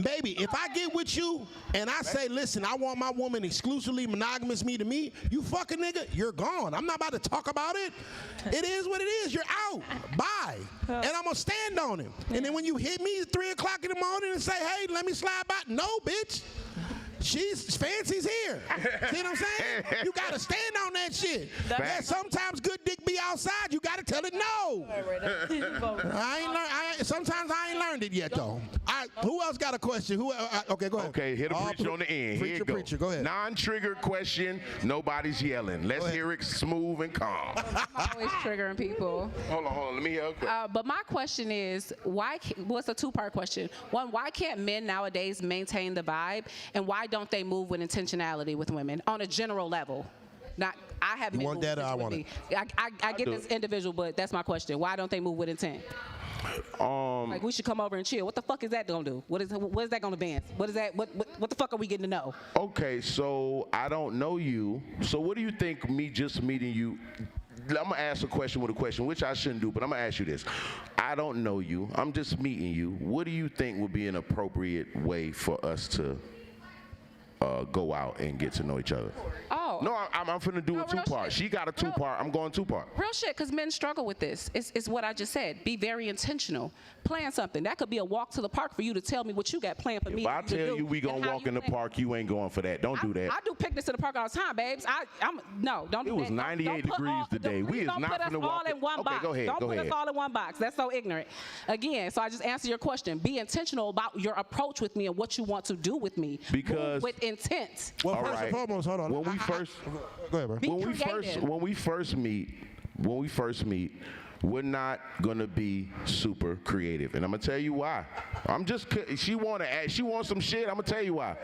Baby, if I get with you and I say, listen, I want my woman exclusively monogamous me to me, you fucking nigga, you're gone. I'm not about to talk about it. It is what it is. You're out. Bye. And I'm gonna stand on it. And then when you hit me at 3 o'clock in the morning and say, hey, let me slide by. No, bitch. Fancy's here. See what I'm saying? You gotta stand on that shit. Yeah, sometimes good dick be outside. You gotta tell it no. Sometimes I ain't learned it yet though. Who else got a question? Okay, go ahead. Okay, hit a preacher on the end. Here you go. Preacher, go ahead. Non-trigger question. Nobody's yelling. Let's hear it smooth and calm. Always triggering people. Hold on. Let me hear. But my question is, what's a two-part question? One, why can't men nowadays maintain the vibe, and why don't they move with intentionality with women on a general level? I haven't. You want that or I want it? I get this individual, but that's my question. Why don't they move with intent? Like we should come over and chill. What the fuck is that gonna do? What is that gonna advance? What is that? What the fuck are we getting to know? Okay, so I don't know you. So what do you think me just meeting you? I'm gonna ask a question with a question, which I shouldn't do, but I'm gonna ask you this. I don't know you. I'm just meeting you. What do you think would be an appropriate way for us to go out and get to know each other? Oh. No, I'm finna do a two-part. She got a two-part. I'm going two-part. Real shit, because men struggle with this. It's what I just said. Be very intentional. Plan something. That could be a walk to the park for you to tell me what you got planned for me. If I tell you we gonna walk in the park, you ain't going for that. Don't do that. I do picnics in the park all the time, babes. Don't do that. It was 98 degrees today. We is not finna walk. Don't put us all in one box. Go ahead. Don't Go put ahead. us all in one box. That's so ignorant. Again, so I just answer your question. Be intentional about your approach with me and what you want to do with me. Because- Move with intent. Well, first and foremost, hold on. When we first, go ahead, bro. Be when we first meet, we're not gonna be super creative, and I'm gonna tell you why. She wants some shit. I'm gonna tell you why.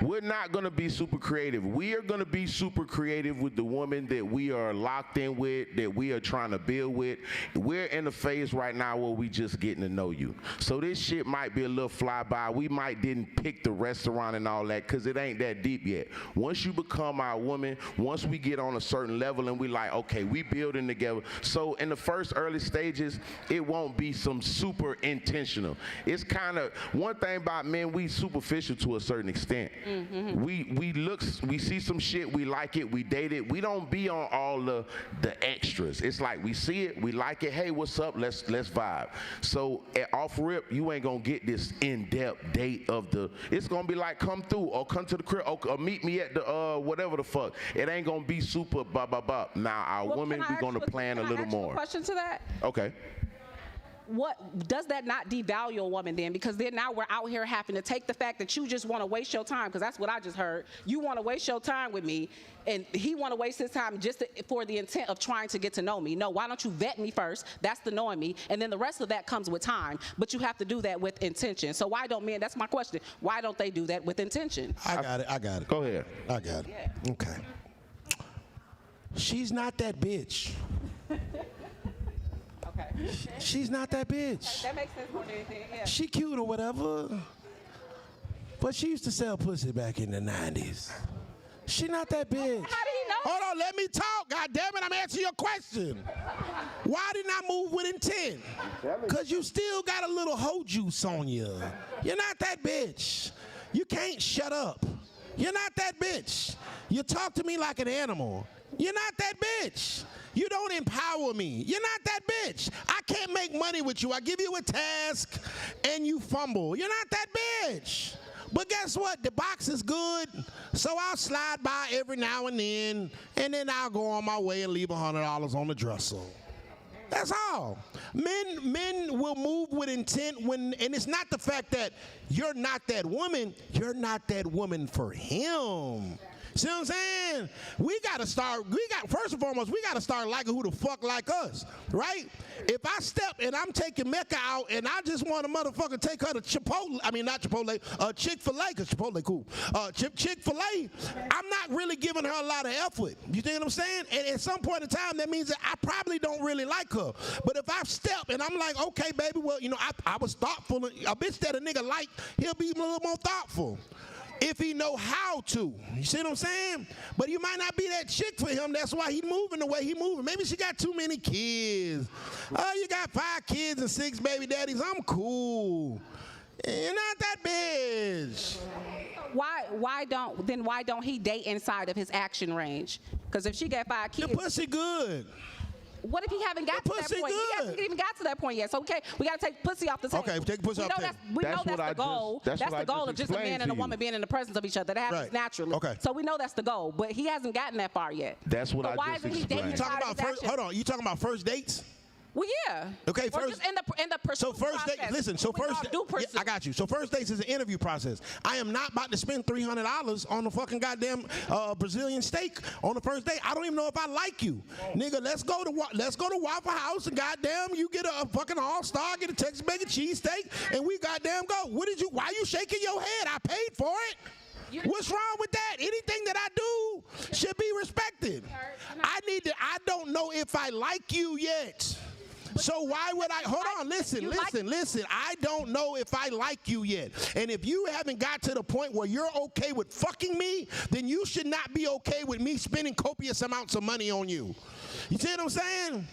We're not gonna be super creative. We are gonna be super creative with the woman that we are locked in with, that we are trying to build with. We're in a phase right now where we just getting to know you. So this shit might be a little flyby. We didn't pick the restaurant and all that because it ain't that deep yet. Once you become our woman, once we get on a certain level and we like, okay, we building together. So in the first early stages, it won't be some super intentional. It's kind of one thing about men, we superficial to a certain extent. Mm-hmm. We see some shit, we like it, we date it. We don't be on all the extras. It's like we see it, we like it. Hey, what's up? Let's vibe. So off rip, you ain't gonna get this in-depth date of the. It's gonna be like come through or come to the crib or meet me at the whatever the fuck. It ain't gonna be super blah blah blah. Now our women, we're gonna plan a little more. Question to that. Okay. What does that not devalue a woman then? Because then now we're out here having to take the fact that you just want to waste your time, because that's what I just heard. You want to waste your time with me, and he want to waste his time just for the intent of trying to get to know me. No, why don't you vet me first? That's the knowing me, and then the rest of that comes with time. But you have to do that with intention. So why don't men? That's my question. Why don't they do that with intention? I got it. Go ahead. I got it. Yeah. Okay. She's not that bitch. Okay. She's not that bitch. That makes sense more than anything. Yeah. She cute or whatever, but she used to sell pussy back in the 90s. She not that bitch. How did he know? Hold on, let me talk. God damn it, I'm answering your question. Why didn't I move with intent? Because you still got a little hoe juice on you. You're not that bitch. You can't shut up. You're not that bitch. You talk to me like an animal. You're not that bitch. You don't empower me. You're not that bitch. I can't make money with you. I give you a task and you fumble. You're not that bitch. But guess what? The box is good, so I'll slide by every now and then I'll go on my way and leave $100 on the dresser. That's all. Men will move with intent and it's not the fact that you're not that woman for him. See what I'm saying? First and foremost, we gotta start liking who the fuck like us, right? If I step and I'm taking Mecca out and I just want a motherfucker take her to Chick-fil-A, because Chipotle cool. Chick-fil-A, I'm not really giving her a lot of effort. You think what I'm saying? And at some point in time, that means that I probably don't really like her. But if I step and I'm like, okay, baby, well, I was thoughtful. A bitch that a nigga like, he'll be a little more thoughtful. If he know how to. You see what I'm saying? But you might not be that chick for him. That's why he moving the way he moving. Maybe she got too many kids. Oh, you got 5 kids and 6 baby daddies. I'm cool. You're not that bitch. Why don't he date inside of his action range? Because if she got 5 kids. The pussy good. What if he haven't got to that point? He hasn't even got to that point yet. So, okay, we got to take pussy off the table. Okay, take pussy off the table. We know that's the goal. That's the goal of just a man and a woman being in the presence of each other. That happens naturally. Okay. So we know that's the goal, but he hasn't gotten that far yet. That's what I just explained. You talking about hold on. You talking about first dates? Well, yeah. Okay, or first. just in the pursuit process. Listen. So first, I got you. So first dates is an interview process. I am not about to spend $300 on the fucking goddamn Brazilian steak on the first date. I don't even know if I like you, nigga. Let's go to Waffle House and goddamn, you get a fucking All-Star, get a Texas bacon cheesesteak, and we goddamn go. Why you shaking your head? I paid for it. What's wrong with that? Anything that I do should be respected. I don't know if I like you yet. So why would I, hold on, listen. I don't know if I like you yet. And if you haven't got to the point where you're okay with fucking me, then you should not be okay with me spending copious amounts of money on you. You see what I'm saying?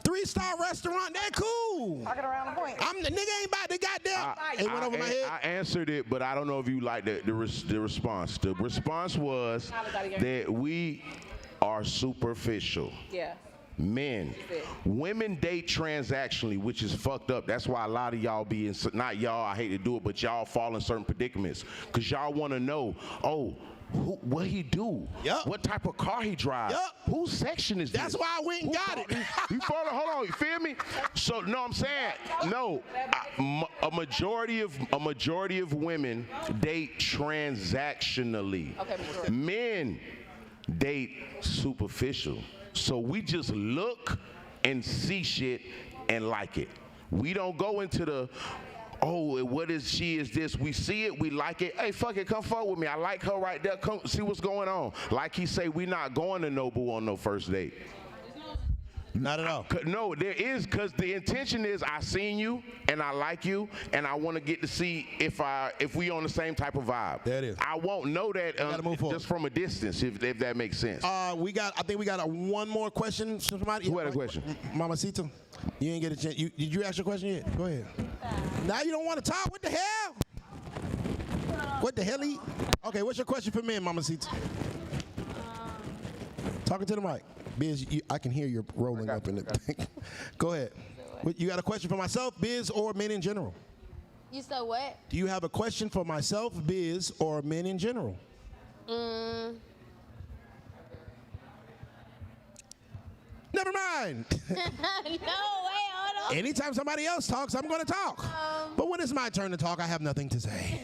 3-star restaurant, that cool. Talking around the point. The nigga ain't about to goddamn. It went over my head. I answered it, but I don't know if you like the response. The response was that we are superficial. Yeah. Men. Women date transactionally, which is fucked up. That's why a lot of y'all be in, not y'all, I hate to do it, but y'all fall in certain predicaments. Because y'all want to know, what he do? Yep. What type of car he drive? Yep. Whose section is this? That's why I went and got it. You follow? Hold on, you feel me? So no, I'm saying no. A majority of women date transactionally. Okay, men date superficial. So we just look and see shit and like it. We don't go into the, what is she, is this? We see it, we like it. Hey, fuck it, come forward with me. I like her right there. Come see what's going on. Like he say, we not going to Nobu on no first date. Not at all. No, there is, because the intention is I seen you and I like you and I want to get to see if we on the same type of vibe. There it is. I won't know that just from a distance, if that makes sense. I think we got one more question. Somebody. Who had a question? Mamacita, you didn't get a chance. Did you ask your question yet? Go ahead. Now you don't want to talk? What the hell? What the hell? Okay, what's your question for men, Mamacita? Talking to the mic. Biz, I can hear you rolling up in the thing. Go ahead. You got a question for myself, Biz, or men in general? You said what? Do you have a question for myself, Biz, or men in general? Never mind. No, wait, hold on. Anytime somebody else talks, I'm going to talk. But when it's my turn to talk, I have nothing to say.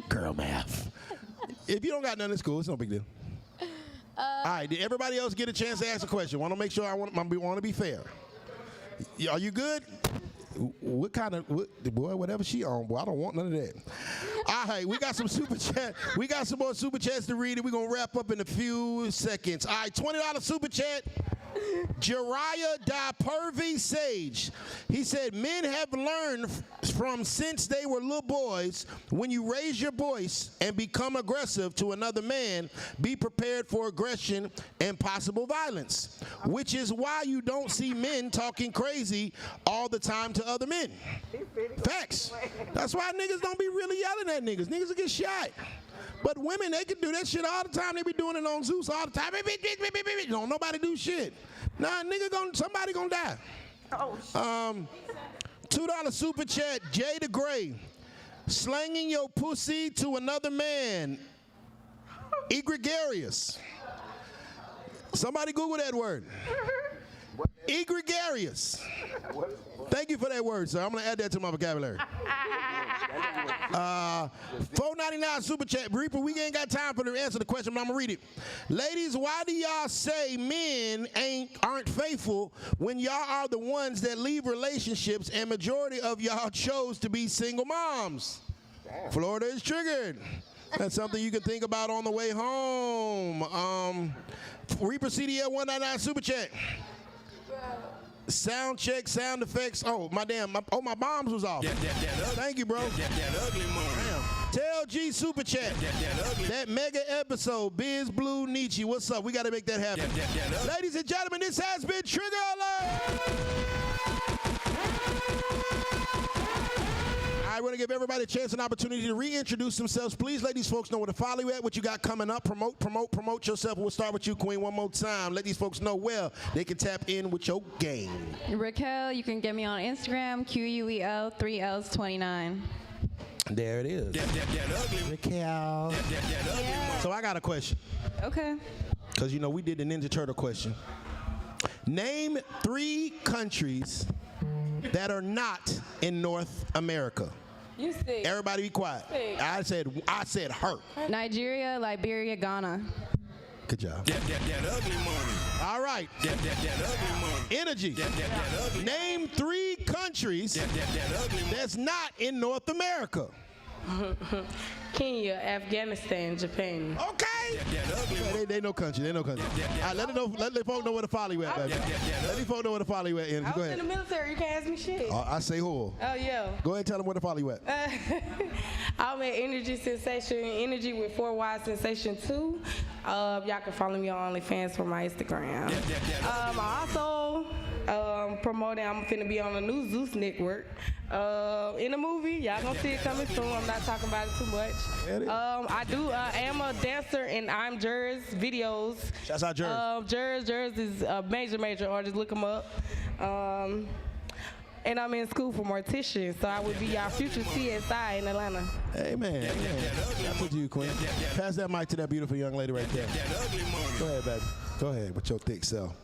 Girl math. If you don't got nothing, it's cool. It's no big deal. All right, did everybody else get a chance to ask a question? Want to make sure I want to be fair. Are you good? Whatever she on, boy, I don't want none of that. All right, we got some super chat. We got some more super chats to read, and we're going to wrap up in a few seconds. All right, $20 super chat. Jariah Dapervi Sage. He said, men have learned from since they were little boys, when you raise your voice and become aggressive to another man, be prepared for aggression and possible violence, which is why you don't see men talking crazy all the time to other men. Facts. That's why niggas don't be really yelling at niggas. Niggas will get shot. But women, they can do that shit all the time. They be doing it on Zeus all the time. Don't nobody do shit. Nah, nigga, somebody gonna die. $2 super chat, Jay the Gray. Slanging your pussy to another man. Egregarious. Somebody Google that word. Egregarious. Thank you for that word, sir. I'm going to add that to my vocabulary. $4.99 super chat. Reaper, we ain't got time for the answer to the question, but I'm going to read it. Ladies, why do y'all say men aren't faithful when y'all are the ones that leave relationships and majority of y'all chose to be single moms? Florida is triggered. That's something you can think about on the way home. Reaper CDL 199 super chat. Sound check, sound effects. Oh, my bombs was off. Thank you, bro. Tell G super chat. That mega episode, Biz Blue Nietzsche. What's up? We got to make that happen. Ladies and gentlemen, this has been Trigger Alert. I want to give everybody a chance and opportunity to reintroduce themselves. Please let these folks know where to follow you at, what you got coming up. Promote yourself. We'll start with you, Queen, one more time. Let these folks know where they can tap in with your game. Raquel, you can get me on Instagram, QUEL 3Ls29. There it is. Raquel. So I got a question. Okay. Because, you know, we did the Ninja Turtle question. Name 3 countries that are not in North America. You see. Everybody be quiet. I said her. Nigeria, Liberia, Ghana. Good job. All right. Energy. Name 3 countries that's not in North America. Kenya, Afghanistan, Japan. Okay. They no country. All right, let the folk know where to follow you at, baby. Let the folk know where to follow you at. I Go was ahead. in the military. You can't ask me shit. I say who? Oh, yeah. Go ahead and tell them where to follow you at. I'm at Energy Sensation, Energy with 4Y Sensation 2. Y'all can follow me on OnlyFans for my Instagram. I also promoting, I'm finna be on the new Zeus network. In a movie, y'all gonna see it coming soon. I'm not talking about it too much. I am a dancer in I'm Jers videos. Shouts out Jers. Jers is a major artist. Look him up. And I'm in school for mortician, so I would be our future CSI in Atlanta. Amen. That's what you, Queen. Pass that mic to that beautiful young lady right there. Go ahead, baby. Go ahead with your thick self.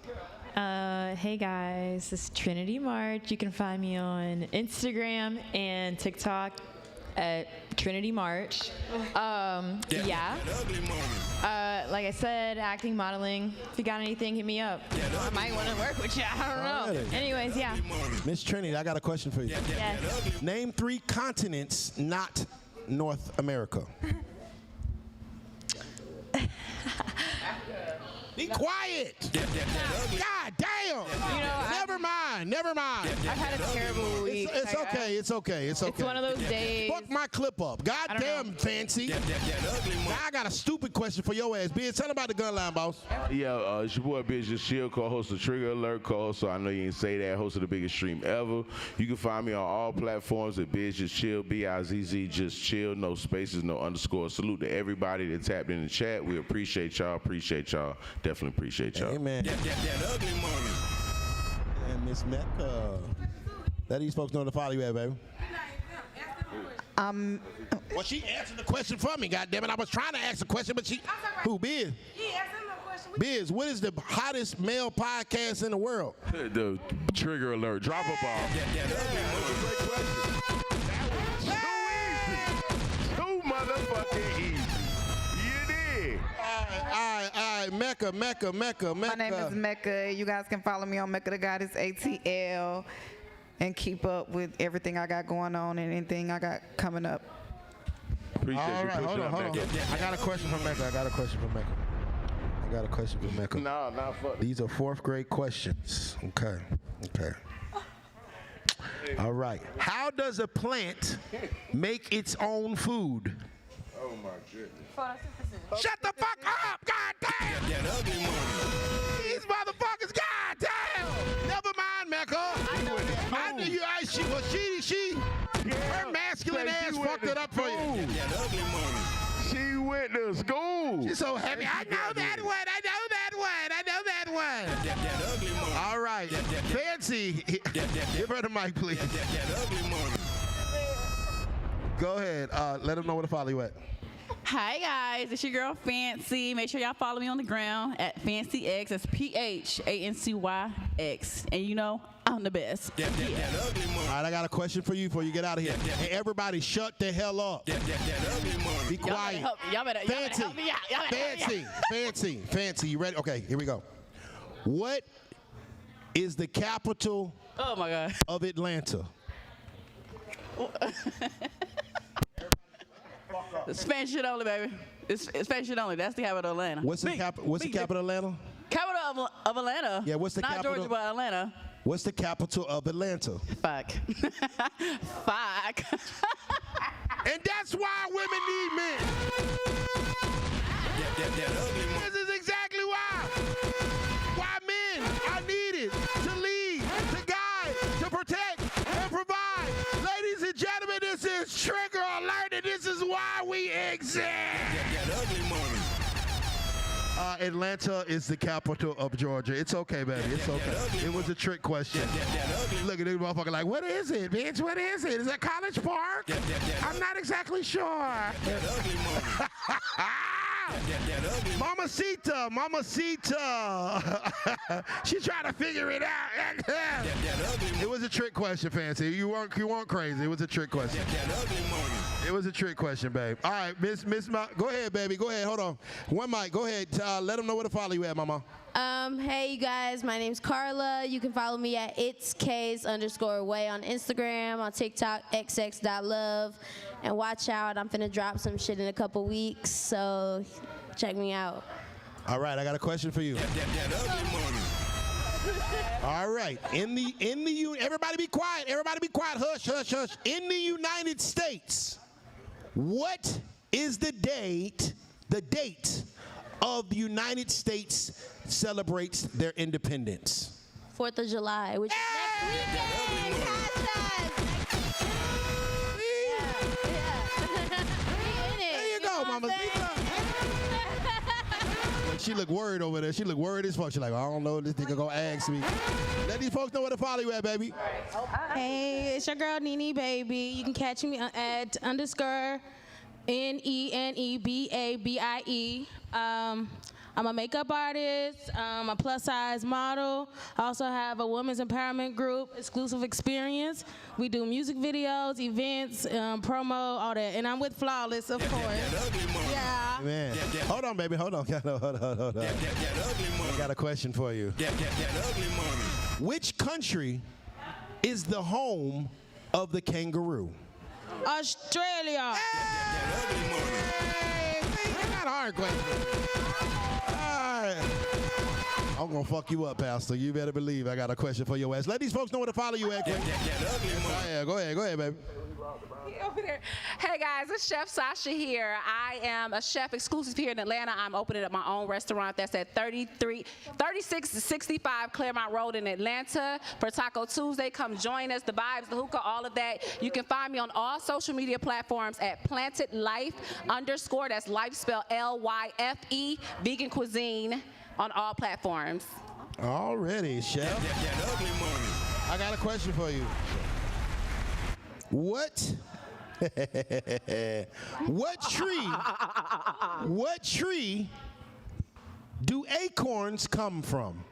Hey guys, this is Trinity March. You can find me on Instagram and TikTok at Trinity March. Like I said, acting, modeling. If you got anything, hit me up. I might want to work with you. I don't know. Anyways, yeah. Miss Trinity, I got a question for you. Yes. Name 3 continents not North America. Be quiet. God damn. You know, Never mind. I've had a terrible week. It's okay. It's one of those days. Fuck my clip up. God damn, fancy. Now I got a stupid question for your ass. Biz, tell them about the gun line, boss. Yeah, it's your boy BizzJustChill, co-host of Trigger Alert, co-host, so I know you didn't say that, host of the biggest stream ever. You can find me on all platforms at BizzJustChill, B-I-Z-Z, just chill, no spaces, no underscore. Salute to everybody that tapped in the chat. We appreciate y'all. Definitely appreciate y'all. Amen. And Miss Mecca. Let these folks know to follow you at, baby. Well, she answered the question for me, goddammit. I was trying to ask a question, but she... Who, Biz? Biz, what is the hottest male podcast in the world? The Trigger Alert. Drop a ball. Too motherfucking easy. All right, Mecca. My name is Mecca. You guys can follow me on Mecca the Goddess ATL and keep up with everything I got going on and anything I got coming up. Appreciate All you right, hold on. I got a question for Mecca. Nah, fuck. These are 4th grade questions. Okay. All right. How does a plant make its own food? Oh my goodness. Shut the fuck up, goddamn! These motherfuckers, goddamn! Never mind, Mecca. I knew you. Her masculine ass fucked it up for you. She went to school. She's so happy. I know that one. I know that one. I know that one. That ugly money. All right. Fancy. Give her the mic, please. That ugly money. Go ahead. Let them know where to follow you at. Hi guys, it's your girl Fancy. Make sure y'all follow me on the ground at FancyX. That's PHANCYX. And you know, I'm the best. That ugly money. All right, I got a question for you before you get out of here. Hey, everybody, shut the hell up. That ugly money. Be quiet. Y'all better help me out. Fancy. You ready? Okay, here we go. What is the capital Oh my God. of Atlanta? Spanish shit only, baby. It's Spanish shit only. That's the capital of Atlanta. What's the capital of Atlanta? Capital of Atlanta? Yeah, what's the Not capital? Georgia, but Atlanta. What's the capital of Atlanta? Fuck. Fuck. And that's why women need men. That ugly money. This is exactly why. Why men are needed to lead, to guide, to protect, and provide. Ladies and gentlemen, this is Trigger Alert, and this is why we exist. That ugly money. Atlanta is the capital of Georgia. It's okay, baby. It's okay. It was a trick question. Look at this motherfucker like, what is it, bitch? What is it? Is that College Park? I'm not exactly sure. That ugly money. Mamacita. She's trying to figure it out. It was a trick question, Fancy. You weren't crazy. It was a trick question. It was a trick question, babe. All right, Miss, go ahead, baby. Go ahead. Hold on. One mic. Go ahead. Let them know where to follow you at, mama. Hey, you guys. My name's Carla. You can follow me at itscase_way on Instagram, on TikTok, xx.love. And watch out. I'm finna drop some shit in a couple weeks, so check me out. All right, I got a question for you. All right, everybody be quiet. Everybody be quiet. Hush, hush, hush. In the United States, what is the date of the United States celebrates their independence? 4th of July, which is next weekend. There you go, mama. She look worried over there. She look worried as fuck. She like, I don't know, this nigga gonna ask me. Let these folks know where to follow you at, baby. Hey, it's your girl Nene, baby. You can catch me at _NENEBABIE. I'm a makeup artist. I'm a plus size model. I also have a women's empowerment group, Exclusive Experience. We do music videos, events, promo, all that. And I'm with Flawless, of course. Yeah. Man. Hold on, baby. Hold on. Hold on. I got a question for you. Which country is the home of the kangaroo? Australia. Hey, not a hard question. I'm gonna fuck you up, Pastor. You better believe I got a question for your ass. Let these folks know where to follow you at. Go ahead, baby. Over there. Hey guys, it's Chef Sasha here. I am a chef exclusive here in Atlanta. I'm opening up my own restaurant that's at 3665 Claremont Road in Atlanta for Taco Tuesday. Come join us. The vibes, the hookah, all of that. You can find me on all social media platforms at Planted Life _ that's life spelled LYFE, vegan cuisine on all platforms. Already, Chef. I got a question for you. What tree do acorns come from?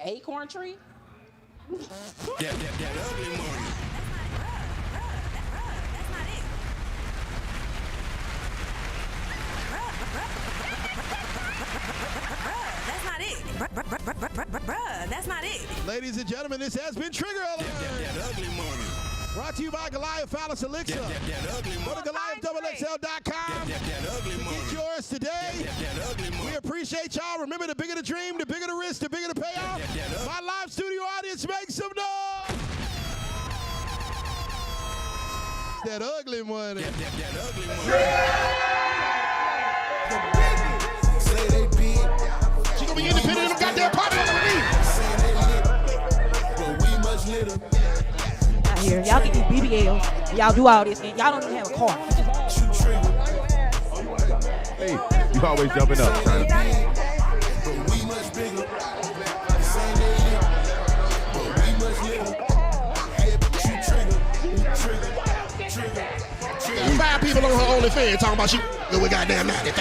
Acorn tree? That ugly money. That's not it. Ladies and gentlemen, this has been Trigger Alert. That ugly money. Brought to you by Goliath Phallus Elixir. Go to GoliathXXL.com. Get yours today. We appreciate y'all. Remember, the bigger the dream, the bigger the risk, the bigger the payoff. My live studio audience, make some noise. That ugly money. That ugly money. Say they big. She gonna be independent of goddamn party on the but we much litter. Here. Y'all get these BBLs, y'all do all this, and y'all don't even have a car. Hey, you always jumping up, trying to. But we much bigger. Same name, but we much bigger. Five people on her OnlyFans talking about she with goddamn 90,000.